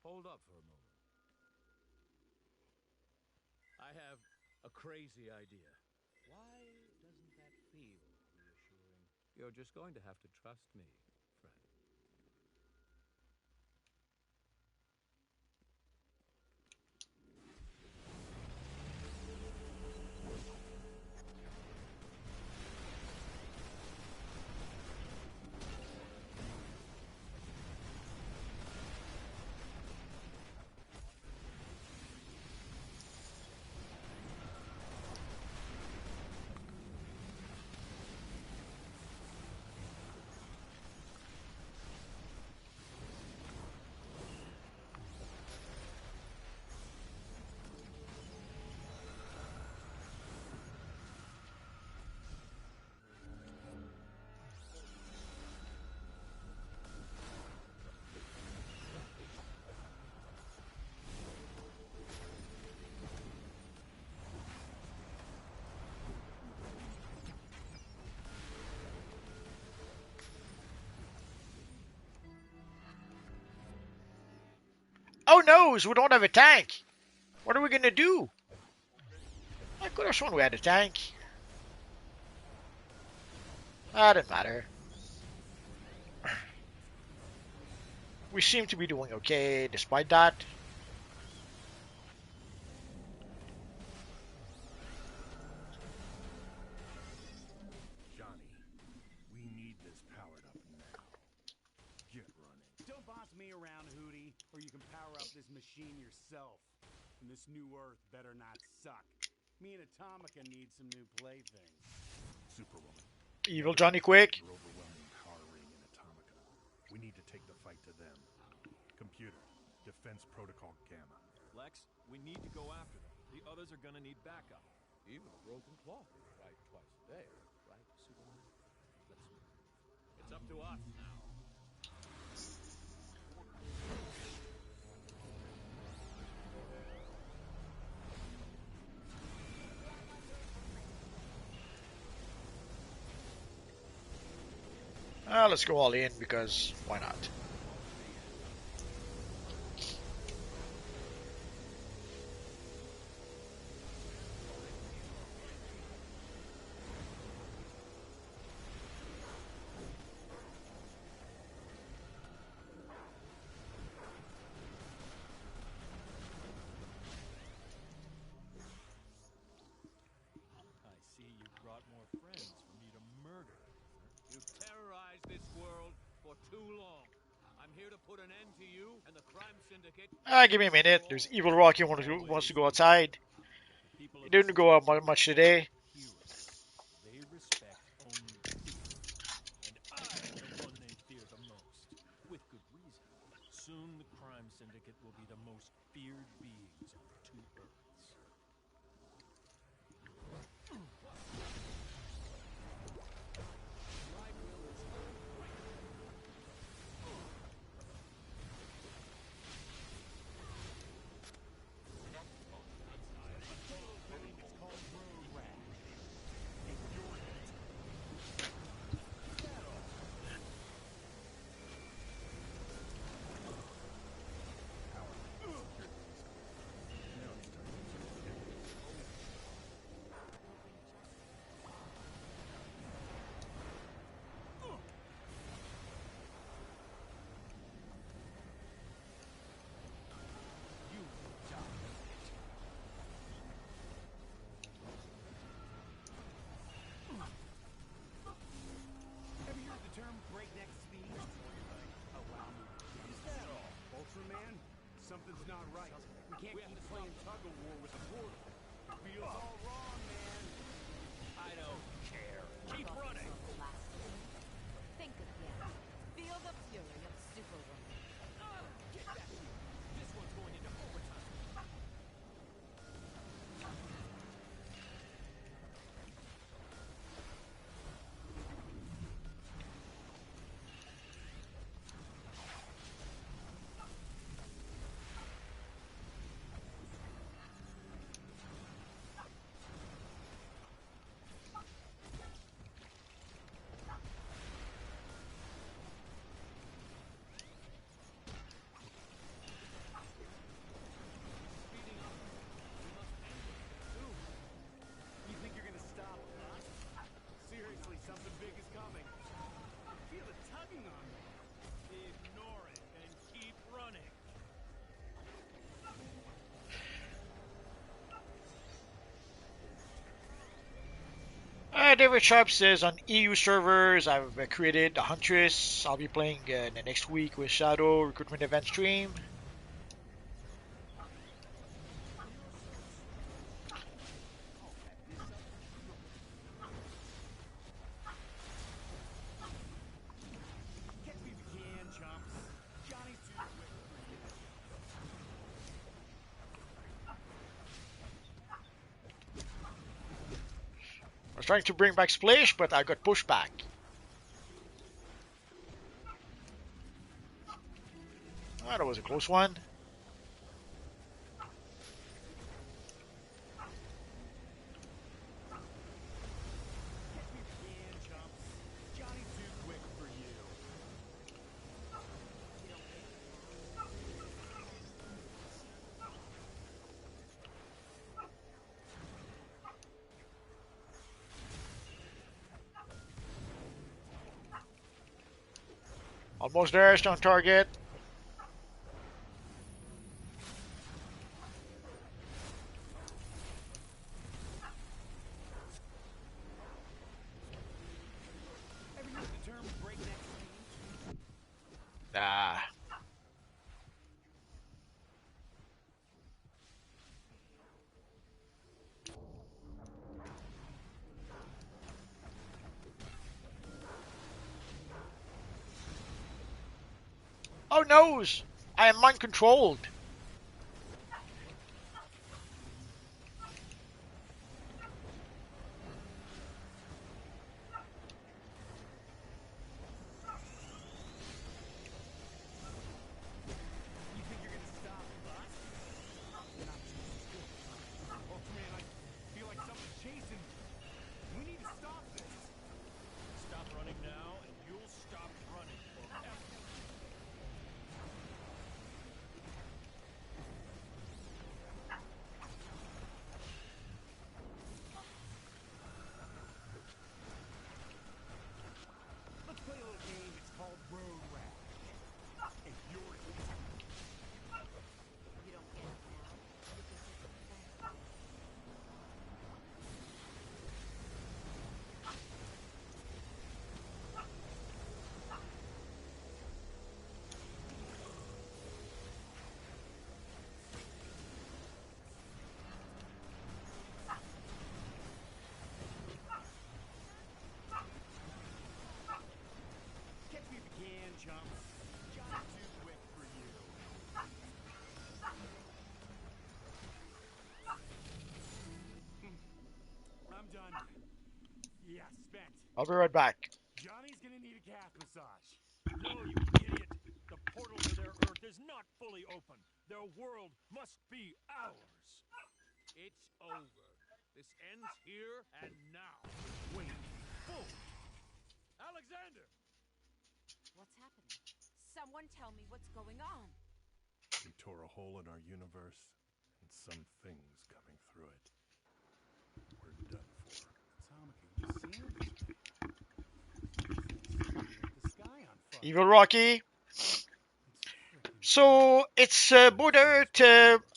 Hold up for a moment. I have a crazy idea. Why doesn't that feel reassuring? You're just going to have to trust me, friend. Oh no, we don't have a tank. What are we gonna do? I could have sworn we had a tank. Ah, doesn't matter. We seem to be doing okay despite that. Johnny, we need this powered up now. Get running. Don't boss me around, Hootie, or you can power up this machine yourself. And this new Earth better not suck. Me and Atomica need some new playthings. Superwoman. Evil Johnny Quick. Your overwhelming power ring in Atomica. We need to take the fight to them. Computer, Defense Protocol Gamma. Lex, we need to go after them. The others are gonna need backup. Even a broken clock is right twice a day, right, Superman? Let's move. It's up to us now. Let's go all in because why not? I see you brought more friends for me to murder. You've terrorized this world for too long. I'm here to put an end to you and the crime syndicate. Give me a minute. There's Evil Rocky wants to go outside. The people He of this didn't go out world much today. heroes. They respect only truth. And I am the one they fear the most. With good reason. Soon the crime syndicate will be the most feared beings on the two Earths. Ever heard the term breakneck speed? Oh, wow. Is that all? Ultraman? Something's not right. We can't keep playing tug-of-war with the portal. It feels all wrong, man. I don't care. Keep running! Think again. Feel the fury of Superwoman. Get back here! This one's going into overtime. David Sharp says on EU servers, I've created a Huntress. I'll be playing the next week with Shadow recruitment event stream. Catch me if you can, chumps. Johnny's too quick for you. I was trying to bring back Splash, but I got pushed back. Oh, that was a close one. Catch me if you can, chumps. Johnny's too quick for you. Almost there, still on target. Ever use the term breakneck speed? Ah. Oh noes! I am mind controlled. You think you're gonna stop us? Not too swift, huh? Ultraman, I feel like something's chasing me. We need to stop this. Stop running now, and you'll stop running forever. Let's play a little game. It's called Road Rash. If you're You don't get it now. You can take it back. catch me if you can, chumps. Johnny's too quick for you. I'm done. Yeah, spent. I'll be right back. Johnny's gonna need a calf massage. No, you idiot! The portal to their Earth is not fully open. Their world must be ours. It's over. This ends here and now. Wait. Boom! Alexander! What's happening? Someone tell me what's going on. We tore a hole in our universe, and some things coming through it. We're done for. Tamika, you sandwiched me. Lit the sky on fire. Evil Rocky. So it's border.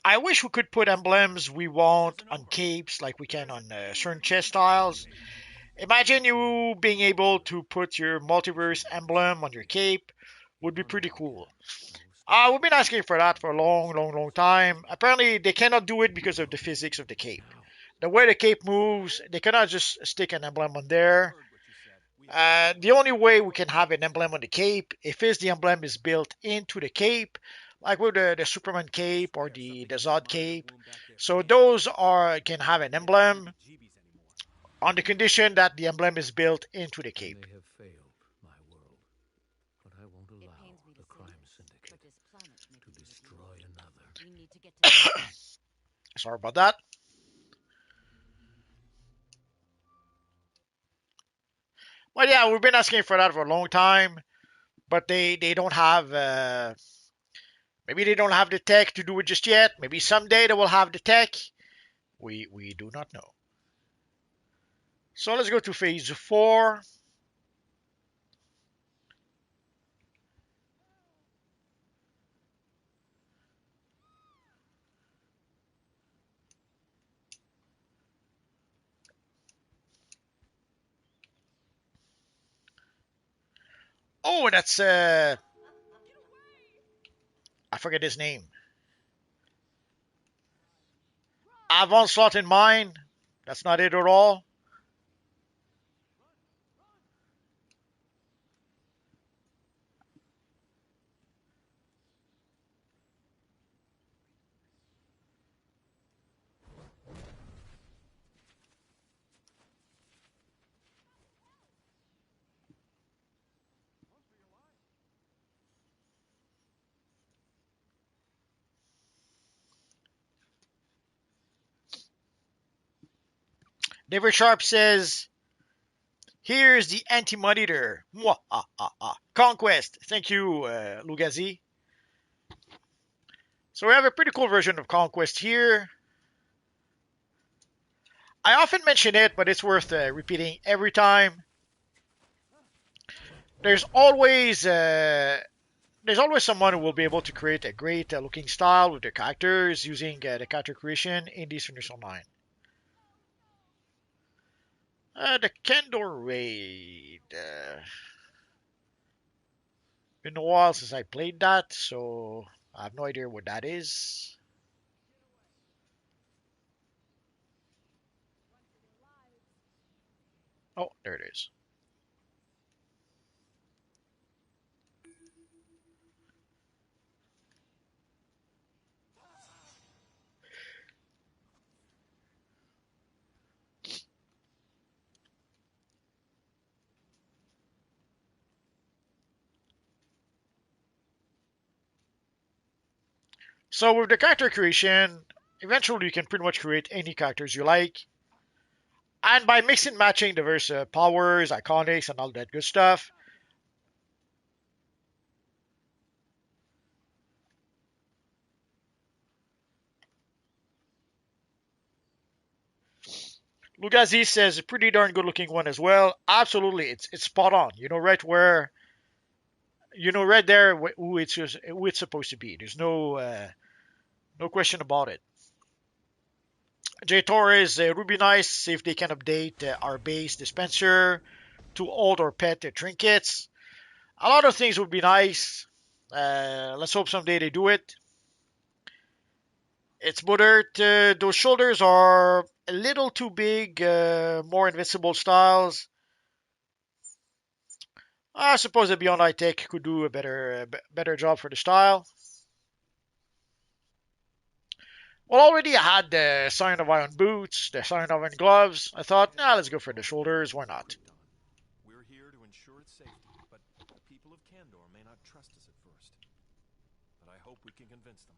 I wish we could put emblems we want on capes like we can on certain chest styles. Imagine you being able to put your multiverse emblem on your cape. Would be pretty cool. We've been asking for that for a long time. Apparently, they cannot do it because of the physics of the cape. The way the cape moves, they cannot just stick an emblem on there. The only way we can have an emblem on the cape if the emblem is built into the cape, like with the Superman cape or the Zod cape. So those can have an emblem on the condition that the emblem is built into the cape. May have failed my world, but I won't It allow pains me the to say crime this, syndicate but this planet makes to me destroy another. We need to get to Sorry about that. But yeah, we've been asking for that for a long time, but they don't have maybe they don't have the tech to do it just yet. Maybe someday they will have the tech. We do not know. So let's go to phase 4. Oh, that's I forget his name. Avon slot in mine. That's not it at all. David Sharp says, here's the anti-monitor. Conquest. Thank you, Lugazi. So we have a pretty cool version of Conquest here. I often mention it, but it's worth repeating every time. There's always someone who will be able to create a great looking style with their characters using the character creation in this Finish Online. The Kendor raid. Been a while since I played that, so I have no idea what that is. Oh, there it is. So with the character creation, eventually you can pretty much create any characters you like. And by mixing and matching diverse powers, iconics, and all that good stuff, Lugazi says a pretty darn good looking one as well. Absolutely, it's spot on. Right there who it's supposed to be. There's no question about it. J Torres, Ruby nice. See if they can update our base dispenser to old or pet trinkets. A lot of things would be nice. Let's hope someday they do it. It's Buddert. Those shoulders are a little too big. More invincible styles. I suppose the Beyond High Tech could do a better job for the style. Well, already I had the Sign of Iron boots, the Sign of Iron gloves. I thought, let's go for the shoulders. Why not? We're here to ensure its safety, but the people of Kandor may not trust us at first. But I hope we can convince them.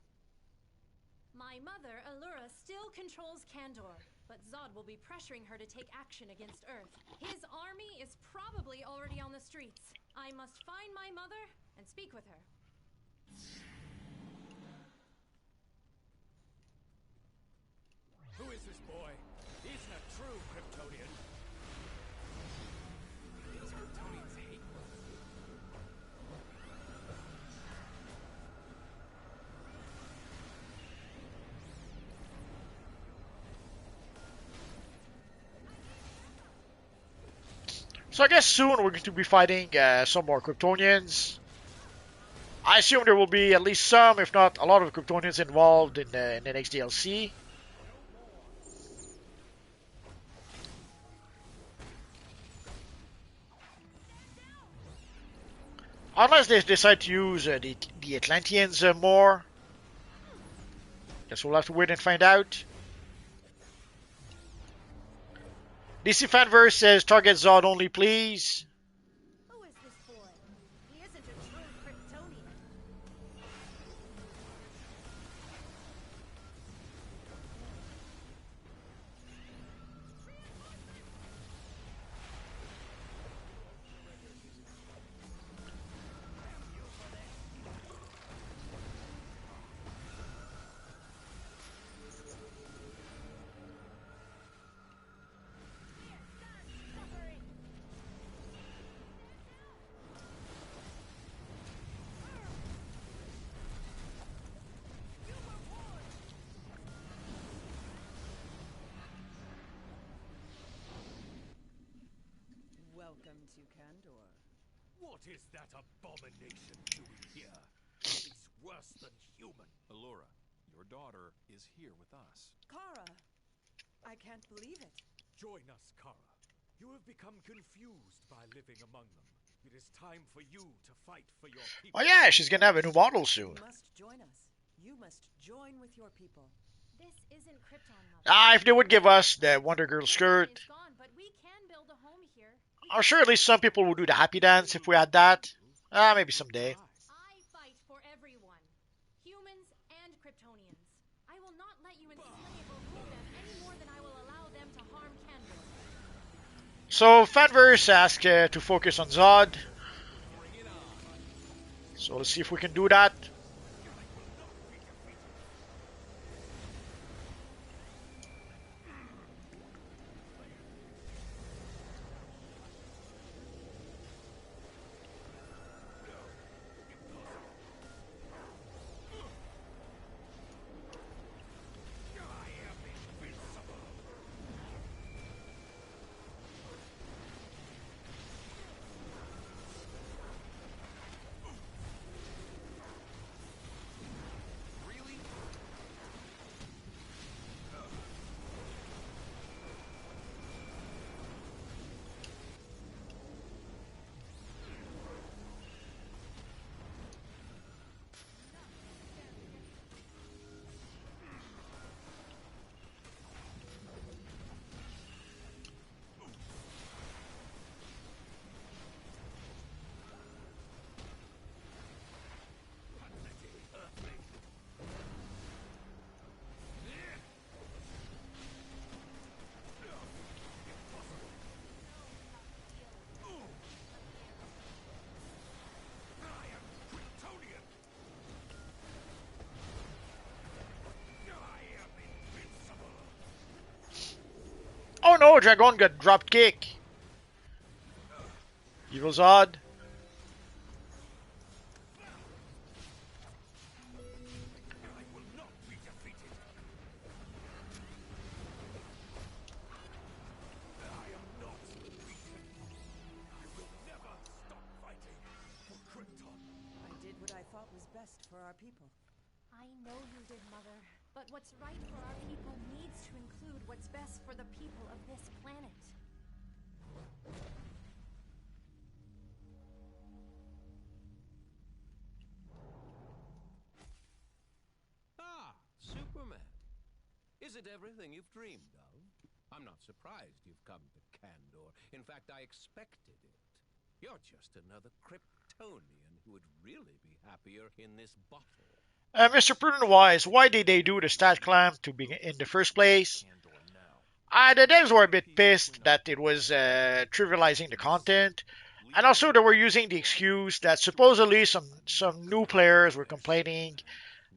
My mother, Allura, still controls Kandor, but Zod will be pressuring her to take action against Earth. His army is probably already on the streets. I must find my mother and speak with her. Who is this boy? He isn't a true Kryptonian. These Kryptonians hate me. So I guess soon we're going to be fighting some more Kryptonians. I assume there will be at least some, if not a lot of Kryptonians involved in the next DLC. Unless they decide to use the Atlanteans more. Guess we'll have to wait and find out. DC Fanverse says target Zod only, please. Who is this boy? He isn't a true Kryptonian. What is that abomination doing here? It's worse than human. Allura, your daughter is here with us. Kara, I can't believe it. Join us, Kara. You have become confused by living among them. It is time for you to fight for your people. Oh yeah, she's gonna have a new model soon. You must join us. You must join with your people. This isn't Krypton, Mother. Ah, if they would give us the Wonder Girl skirt, Krypton is gone, but we can build a home here. I'm sure at least some people would do the happy dance if we had that. Ah, maybe someday. I fight for everyone, humans and Kryptonians. I will not let you enslave or rule them any more than I will allow them to harm Kandor. So Fanverse asked to focus on Zod. So let's see if we can do that. Oh no, Dragon got drop kick. Evil Zod. For our people. I know you did, Mother. But what's right for our people needs to include what's best for the people of this planet. Ah, Superman. Is it everything you've dreamed of? I'm not surprised you've come to Kandor. In fact, I expected it. You're just another Kryptonian who would really be happier in this bottle. Mr. Prudent Wise, why did they do the stat clamp to be in the first place? The devs were a bit pissed that it was trivializing the content, and also they were using the excuse that supposedly some new players were complaining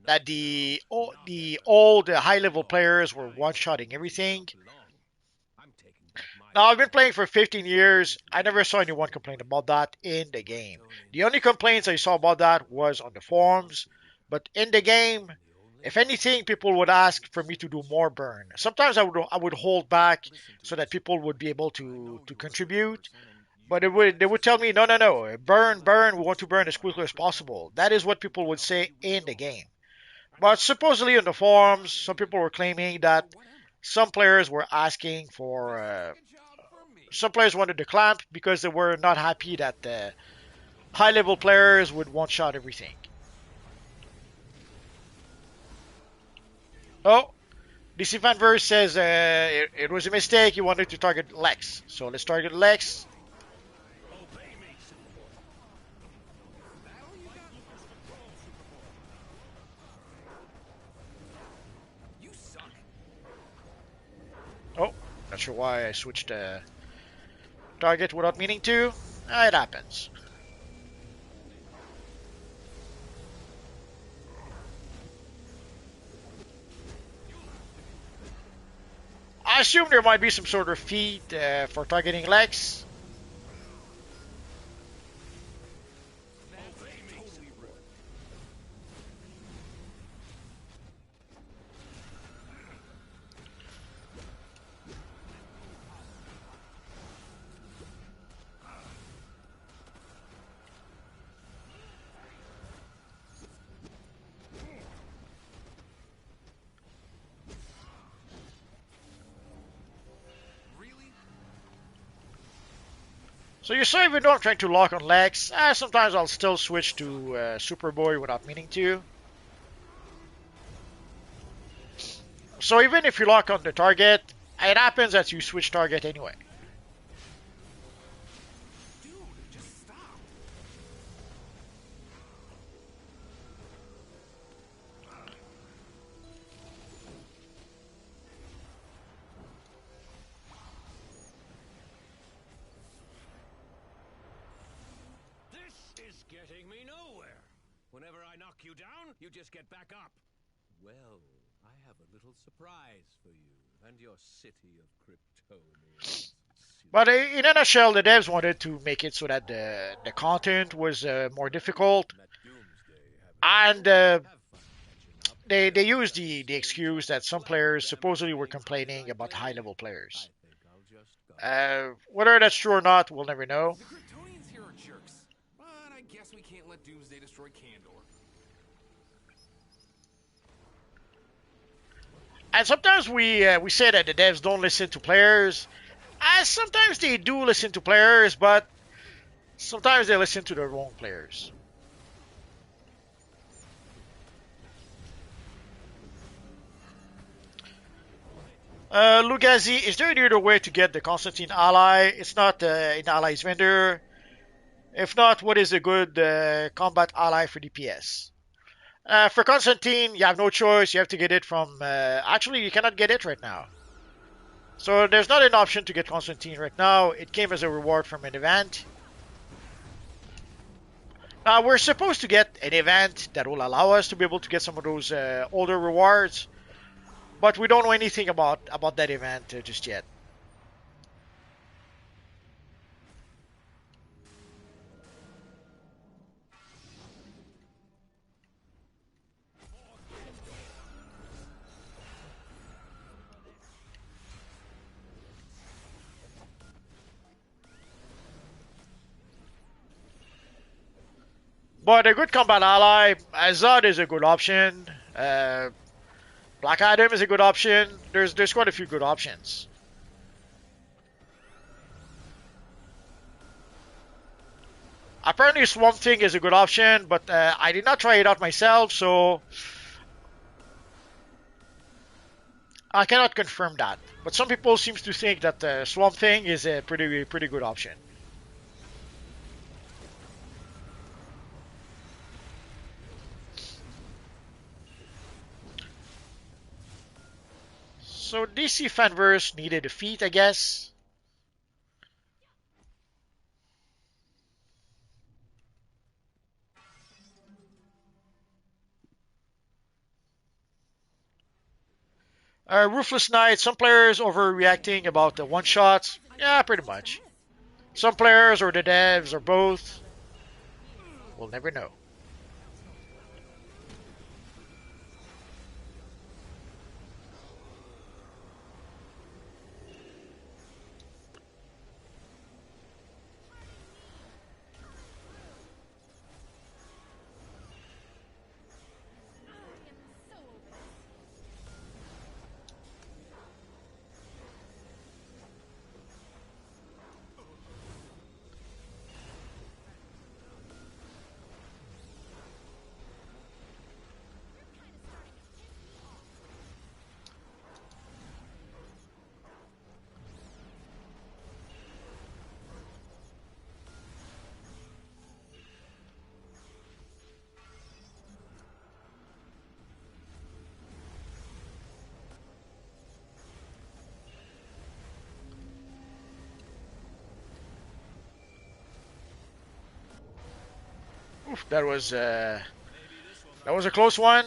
that the old high level players were one shotting everything. Now I've been playing for 15 years. I never saw anyone complain about that in the game. The only complaints I saw about that was on the forums. But in the game, if anything, people would ask for me to do more burn. Sometimes I would hold back so that people would be able to contribute. But they would tell me, no, burn, we want to burn as quickly as possible. That is what people would say in the game. But supposedly on the forums, some people were claiming that some players were asking for... some players wanted to clamp because they were not happy that the high-level players would one-shot everything. Oh, DC Fanverse says it was a mistake. He wanted to target Lex. So let's target Lex. Oh, not sure why I switched target without meaning to. It happens. I assume there might be some sort of feat for targeting Lex. So you saw even though I'm trying to lock on Lex, sometimes I'll still switch to Superboy without meaning to. So even if you lock on the target, it happens that you switch target anyway. Dude, just stop. This is getting me nowhere. Whenever I knock you down, you just get back up. Well, I have a little surprise for you and your city of Kryptonians. But in a nutshell, the devs wanted to make it so that the content was more difficult, and they used the excuse that some players supposedly were complaining about high-level players. Whether that's true or not, we'll never know. The Kryptonians here are jerks. But I guess we can't let Doomsday destroy Kandor. And sometimes we say that the devs don't listen to players. Sometimes they do listen to players, but sometimes they listen to the wrong players. Lugazi, is there any other way to get the Constantine ally? It's not an allies vendor. If not, what is a good combat ally for DPS? For Constantine, you have no choice. You have to get it from... actually, you cannot get it right now. So there's not an option to get Constantine right now. It came as a reward from an event. Now, we're supposed to get an event that will allow us to be able to get some of those older rewards. But we don't know anything about that event just yet. But a good combat ally, Azad is a good option. Black Adam is a good option. There's quite a few good options. Apparently Swamp Thing is a good option, but I did not try it out myself, so I cannot confirm that. But some people seem to think that Swamp Thing is a pretty good option. So DC Fanverse needed a feat, I guess. Ruthless Knight, some players overreacting about the one-shots. Yeah, pretty much. Some players or the devs or both. We'll never know. Oof, that was a close one.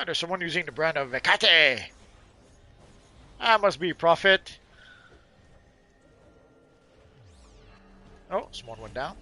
There's someone using the brand of Vekate. That must be Prophet. Oh, someone went down.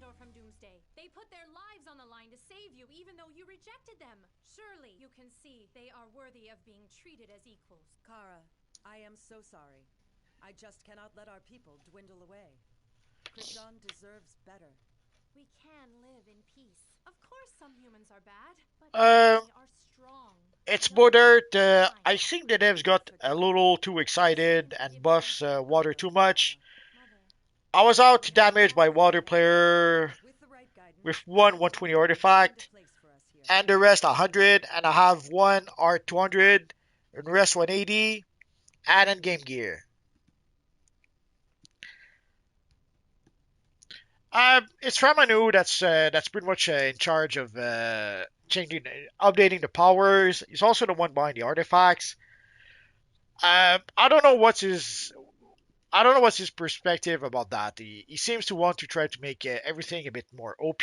Candor from Doomsday. They put their lives on the line to save you even though you rejected them. Surely you can see they are worthy of being treated as equals. Kara, I am so sorry. I just cannot let our people dwindle away. Krypton deserves better. We can live in peace. Of course some humans are bad, but Um, many are strong. it's Buddard. I think the devs got a little too excited and buffs water too much. Mother, I was out damaged by water player With the right guidance, with one 120 artifact place for us here. and the rest 100, and I have one art 200 and the rest 180 and in game gear. It's Ramanu that's pretty much in charge of changing, updating the powers. He's also the one buying the artifacts. I don't know what's his perspective about that. He seems to want to try to make everything a bit more OP.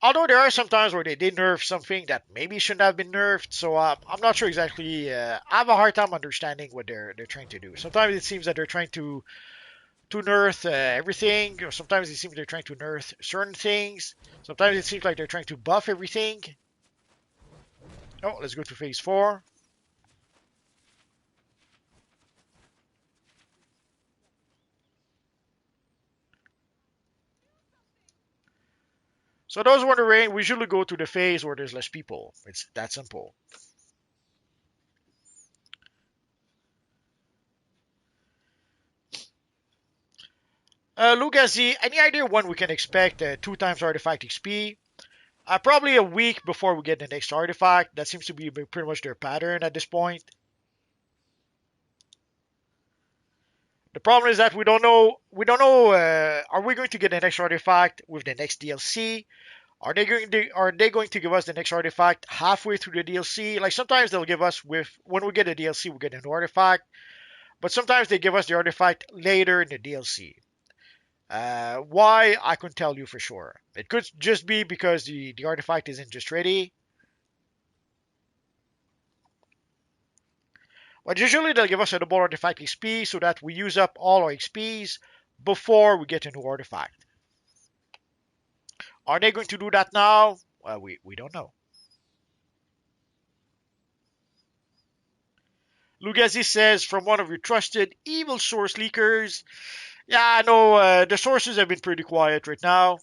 Although there are some times where they did nerf something that maybe shouldn't have been nerfed, so I'm not sure exactly. I have a hard time understanding what they're trying to do. Sometimes it seems that they're trying to nerf everything, or sometimes it seems they're trying to nerf certain things. Sometimes it seems like they're trying to buff everything. Oh, let's go to phase 4. So those wondering, we usually go to the phase where there's less people. It's that simple. Lugazi, any idea when we can expect 2 times artifact XP? Probably a week before we get the next artifact. That seems to be pretty much their pattern at this point. The problem is that we don't know. We don't know. Are we going to get the next artifact with the next DLC? Are they going to give us the next artifact halfway through the DLC? Like sometimes they'll give us with when we get a DLC, we get an artifact, but sometimes they give us the artifact later in the DLC. Why I couldn't tell you for sure. It could just be because the artifact isn't just ready. But usually they'll give us a double artifact XP so that we use up all our XPs before we get a new artifact. Are they going to do that now? Well, we don't know. Lugazi says, from one of your trusted evil source leakers. Yeah, I know the sources have been pretty quiet right now.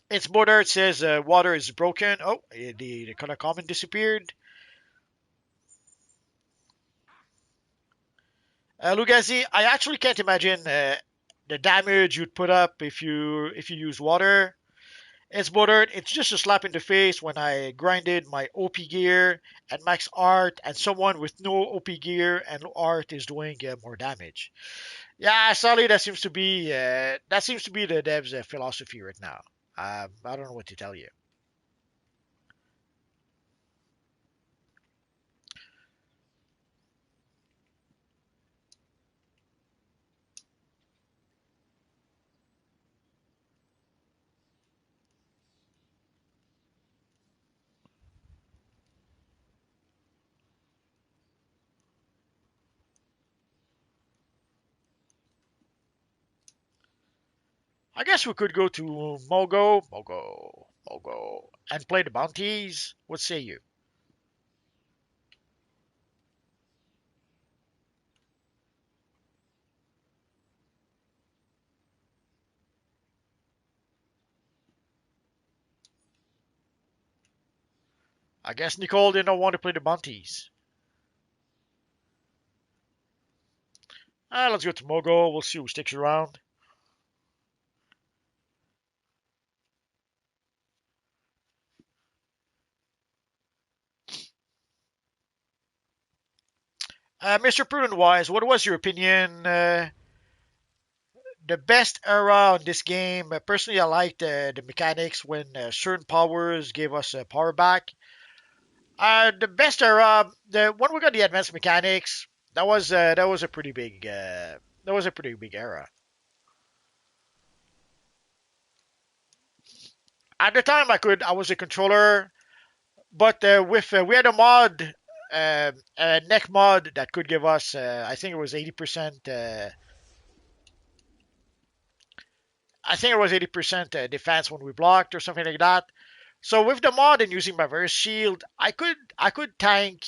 It's Border. It says water is broken. Oh, the color comment disappeared. Lugazi, I actually can't imagine the damage you'd put up if you use water. It's Border. It's just a slap in the face when I grinded my OP gear and max art, and someone with no OP gear and art is doing more damage. Yeah, sadly, that seems to be the devs' philosophy right now. I don't know what to tell you. I guess we could go to Mogo, and play the bounties. What say you? I guess Nicole didn't want to play the bounties. Let's go to Mogo. We'll see who sticks around. Mr. Prudent Wise, what was your opinion? The best era on this game. Personally, I liked the mechanics when certain powers gave us power back. The best era, the when we got the advanced mechanics, that was a pretty big that was a pretty big era. At the time, I was a controller, but with we had a a neck mod that could give us I think it was 80% I think it was 80% defense when we blocked or something like that. So with the mod and using my verse shield, I could tank.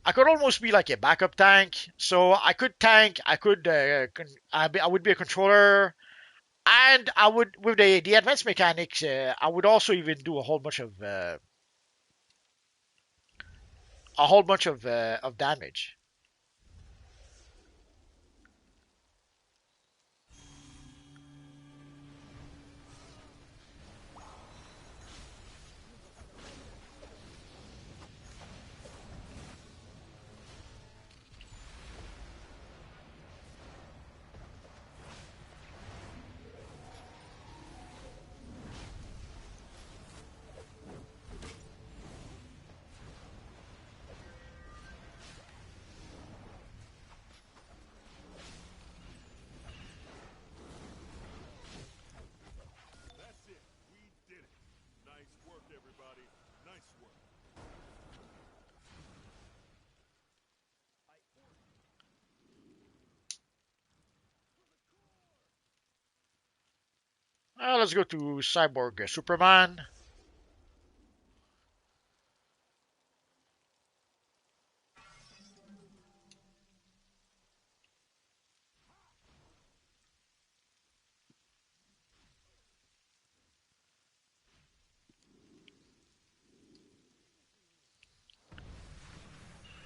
I could almost be like a backup tank. So I could tank. I would be a controller, and I would with the advanced mechanics. I would also even do a whole bunch of damage. That's it. We did it. Nice work, everybody. Nice work. Let's go to Cyborg Superman.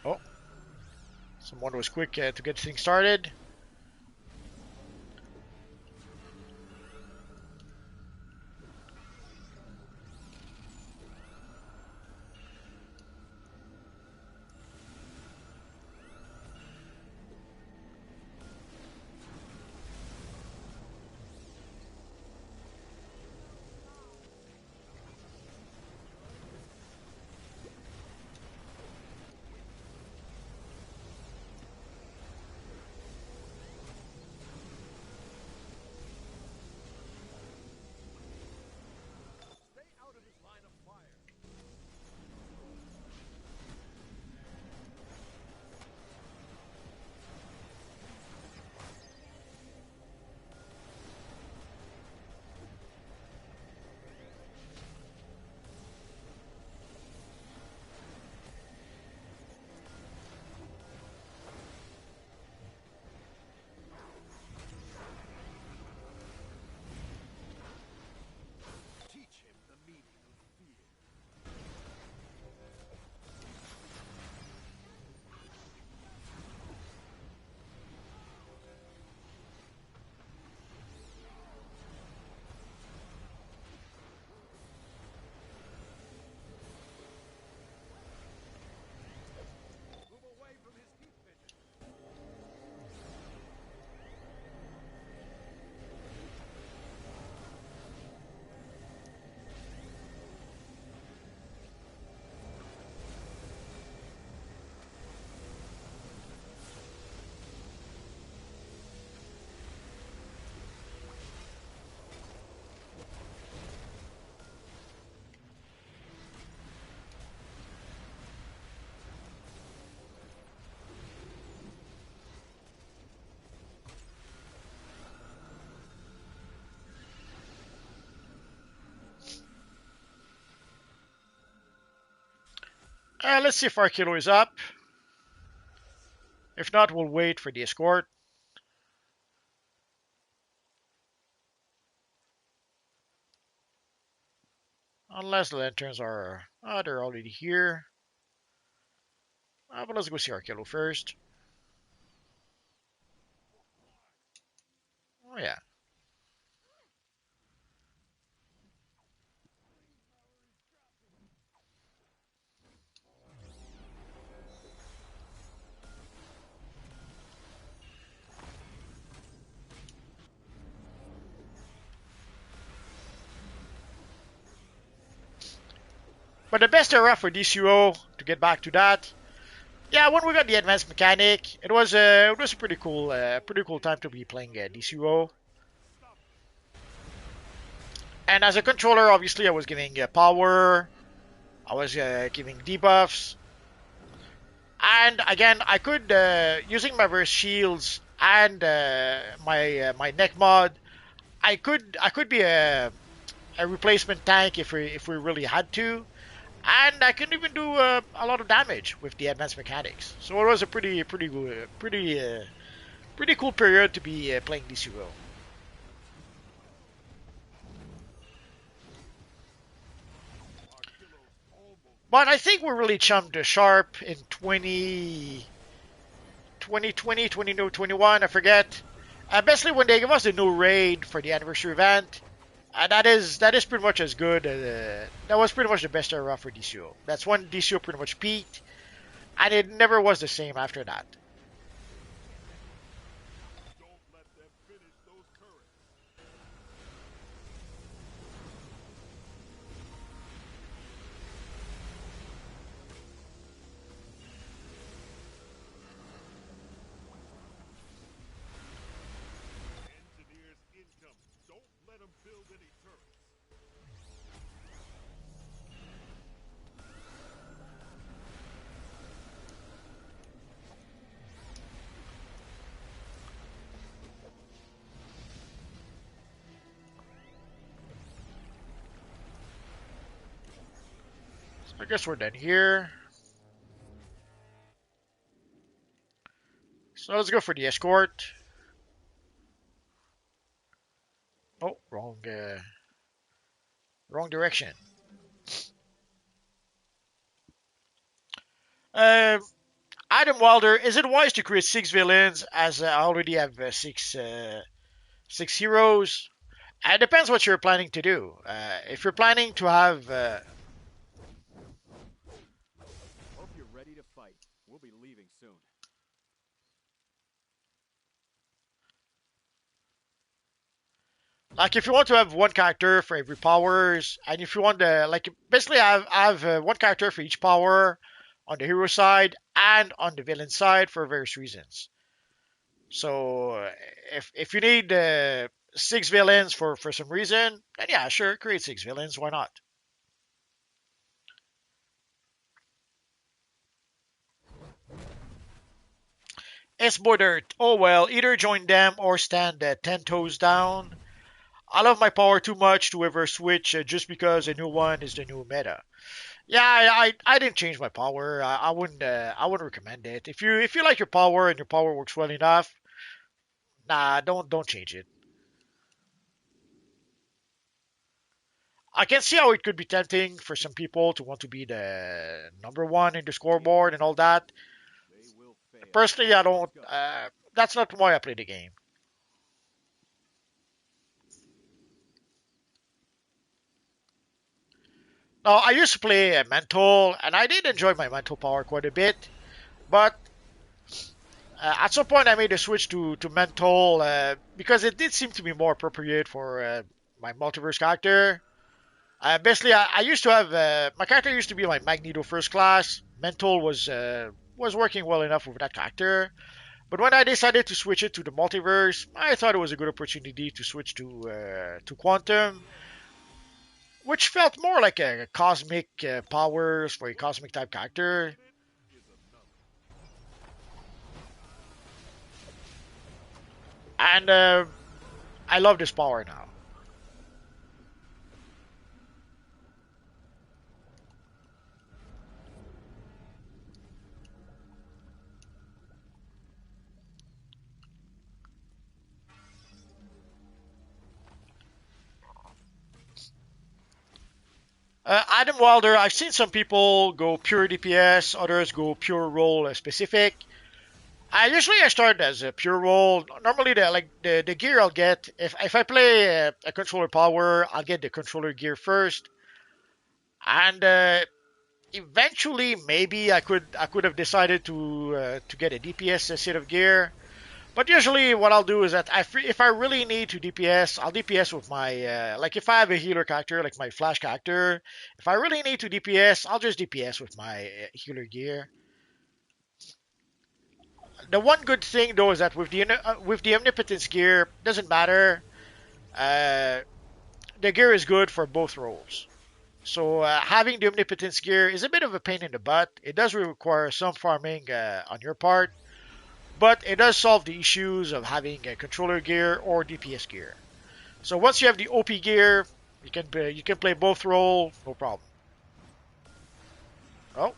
Oh, someone was quick to get things started. Stay out of his line of fire. Teach him the meaning of fear. Move away from his deep vision. Let's see if our kilo is up. If not, we'll wait for the escort. Unless the lanterns are... they're already here. But let's go see our kilo first. Oh yeah. But the best era for DCUO, to get back to that, yeah, when we got the advanced mechanic, it was a pretty cool time to be playing DCUO. And as a controller, obviously, I was giving power, I was giving debuffs, and again, I could using my verse shields, and my neck mod, I could be a replacement tank if we really had to, and I can even do a lot of damage with the advanced mechanics. So it was a pretty cool period to be playing DCUO. But I think we really chummed sharp in 2020, 2021, I forget. Basically, when they give us the new raid for the anniversary event, that is pretty much as good. That was pretty much the best era for DCO. That's when DCO pretty much peaked, and it never was the same after that. So I guess we're done here. So let's go for the escort. Oh, wrong direction. Uh, Adam Wilder, is it wise to create six villains as I already have six heroes? It depends what you're planning to do. If you're planning to have Hope you're ready to fight. We'll be leaving soon. like if you want to have one character for every powers, and if you want to like basically have one character for each power on the hero side and on the villain side for various reasons. So if you need six villains for some reason, then yeah, sure, create six villains. Why not? S border. Oh well, either join them or stand 10 toes down. I love my power too much to ever switch just because a new one is the new meta. Yeah, I didn't change my power. I wouldn't recommend it. If you like your power and your power works well enough, nah, don't change it. I can see how it could be tempting for some people to want to be the number one in the scoreboard and all that. They will fail. Personally, I don't. That's not why I play the game. Now, I used to play mental, and I did enjoy my mental power quite a bit. But at some point, I made a switch to mental because it did seem to be more appropriate for my multiverse character. Basically, I used to have my character used to be my Magneto first class. Mental was working well enough with that character. But when I decided to switch it to the multiverse, I thought it was a good opportunity to switch to Quantum, which felt more like a cosmic powers for a cosmic type character. And I love this power now. Adam Wilder, I've seen some people go pure DPS, others go pure role specific. I start as a pure role. Normally, the gear I'll get if I play a controller power, I'll get the controller gear first, and eventually maybe I could have decided to get a DPS set of gear. But usually, what I'll do is that if I really need to DPS, I'll DPS with my like if I have a healer character like my flash character. If I really need to DPS, I'll just DPS with my healer gear. The one good thing though is that with the omnipotence gear, doesn't matter. Uh, the gear is good for both roles. So having the omnipotence gear is a bit of a pain in the butt. It does require some farming on your part, but it does solve the issues of having a controller gear or DPS gear. So once you have the OP gear, you can play both role, no problem. Oh.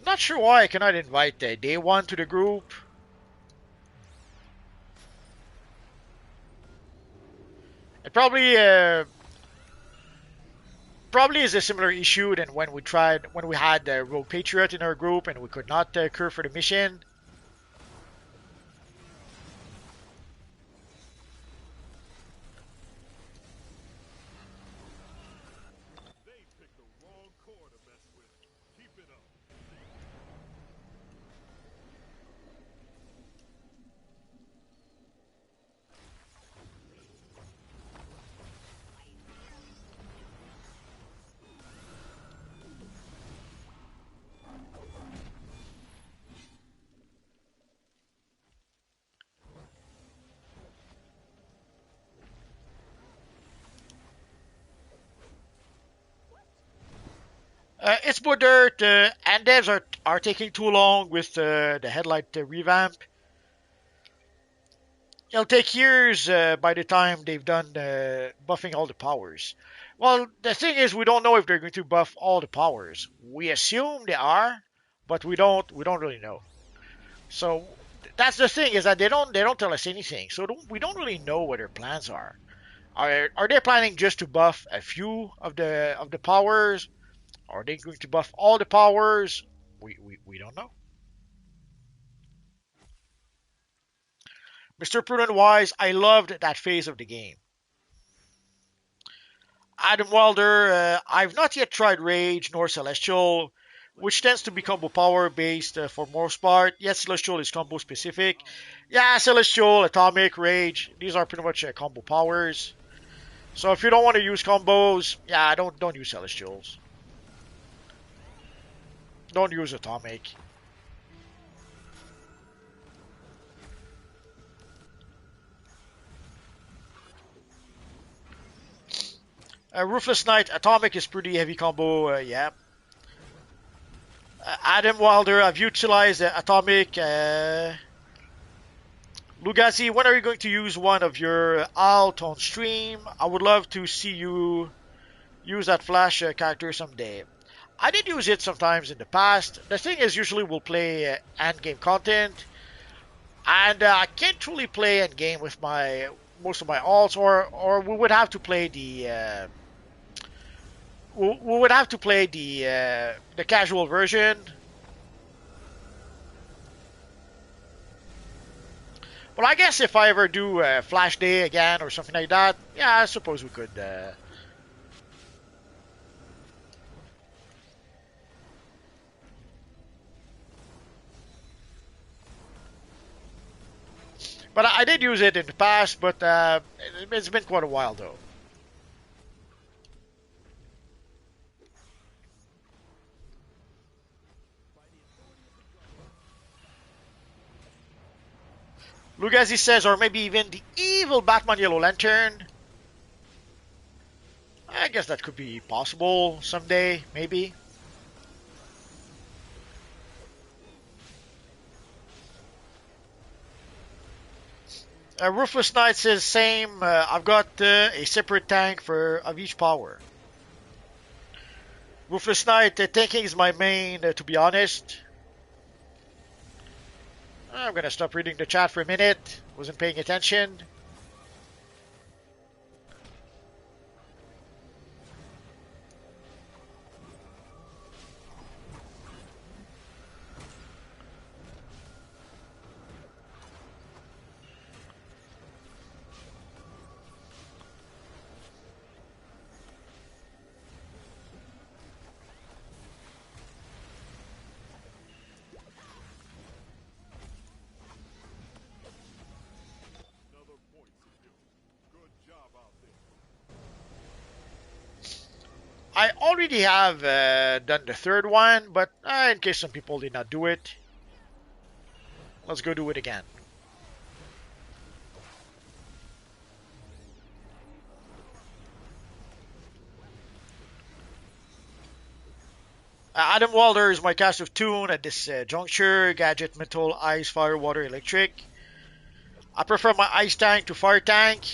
Not sure why I cannot invite Day One to the group. It probably is a similar issue than when we had Rogue Patriot in our group and we could not curve for the mission. They picked the wrong core to mess with. Keep it up. It's more dirt, and devs are taking too long with the headlight revamp. It'll take years by the time they've done buffing all the powers. Well, the thing is, we don't know if they're going to buff all the powers. We assume they are, but we don't really know. So that's the thing is that they don't tell us anything. So we don't really know what their plans are. Are they planning just to buff a few of the powers? Are they going to buff all the powers? We don't know. Mr. Prudent Wise, I loved that phase of the game. Adam Wilder, I've not yet tried Rage nor Celestial, which tends to be combo power based for most part. Yes, Celestial is combo specific. Yeah, Celestial, Atomic, Rage, these are pretty much combo powers. So if you don't want to use combos, yeah, don't use Celestials. Don't use Atomic. Ruthless Knight, Atomic is pretty heavy combo, yeah. Adam Wilder, I've utilized Atomic. Lugazi, when are you going to use one of your alt on stream? I would love to see you use that Flash character someday. I did use it sometimes in the past. The thing is, usually we'll play end game content, and I can't truly play end game with my most of my alts, or we would have to play the casual version. But I guess if I ever do Flash Day again or something like that, yeah, I suppose we could. But I did use it in the past, but it's been quite a while though. Lugazi says, or maybe even the evil Batman Yellow Lantern. I guess that could be possible someday, maybe. Ruthless Knight says, same. I've got a separate tank of each power. Ruthless Knight, tanking is my main, to be honest. I'm gonna stop reading the chat for a minute. Wasn't paying attention. I already have done the third one, but in case some people did not do it, let's go do it again. Adam Walder is my cast of tune at this juncture. Gadget, mental, ice, fire, water, electric. I prefer my ice tank to fire tank.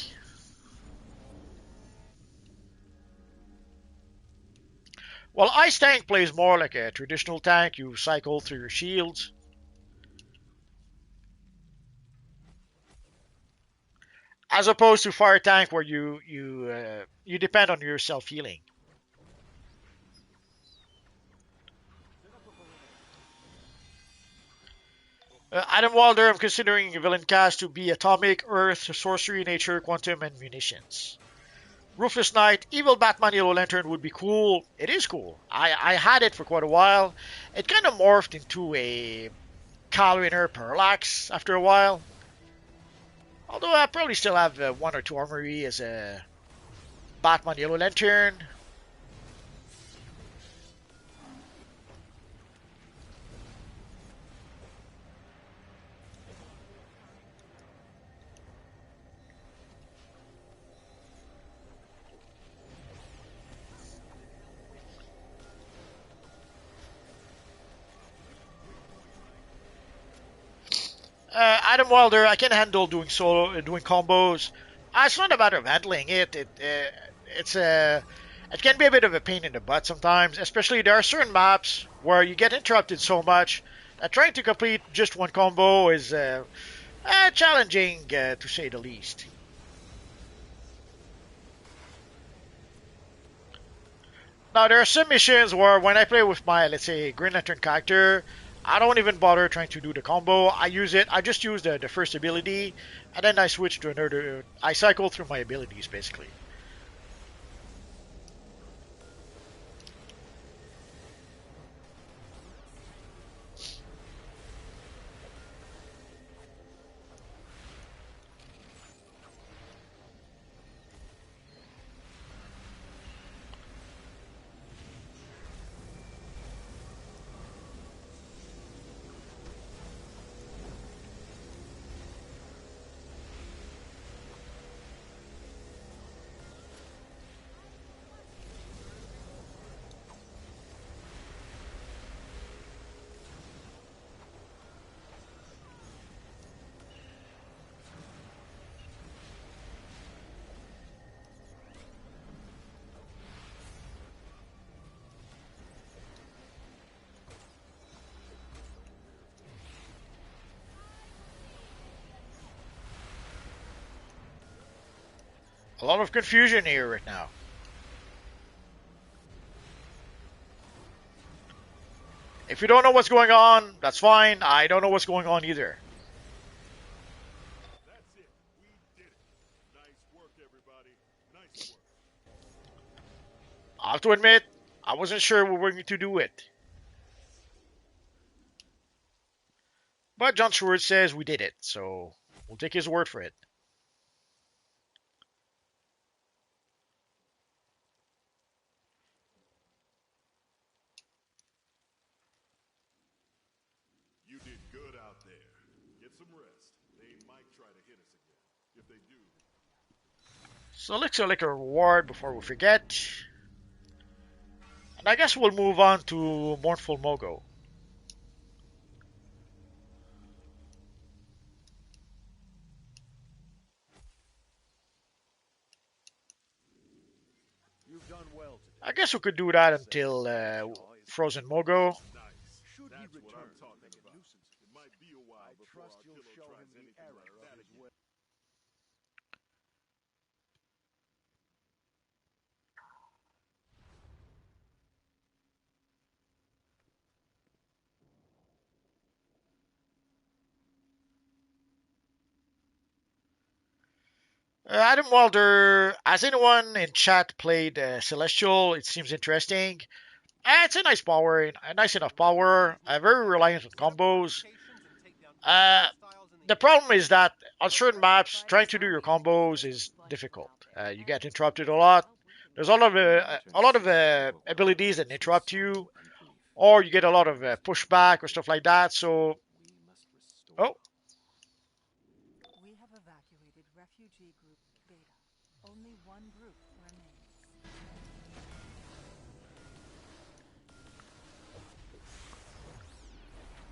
Well, ice tank plays more like a traditional tank. You cycle through your shields. As opposed to fire tank where you depend on your self healing. Adam Walder, I'm considering a villain cast to be atomic, earth, sorcery, nature, quantum, and munitions. Ruthless Knight, Evil Batman Yellow Lantern would be cool. It is cool. I had it for quite a while. It kind of morphed into a Calviner Parallax after a while. Although I probably still have one or two armory as a Batman Yellow Lantern. Adam Wilder, I can handle doing solo, doing combos. It's not a matter of handling it. It's a, it can be a bit of a pain in the butt sometimes. Especially there are certain maps where you get interrupted so much that trying to complete just one combo is challenging to say the least. Now there are some missions where when I play with my, let's say, Green Lantern character, I don't even bother trying to do the combo. I just use the first ability, and then I switch to another. I cycle through my abilities basically. A lot of confusion here right now. If you don't know what's going on, that's fine. I don't know what's going on either. That's it. We did it. Nice work, everybody. Nice work. I have to admit, I wasn't sure we were going to do it. But John Stewart says we did it, so we'll take his word for it. You did good out there. Get some rest. They might try to hit us again. If they do, So let's select a reward before we forget. And I guess we'll move on to Mournful Mogo. You've done well today. I guess we could do that until Frozen Mogo. nice. Should That's he what return, I'm talking make a about. nuisance. It might be a while I before trust you'll Artillo show tries him the anything error like of that his again. way. Adam Wilder, has anyone in chat played Celestial? It seems interesting. It's a nice power, a nice enough power. Very reliant on combos. Uh, the problem is that on certain maps, trying to do your combos is difficult. You get interrupted a lot. There's a lot of abilities that interrupt you, or you get a lot of pushback or stuff like that. So, oh, We have evacuated Refugee Group Beta. Only one group remains.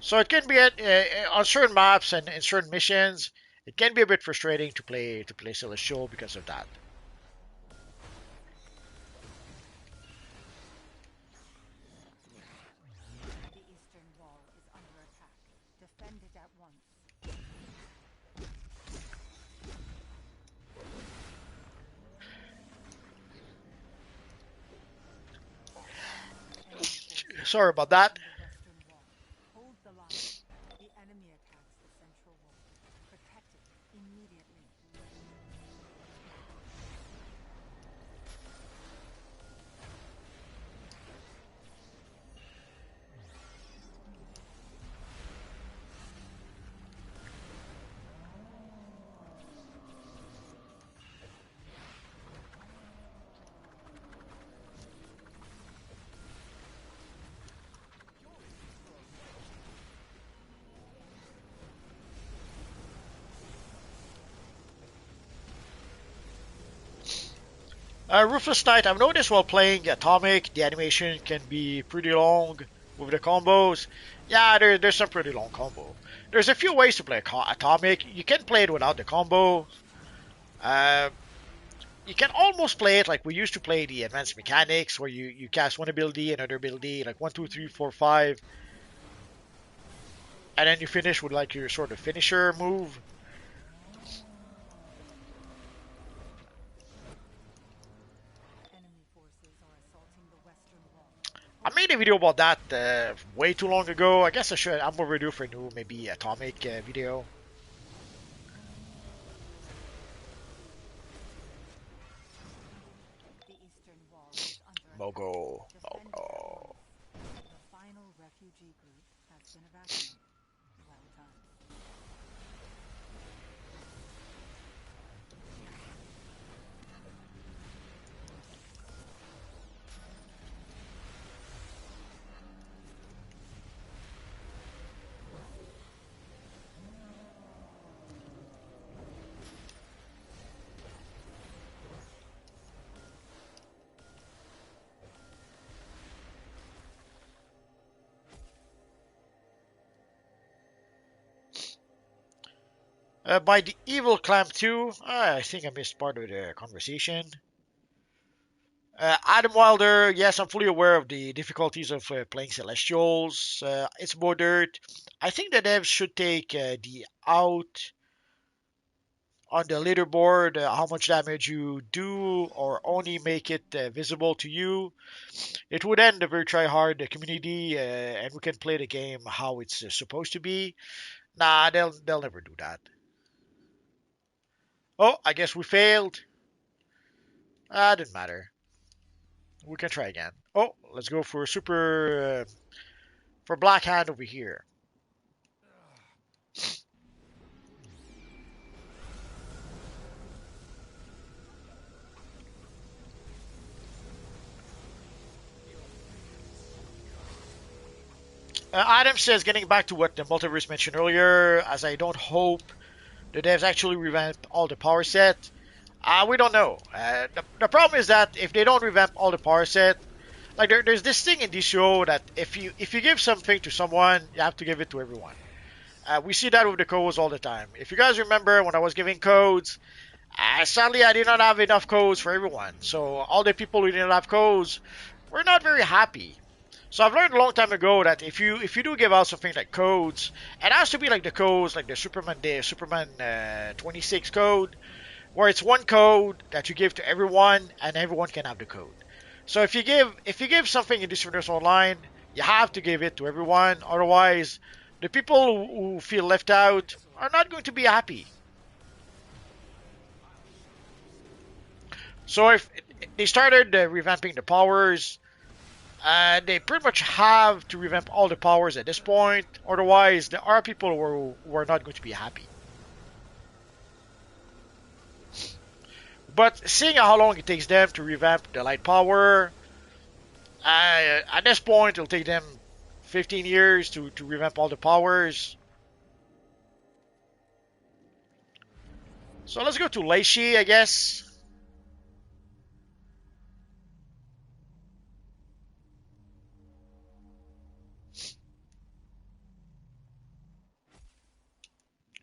so it can be on certain maps and in certain missions. It can be a bit frustrating to play Celestial because of that. The eastern wall is under attack. Defend it at once. Enemy forces Sorry about that. on the western wall. Hold the line. The enemy attacks the central wall. Protect it immediately. Ruthless Knight, I've noticed while playing Atomic, the animation can be pretty long with the combos. Yeah, there's some pretty long combo. There's a few ways to play Atomic. You can play it without the combo. Uh, you can almost play it like we used to play the Advanced Mechanics, where you cast one ability, another ability, like 1, 2, 3, 4, 5, and then you finish with like your sort of finisher move. Enemy forces are assaulting the western wall. I made a video about that way too long ago. I guess I should. I'm overdue for a new, maybe Atomic video. The eastern wall is under attack. Mogo. Defend it at Mogo. once. The final refugee group has been evacuated. Well done. By the Evil Clamp 2, I think I missed part of the conversation. Adam Wilder, yes, I'm fully aware of the difficulties of playing Celestials. It's bordered. I think the devs should take the out on the leaderboard, how much damage you do, or only make it visible to you. It would end a very try-hard community, and we can play the game how it's supposed to be. Nah, they'll never do that. Oh, I guess we failed. Didn't matter. We can try again. Oh, let's go for super for Black Hand over here. Adam says, getting back to what the multiverse mentioned earlier, as I don't hope the devs actually revamp all the power set. We don't know. The problem is that if they don't revamp all the power set, like there's this thing in DCUO that if you give something to someone, you have to give it to everyone. We see that with the codes all the time. If you guys remember when I was giving codes, sadly I did not have enough codes for everyone. So all the people who didn't have codes were not very happy. So I've learned a long time ago that if you do give out something like codes, it has to be like the codes, like the Superman 26 code, where it's one code that you give to everyone and everyone can have the code. So if you give something in this universe online, you have to give it to everyone. Otherwise, the people who feel left out are not going to be happy. So if they started revamping the powers, they pretty much have to revamp all the powers at this point. Otherwise, there are people who are not going to be happy. But seeing how long it takes them to revamp the light power, at this point it'll take them 15 years to revamp all the powers. So let's go to Leishi, I guess.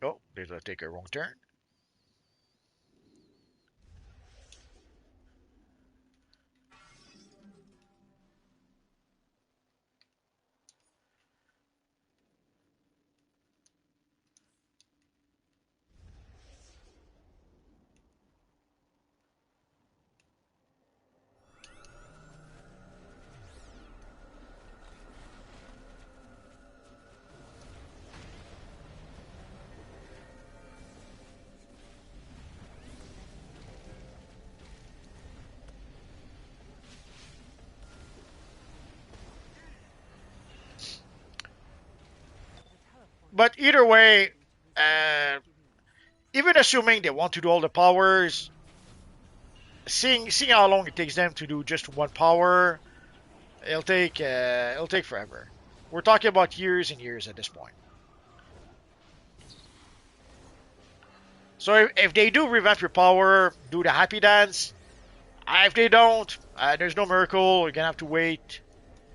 Oh, did I take a wrong turn? But either way, uh, even assuming they want to do all the powers, seeing how long it takes them to do just one power, it'll take forever. We're talking about years and years at this point. So if they do revamp your power, do the happy dance. If they don't, there's no miracle. You're gonna have to wait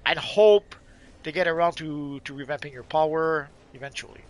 and hope they get around to revamping your power eventually.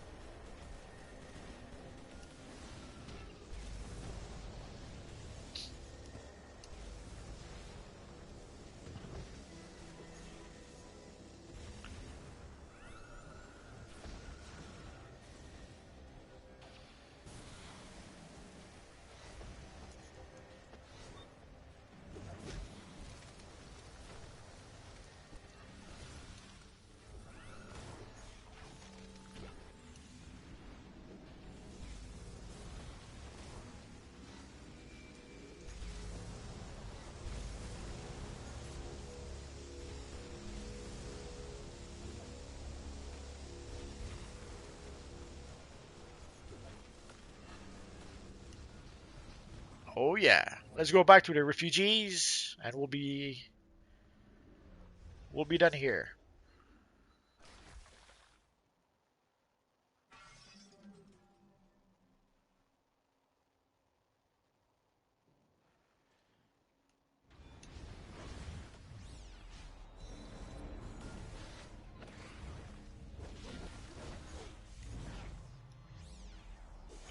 Oh yeah. Let's go back to the refugees and we'll be done here.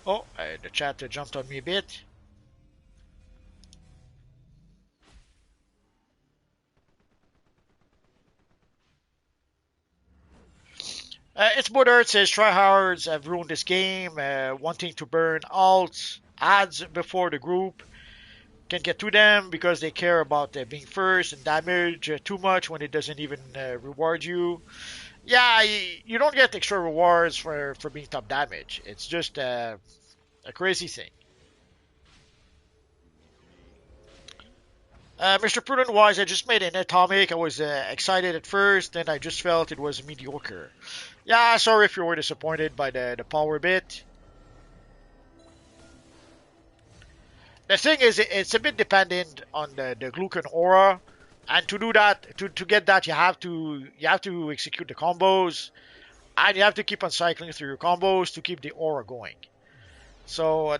Oh, the chat jumped on me a bit. It's Buddha says tryhards have ruined this game, wanting to burn alts ads before the group can get to them because they care about being first and damage too much when it doesn't even reward you. Yeah, you don't get extra rewards for being top damage. It's just a crazy thing. Mr. Prudent Wise, I just made an atomic. I was excited at first, then I just felt it was mediocre. Yeah, sorry if you were disappointed by the power bit. The thing is, it's a bit dependent on the glucon aura, and to do that, to get that, you have to execute the combos, and you have to keep on cycling through your combos to keep the aura going. So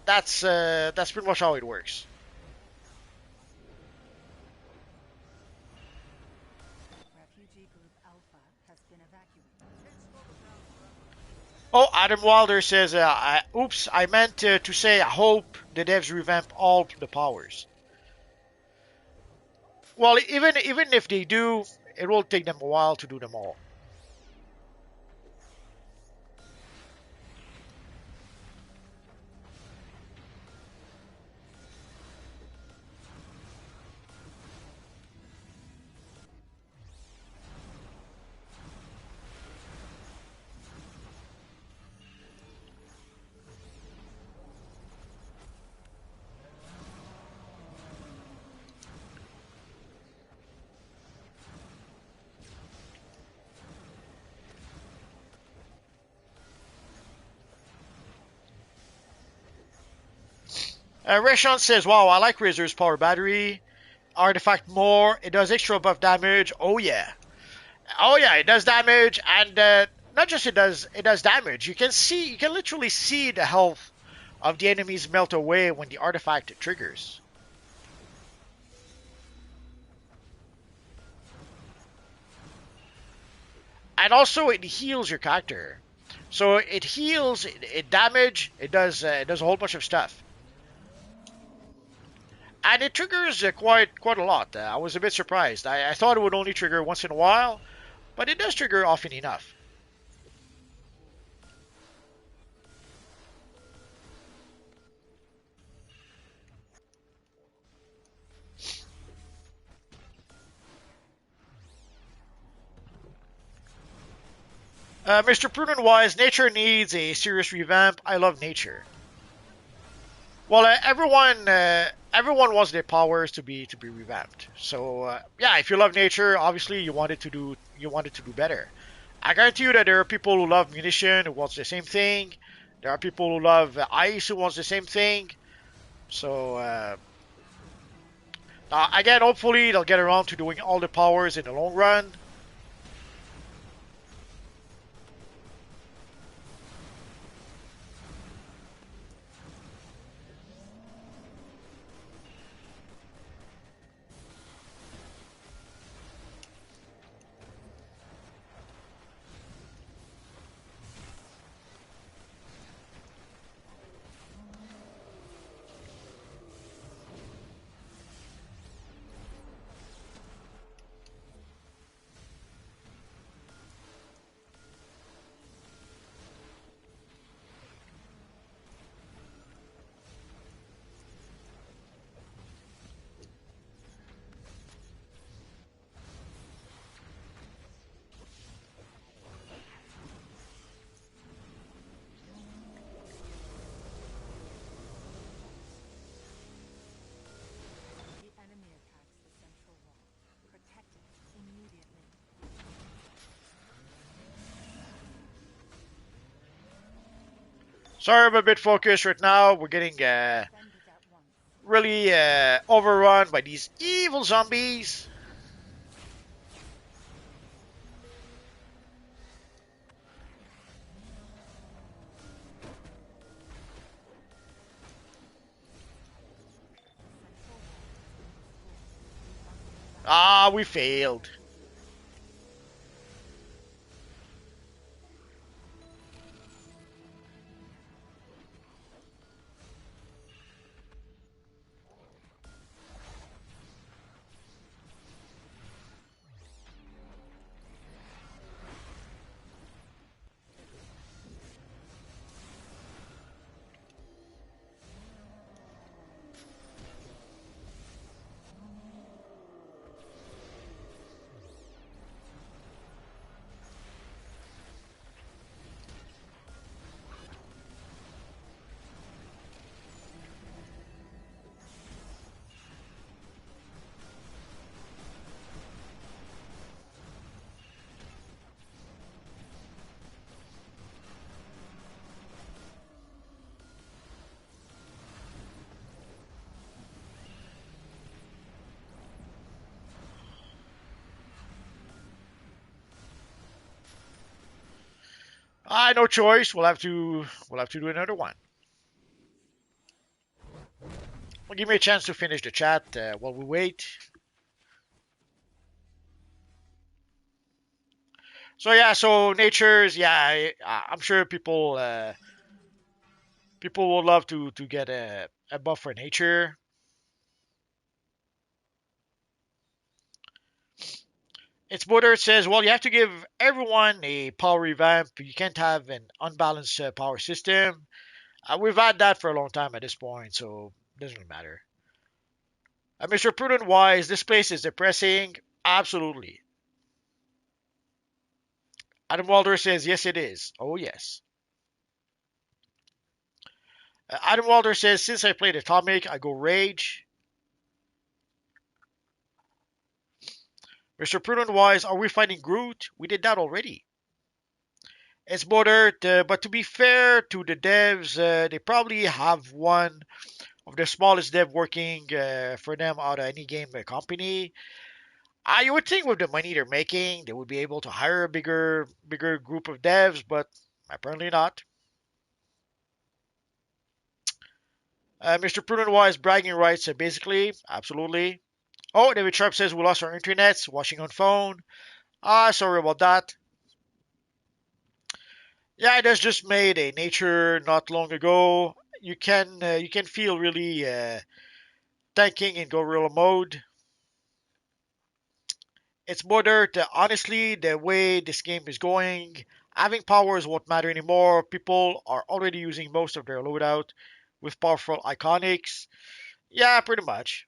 that's pretty much how it works. Refugee Group Alpha has been evacuated. Oh, Adam Wilder says, "Oops, I meant to say I hope the devs revamp all the powers." Well, even if they do, it will take them a while to do them all. Rayshon says, wow, I like Razor's power battery. Artifact more. It does extra buff damage. Oh yeah. Oh yeah, it does damage, and not just it does damage. You can literally see the health of the enemies melt away when the artifact triggers. And also it heals your character. So it heals, it damage, it does a whole bunch of stuff. And it triggers quite a lot. I was a bit surprised. I thought it would only trigger once in a while, but it does trigger often enough. Mr. Prudent Wise, nature needs a serious revamp. I love nature. Well, everyone wants their powers to be revamped. So yeah, if you love nature, obviously you want it to do better. I guarantee you that there are people who love munition who wants the same thing. There are people who love ice who wants the same thing. So again, hopefully they'll get around to doing all the powers in the long run. The enemy attacks the central wall. Protect it immediately. Sorry, I'm a bit focused right now. We're getting Send it at once. really overrun by these evil zombies. Ah, we failed. No choice. We'll have to do another one. Well, give me a chance to finish the chat while we wait. So yeah, so nature's yeah. I'm sure people would love to get a buff for nature. Its border says, well, you have to give everyone a power revamp. You can't have an unbalanced power system. We've had that for a long time at this point, so it doesn't really matter. Mr. Prudent Wise, this place is depressing. Absolutely. Adam Walder says, yes, it is. Oh, yes. Adam Walder says, since I played Atomic, I go Rage. Mr. Prudent Wise, are we fighting Groot? We did that already. It's bordered, but to be fair to the devs, they probably have one of the smallest dev working for them out of any game company. You would think with the money they're making, they would be able to hire a bigger group of devs, but apparently not. Mr. Prudent Wise bragging rights, basically, absolutely. Oh, David Sharp says we lost our internets, watching on phone. Sorry about that. Yeah, it has just made a nature not long ago. You can feel really tanking in gorilla mode. It's more dirt. Honestly, the way this game is going, having powers won't matter anymore. People are already using most of their loadout with powerful iconics. Yeah, pretty much.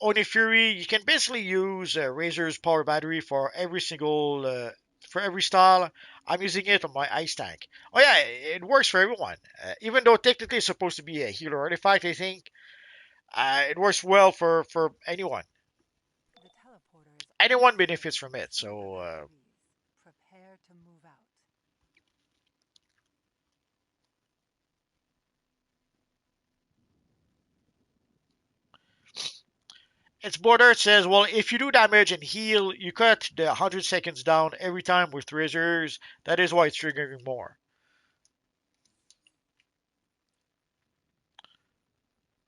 Oni Fury, you can basically use Razor's power battery for every style. I'm using it on my ice tank. Oh yeah, it works for everyone. Even though technically it's supposed to be a healer artifact, I think it works well for anyone. The teleporter is Anyone almost benefits ready. from it. Seal the So refugees. Prepare to move out. its border says, well, if you do damage and heal, you cut the 100 seconds down every time with razors. That is why it's triggering more.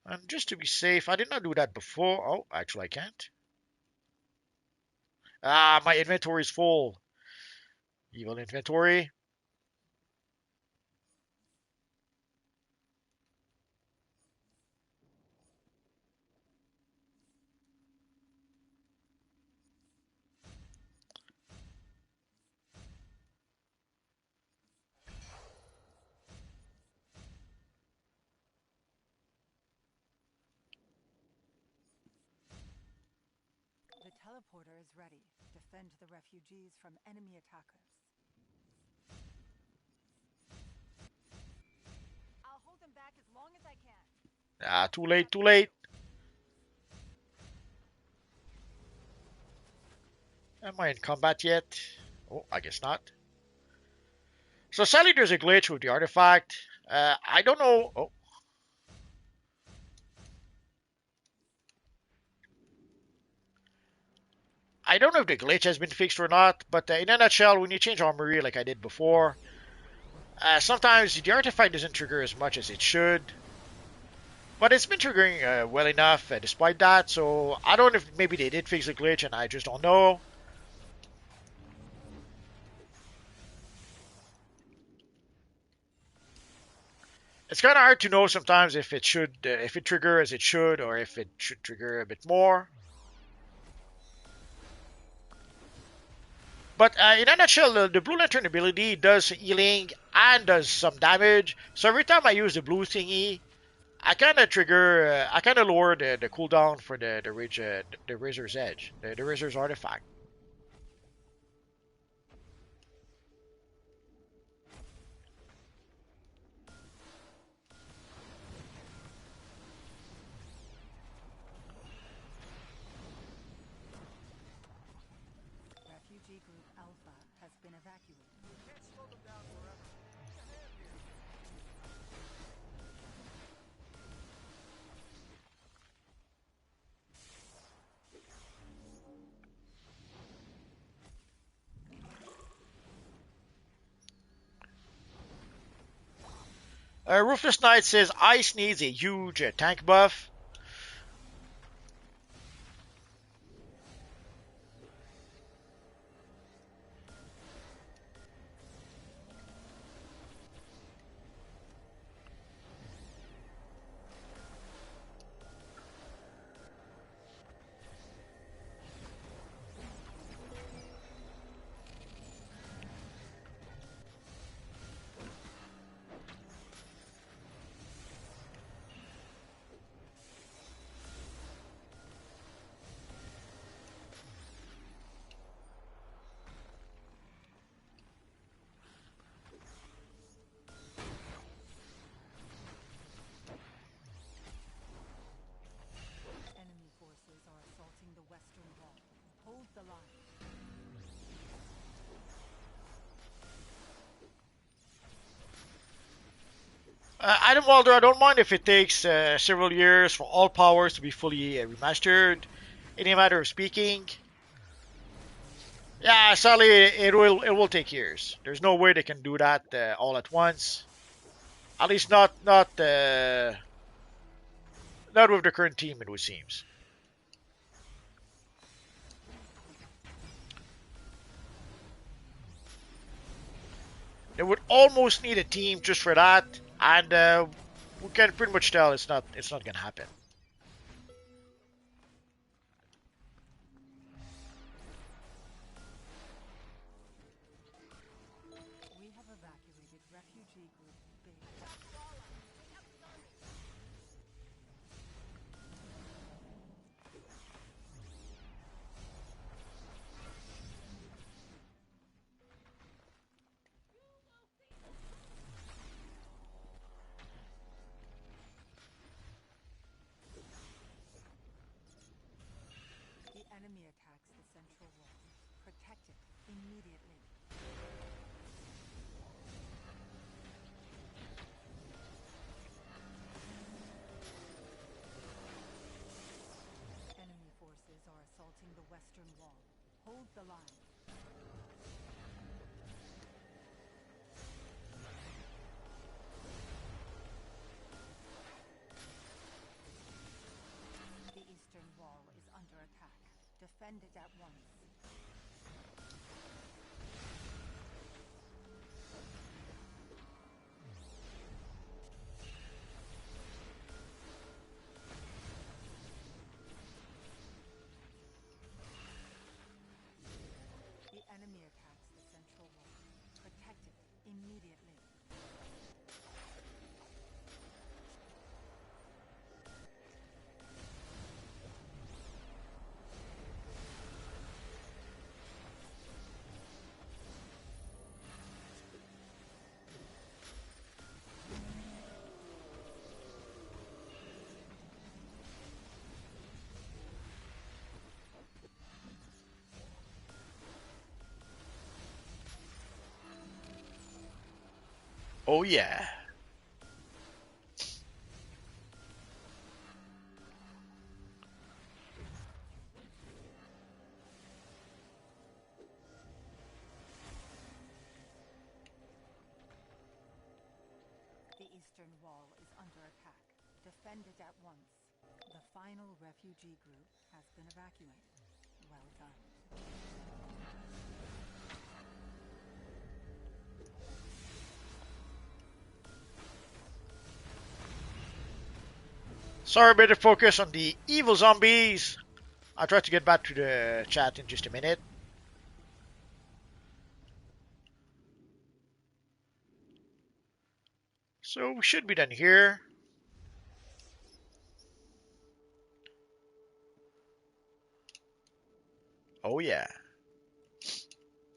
And just to be safe, I did not do that before. Oh, actually, I can't. My inventory is full. Evil inventory. The teleporter is ready. Defend the refugees from enemy attackers. I'll hold them back as long as I can. Too late, too late. Am I in combat yet? Oh, I guess not. So sadly, there's a glitch with the artifact. I don't know. Oh, I don't know if the glitch has been fixed or not. But in a nutshell, when you change armory like I did before, sometimes the artifact doesn't trigger as much as it should. But it's been triggering well enough despite that. So I don't know if maybe they did fix the glitch and I just don't know. It's kind of hard to know sometimes if it trigger as it should or if it should trigger a bit more. But in a nutshell, the Blue Lantern ability does healing and does some damage. So every time I use the blue thingy, I kind of lower the cooldown for the Razor's Edge, the Razor's artifact. Refugee Group Alpha has been evacuated. Can't slow them down forever. Need a hand here. Ruthless Knight says Ice needs a huge tank buff. Enemy forces are assaulting the western wall. Hold the line. Adam Walder, I don't mind if it takes several years for all powers to be fully remastered. In a matter of speaking, yeah, sadly, it will take years. There's no way they can do that all at once. At least not with the current team, it would seems. They would almost need a team just for that, and we can pretty much tell it's not gonna happen. We have evacuated refugee group B. The enemy attacks the central wall. Protect it immediately. Enemy forces are assaulting the western wall. Hold the line. The eastern wall is under attack. Defend it at once. The enemy attacks the central wall. Protect it immediately. Oh yeah. The eastern wall is under attack. Defend it at once. The final refugee group has been evacuated. Well done. Sorry, better focus on the evil zombies. I'll try to get back to the chat in just a minute. So we should be done here. Oh yeah.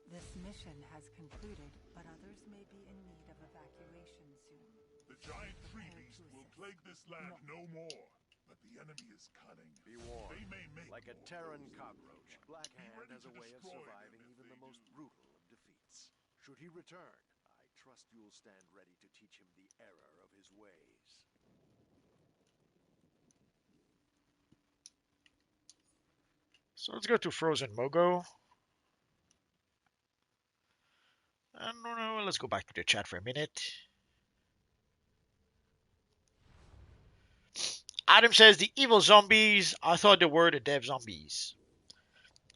This mission has concluded, but others may be in need of evacuation soon. The giant tree Prepare beast to will assist. plague this land no more. But the enemy is cunning. Be warned. They may make Like a more Terran foes. cockroach, Black Be Hand ready has to a way of destroy them surviving if even they the most do. brutal of defeats. Should he return, I trust you'll stand ready to teach him the error of his ways. So let's go to Frozen Mogo. And let's go back to the chat for a minute. Adam says the evil zombies. I thought they were the dev zombies.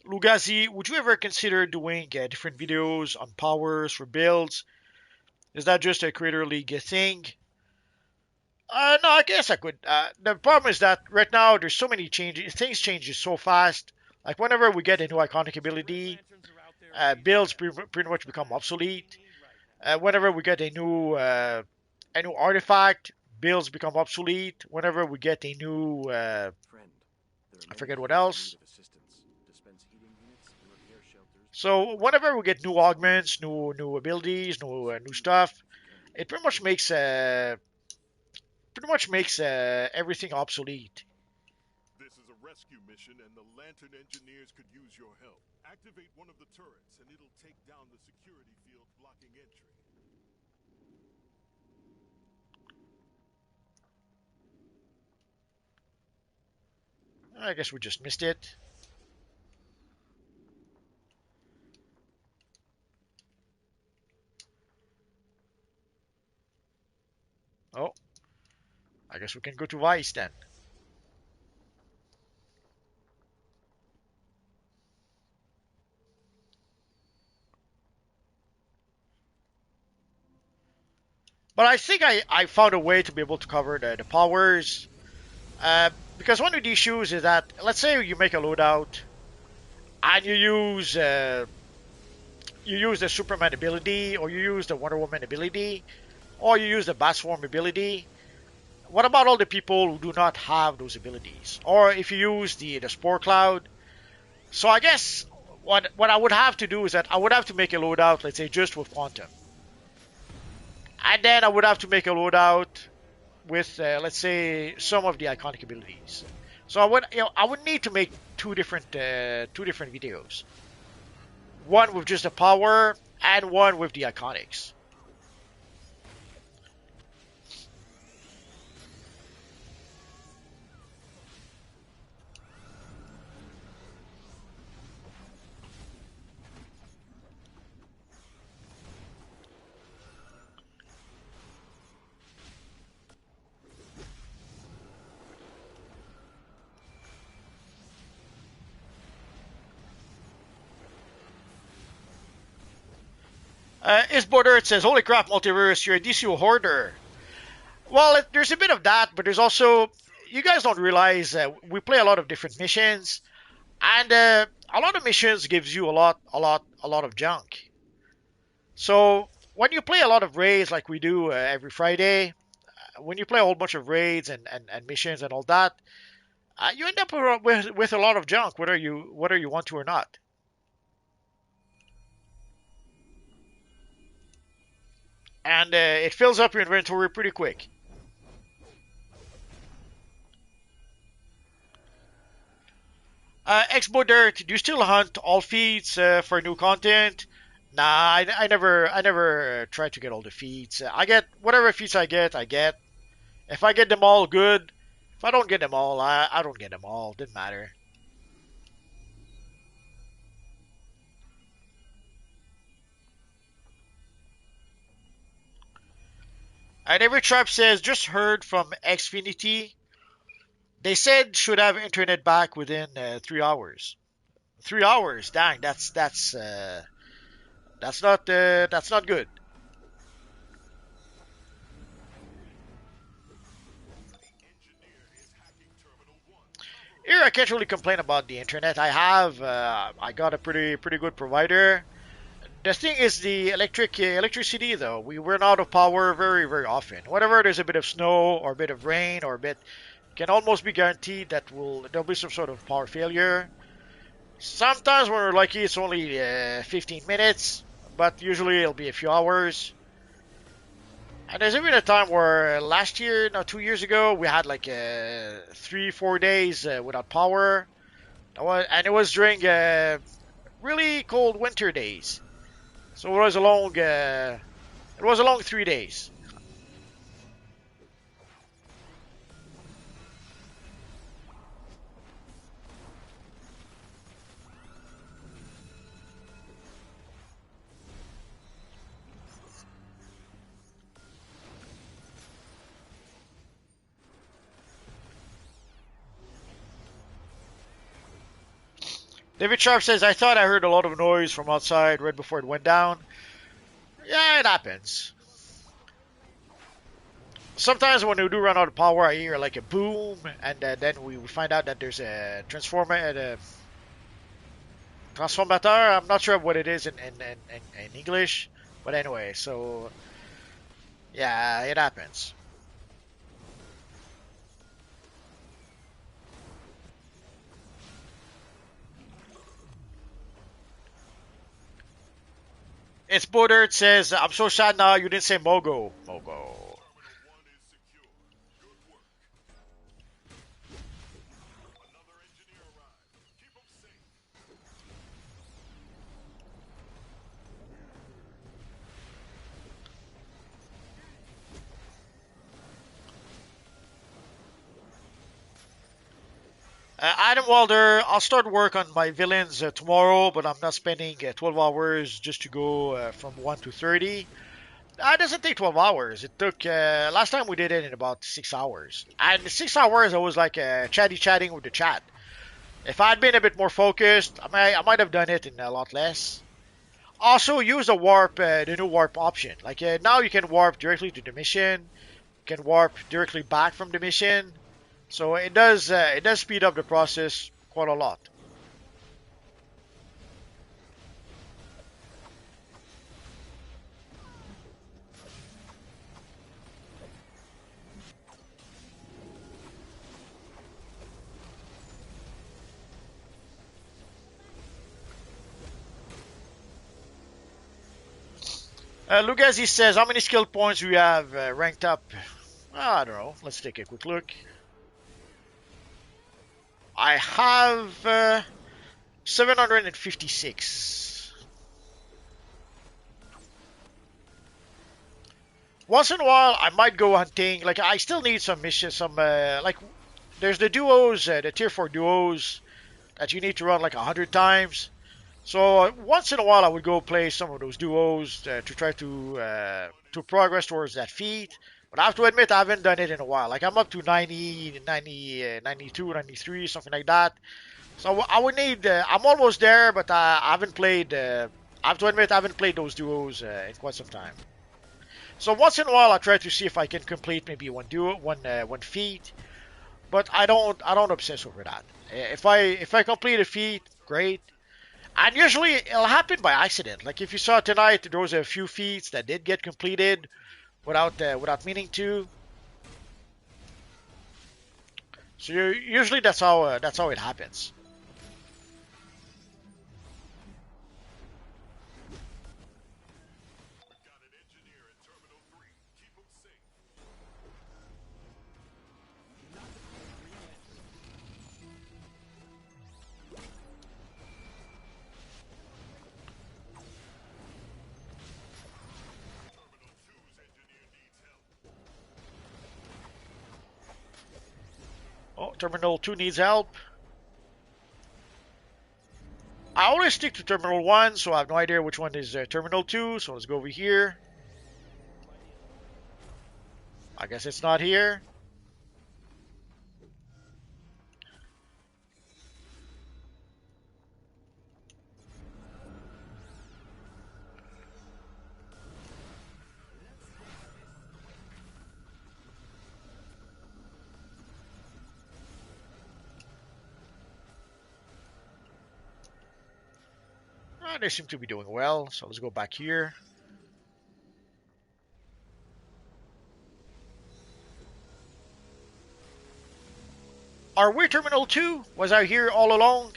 Lugazi, would you ever consider doing different videos on powers for builds? Is that just a Creator League thing? No, I guess I could. The problem is that right now there's so many changes. Things change so fast. Like whenever we get a new iconic ability, builds pretty much become obsolete. Whenever we get a new artifact, builds become obsolete. Whenever we get a new, I forget what else. So whenever we get new augments, new abilities, new stuff, it pretty much makes everything obsolete. This is a rescue mission, and the Lantern engineers could use your help. Activate one of the turrets, and it'll take down the security field blocking entry. I guess we just missed it. Oh, I guess we can go to Vice then. But I think I found a way to be able to cover the powers. Because one of the issues is that, let's say you make a loadout and you use the Superman ability, or you use the Wonder Woman ability, or you use the Batswarm ability. What about all the people who do not have those abilities? Or if you use the Spore Cloud. So I guess what I would have to do is that I would have to make a loadout, let's say just with Quantum. And then I would have to make a loadout with, let's say, some of the iconic abilities. So I would need to make two different videos. One with just the power, and one with the iconics. Is Border, it says, holy crap, Multiverse, you're a DCUO hoarder. Well, there's a bit of that, but there's also, you guys don't realize we play a lot of different missions, and a lot of missions gives you a lot of junk. So when you play a lot of raids like we do every Friday, when you play a whole bunch of raids and missions and all that, you end up with a lot of junk, whether you want to or not. And it fills up your inventory pretty quick. Expo Dirt, do you still hunt all feeds for new content? Nah, I never try to get all the feeds. I get whatever feeds I get, I get. If I get them all, good. If I don't get them all, I don't get them all. Didn't matter. And every tribe says, just heard from Xfinity. They said should have internet back within 3 hours. 3 hours, dang, that's not good. Here, I can't really complain about the internet. I got a pretty good provider. The thing is the electricity though. We run out of power very often. Whenever there's a bit of snow or a bit of rain or a bit, can almost be guaranteed that there'll be some sort of power failure. Sometimes when we're lucky, it's only 15 minutes, but usually it'll be a few hours. And there's even a time where last year, no, 2 years ago, we had like 3-4 days without power. And it was during really cold winter days. So it was a long 3 days. David Sharp says, I thought I heard a lot of noise from outside right before it went down. Yeah, it happens. Sometimes when we do run out of power, I hear like a boom, and then we find out that there's a transformer and a transformator. I'm not sure what it is in English, but anyway, so yeah, it happens. It's Border. It says, I'm so sad now you didn't say Mogo. Mogo. Adam Wilder, I'll start work on my villains tomorrow, but I'm not spending 12 hours just to go from 1 to 30. It doesn't take 12 hours. It took, last time we did it in about 6 hours. And 6 hours, I was like chatting with the chat. If I'd been a bit more focused, I might have done it in a lot less. Also, use the warp, the new warp option. Like now you can warp directly to the mission. You can warp directly back from the mission. So it does speed up the process quite a lot. Lugazi says, how many skill points do you have ranked up? I don't know. Let's take a quick look. I have 756. Once in a while, I might go hunting. Like, I still need some missions, like, there's the duos, the tier 4 duos that you need to run like 100 times. So once in a while, I would go play some of those duos to try to progress towards that feat. But I have to admit, I haven't done it in a while. Like I'm up to 90, 90, 92, 93, something like that. So I would need. I'm almost there, but I haven't played. I have to admit, I haven't played those duos in quite some time. So once in a while, I try to see if I can complete maybe one duo, one feat. But I don't obsess over that. If I complete a feat, great. And usually it'll happen by accident. Like if you saw tonight, there was a few feats that did get completed without meaning to. So usually that's how it happens. Oh, Terminal 2 needs help. I always stick to Terminal 1, so I have no idea which one is Terminal 2, so let's go over here. I guess it's not here. They seem to be doing well, so let's go back here. Are we Terminal 2? Was I here all along?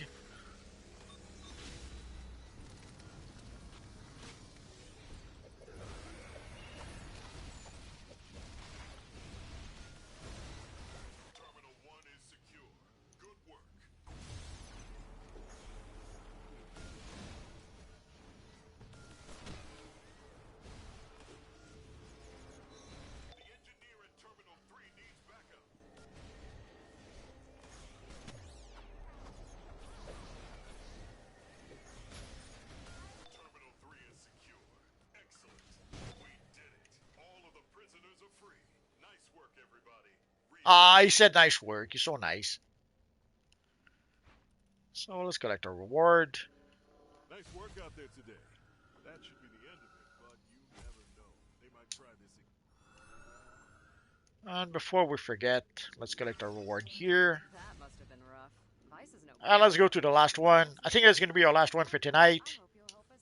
Ah, he said nice work. You're so nice. So let's collect our reward. Nice work out there today. That should be the end of it, but you never know. They might try this again. And before we forget, let's collect our reward here. That must have been rough. Vice is no. And let's go to the last one. I think that's going to be our last one for tonight. I hope you'll help us.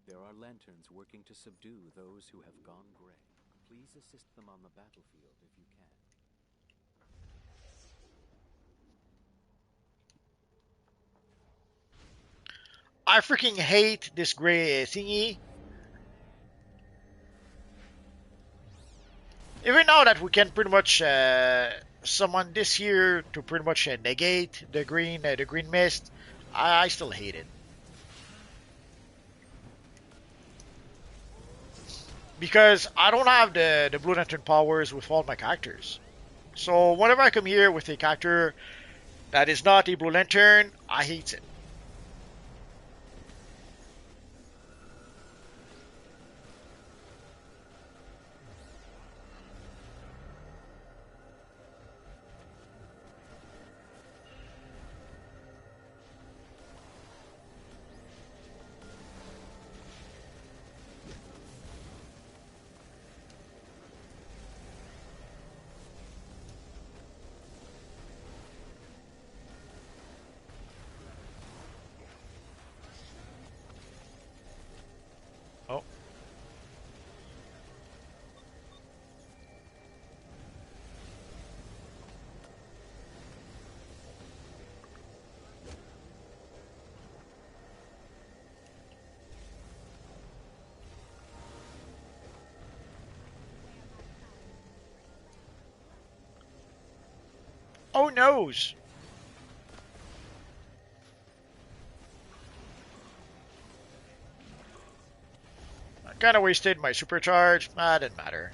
There are lanterns working to subdue those who have gone gray. Please assist them on the battlefield if you can. I freaking hate this gray thingy. Even now that we can pretty much summon this here to pretty much negate the green mist, I still hate it. because I don't have the Blue Lantern powers with all my characters. So whenever I come here with a character that is not a Blue Lantern, I hate it. Oh. Oh noes! I kinda wasted my supercharge. Ah, didn't matter.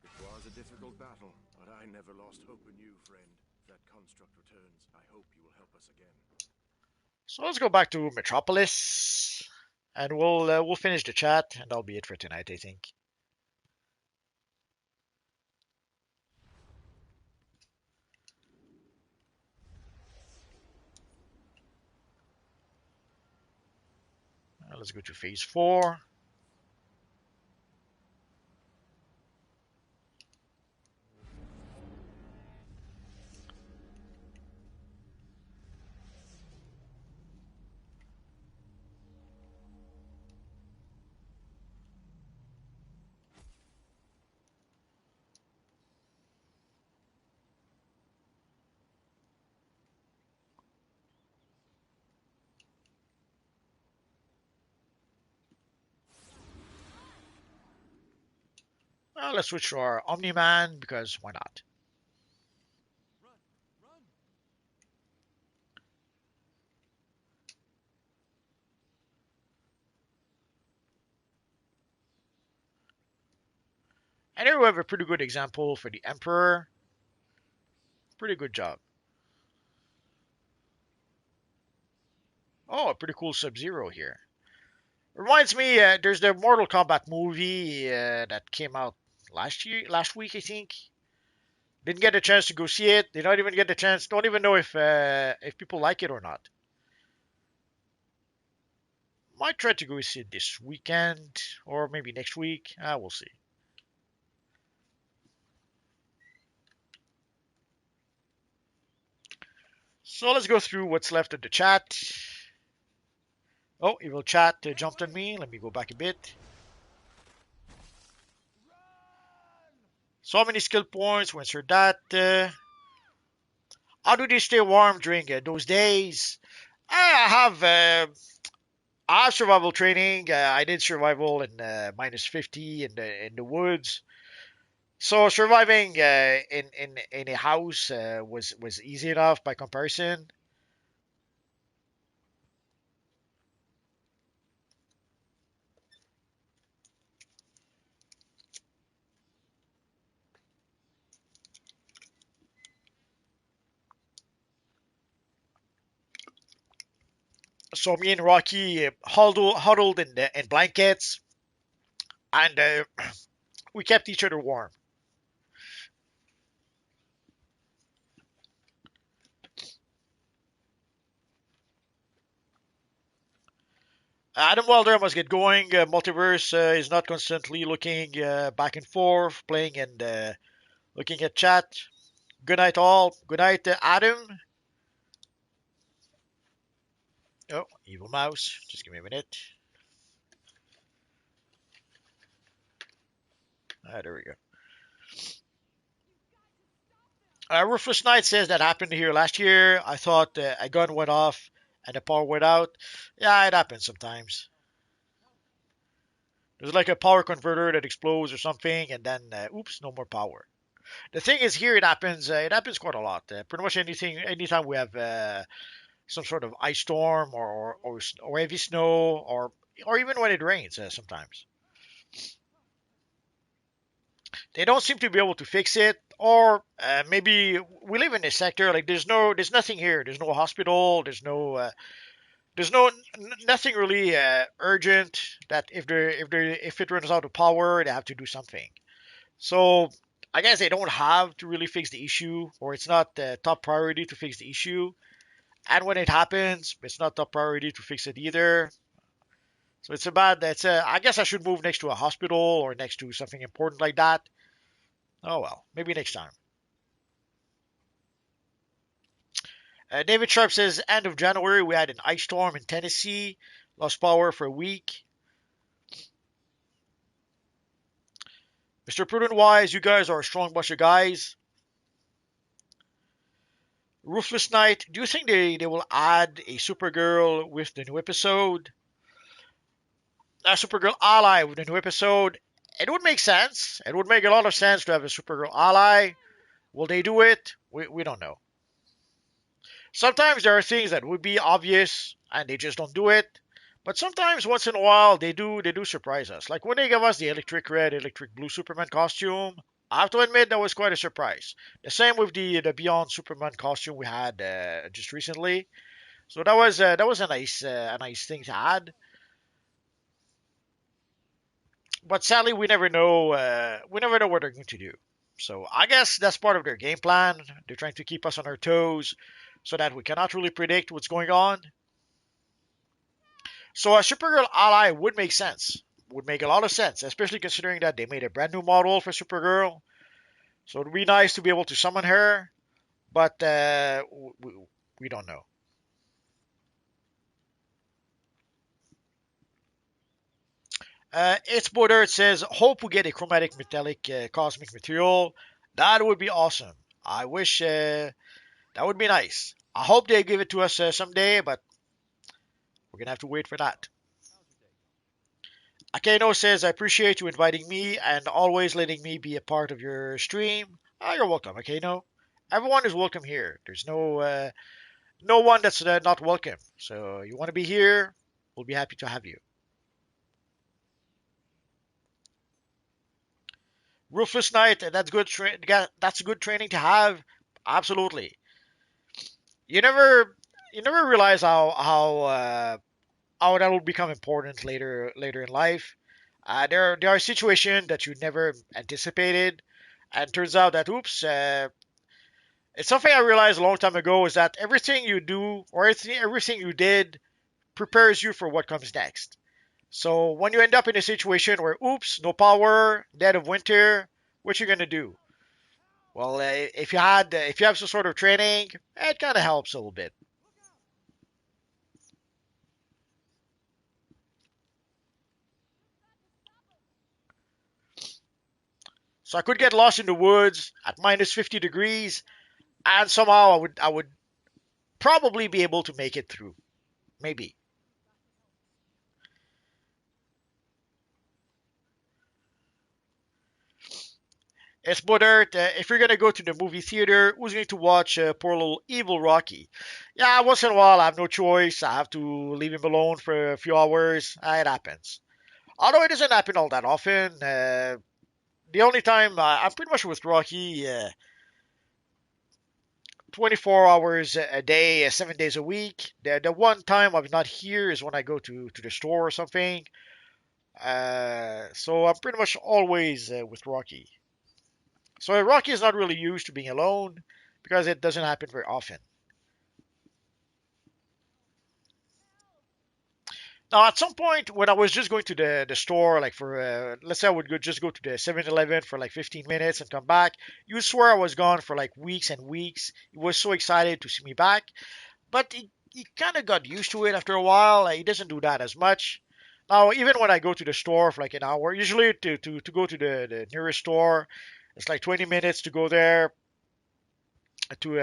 It was a difficult battle, but I never lost hope in you, friend. If that construct returns, I hope you will help us again. So let's go back to Metropolis, and we'll finish the chat, and that'll be it for tonight, I think. Let's go to phase 4. Let's switch to our Omni-Man, because why not? And here we have a pretty good example for the Emperor. Pretty good job. Oh, a pretty cool Sub-Zero here. Reminds me, there's the Mortal Kombat movie that came out last week, I think. Didn't get a chance to go see it. Did not even get a chance. Don't even know if people like it or not. Might try to go see it this weekend or maybe next week. We'll see. So let's go through what's left of the chat. Oh, Evil Chat jumped on me. Let me go back a bit. So many skill points. What's your that? How do they stay warm during those days? I have survival training. I did survival in minus 50 in the woods. So surviving in a house was easy enough by comparison. So me and Rocky huddled in blankets, and we kept each other warm. Adam Wilder must get going. Multiverse is not constantly looking back and forth, playing and looking at chat. Good night, all. Good night, Adam. Oh, evil mouse. Just give me a minute. There we go. Ruthless Knight says that happened here last year. I thought a gun went off and the power went out. Yeah, it happens sometimes. There's like a power converter that explodes or something, and then oops, no more power. The thing is, here it happens. It happens quite a lot. Pretty much anytime we have some sort of ice storm or heavy snow or even when it rains. Sometimes they don't seem to be able to fix it, or maybe we live in a sector like there's nothing here. There's no hospital. There's nothing really urgent that if it runs out of power, they have to do something. So I guess they don't have to really fix the issue, or it's not the top priority to fix the issue. And when it happens, it's not top priority to fix it either. So it's a bad. I guess I should move next to a hospital or next to something important like that. Oh well, maybe next time. David Sharp says, end of January we had an ice storm in Tennessee, lost power for a week. Mr. Prudent Wise, you guys are a strong bunch of guys. Ruthless Knight, do you think they will add a Supergirl with the new episode? A Supergirl ally with the new episode? It would make sense. It would make a lot of sense to have a Supergirl ally. Will they do it? We don't know. Sometimes there are things that would be obvious and they just don't do it. But sometimes, once in a while, they do surprise us. Like when they gave us the electric red, electric blue Superman costume. I have to admit that was quite a surprise. The same with the Beyond Superman costume we had just recently. So that was a nice thing to add. But sadly, we never know what they're going to do. So I guess that's part of their game plan. They're trying to keep us on our toes so that we cannot really predict what's going on. So a Supergirl ally would make sense. Would make a lot of sense, especially considering that they made a brand new model for Supergirl. So it'd be nice to be able to summon her, but we don't know. It's Border. It says, hope we get a chromatic metallic cosmic material. That would be awesome. I wish that would be nice. I hope they give it to us someday, but we're gonna have to wait for that. Akeno says, I appreciate you inviting me and always letting me be a part of your stream. You're welcome, Akeno. Everyone is welcome here. There's no one that's not welcome. So you want to be here, we'll be happy to have you. Ruthless Knight, that's good. That's good training to have. Absolutely. You never realize how that will become important later in life. There are situations that you never anticipated, and turns out that oops, it's something I realized a long time ago is that everything you do or everything you did prepares you for what comes next. So when you end up in a situation where oops, no power, dead of winter, what you gonna do? Well, if you have some sort of training, it kind of helps a little bit. So I could get lost in the woods at minus 50 degrees, and somehow I would probably be able to make it through. Maybe. It's Modert. If you're gonna go to the movie theater, who's going to watch poor little evil Rocky? Yeah, once in a while I have no choice. I have to leave him alone for a few hours. It happens. Although it doesn't happen all that often. The only time I'm pretty much with Rocky 24 hours a day, 7 days a week. The one time I'm not here is when I go to the store or something. So I'm pretty much always with Rocky. So Rocky is not really used to being alone because it doesn't happen very often. Now, at some point, when I was just going to the store, like for, let's say I would just go to the 7-Eleven for like 15 minutes and come back, you swear I was gone for like weeks and weeks. He was so excited to see me back. But he kind of got used to it after a while. He doesn't do that as much. Now, even when I go to the store for like an hour, usually to go to the nearest store, it's like 20 minutes to go there. to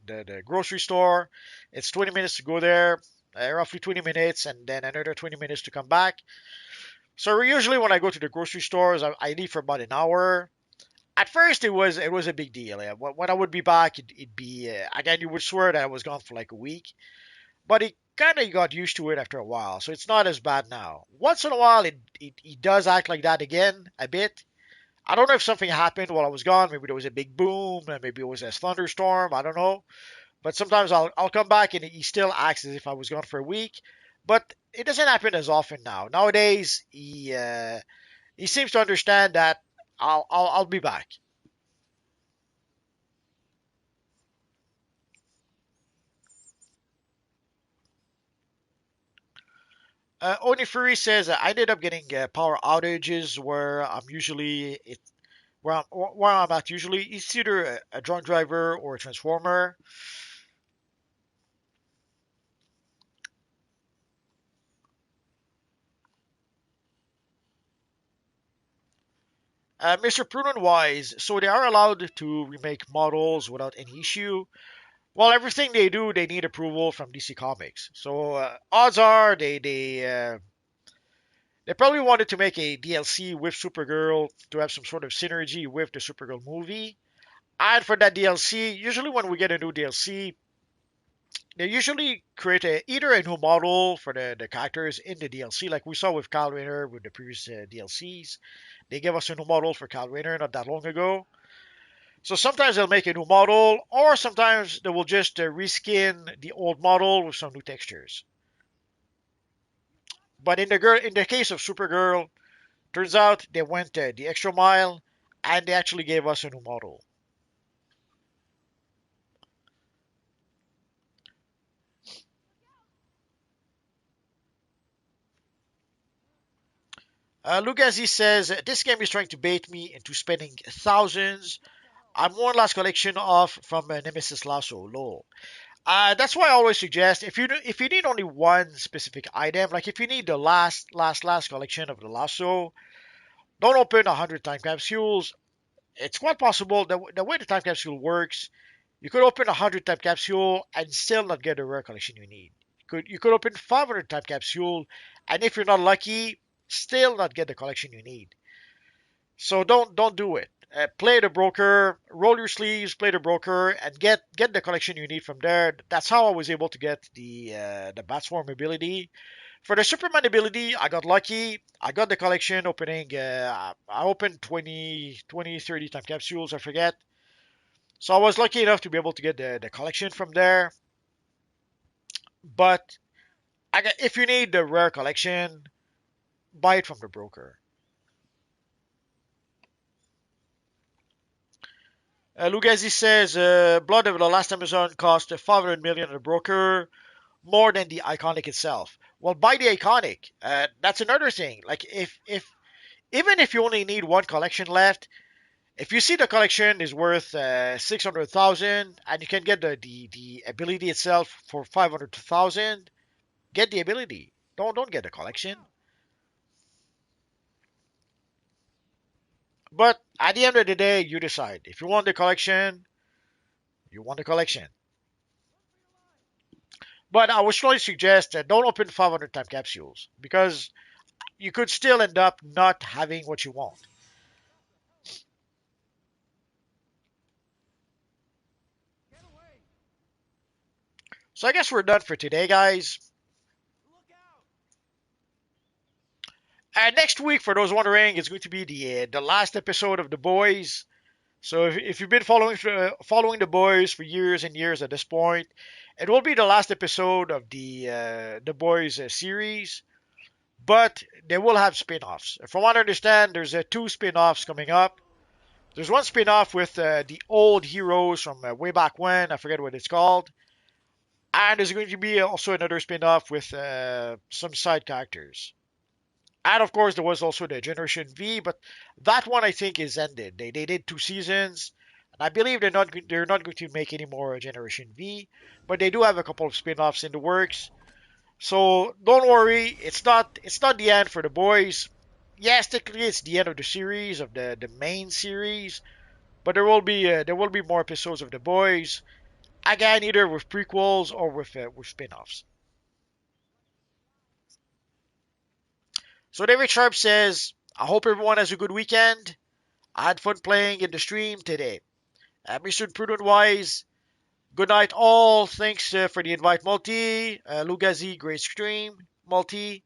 the grocery store. It's 20 minutes to go there, roughly 20 minutes, and then another 20 minutes to come back. So usually when I go to the grocery stores, I leave for about an hour. At first, it was a big deal. Yeah. When I would be back, it'd be again. You would swear that I was gone for like a week, but it kind of got used to it after a while. So it's not as bad now. Once in a while, it does act like that again a bit. I don't know if something happened while I was gone. Maybe there was a big boom, and maybe it was a thunderstorm. I don't know. But sometimes I'll come back and he still acts as if I was gone for a week. But it doesn't happen as often now. Nowadays, he seems to understand that I'll be back. Onifuri says I ended up getting power outages where where I'm at usually. It's either a drunk driver or a transformer. Mr. Prudent Wise, so they are allowed to remake models without any issue. Well, everything they do, they need approval from DC Comics. So odds are they probably wanted to make a DLC with Supergirl to have some sort of synergy with the Supergirl movie. And for that DLC, usually when we get a new DLC, they usually create either a new model for the characters in the DLC, like we saw with Kyle Rayner with the previous DLCs. They gave us a new model for Kyle Rayner not that long ago. So sometimes they'll make a new model, or sometimes they will just reskin the old model with some new textures. But in the case of Supergirl, turns out they went the extra mile, and they actually gave us a new model. Lugazi says this game is trying to bait me into spending thousands. I'm one last collection off from Nemesis Lasso. Lol. That's why I always suggest if you need only one specific item, like if you need the last collection of the Lasso, don't open 100 time capsules. It's quite possible that the way the time capsule works, you could open 100 time capsule and still not get the rare collection you need. You could open 500 time capsule, and if you're not lucky, still not get the collection you need. So don't do it. Play the broker, roll your sleeves, play the broker, and get the collection you need from there. That's how I was able to get the Batswarm ability. For the Superman ability, I got lucky. I got the collection opening. I opened 30 time capsules. I forget. So I was lucky enough to be able to get the collection from there. But if you need the rare collection, buy it from the broker. Lugazi says Blood of the Last Amazon cost 500 million at the broker, more than the iconic itself. Well, buy the iconic. That's another thing. Like if even if you only need one collection left, if you see the collection is worth 600,000 and you can get the ability itself for 500,000, get the ability. Don't get the collection. But at the end of the day, you decide. If you want the collection, you want the collection. But I would strongly suggest that don't open 500 time capsules because you could still end up not having what you want. So I guess we're done for today, guys. And next week, for those wondering, it's going to be the last episode of The Boys. So if you've been following The Boys for years and years at this point, it will be the last episode of the Boys series. But they will have spin-offs. From what I understand, there's two spin-offs coming up. There's one spin-off with the old heroes from way back when. I forget what it's called. And there's going to be also another spin-off with some side characters. And of course, there was also the Generation V, but that one I think is ended. They did 2 seasons, and I believe they're not going to make any more Generation V, but they do have a couple of spin-offs in the works. So don't worry, it's not the end for the boys. Yes, technically it's the end of the series of the main series, But there will be more episodes of The Boys. Again, either with prequels or with spin-offs. So David Sharp says, I hope everyone has a good weekend. I had fun playing in the stream today. Mr. Prudent Wise, good night all. Thanks for the invite, Multi. Lugazi, great stream. Multi.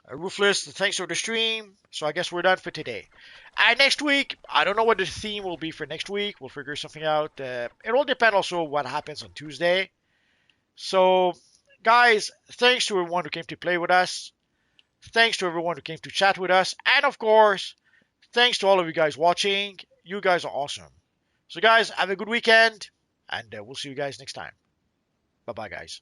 Ruthless, thanks for the stream. So I guess we're done for today. And next week, I don't know what the theme will be for next week. We'll figure something out. It will depend also what happens on Tuesday. So, guys, thanks to everyone who came to play with us. Thanks to everyone who came to chat with us. And of course, thanks to all of you guys watching. You guys are awesome. So, guys, have a good weekend. And we'll see you guys next time. Bye bye, guys.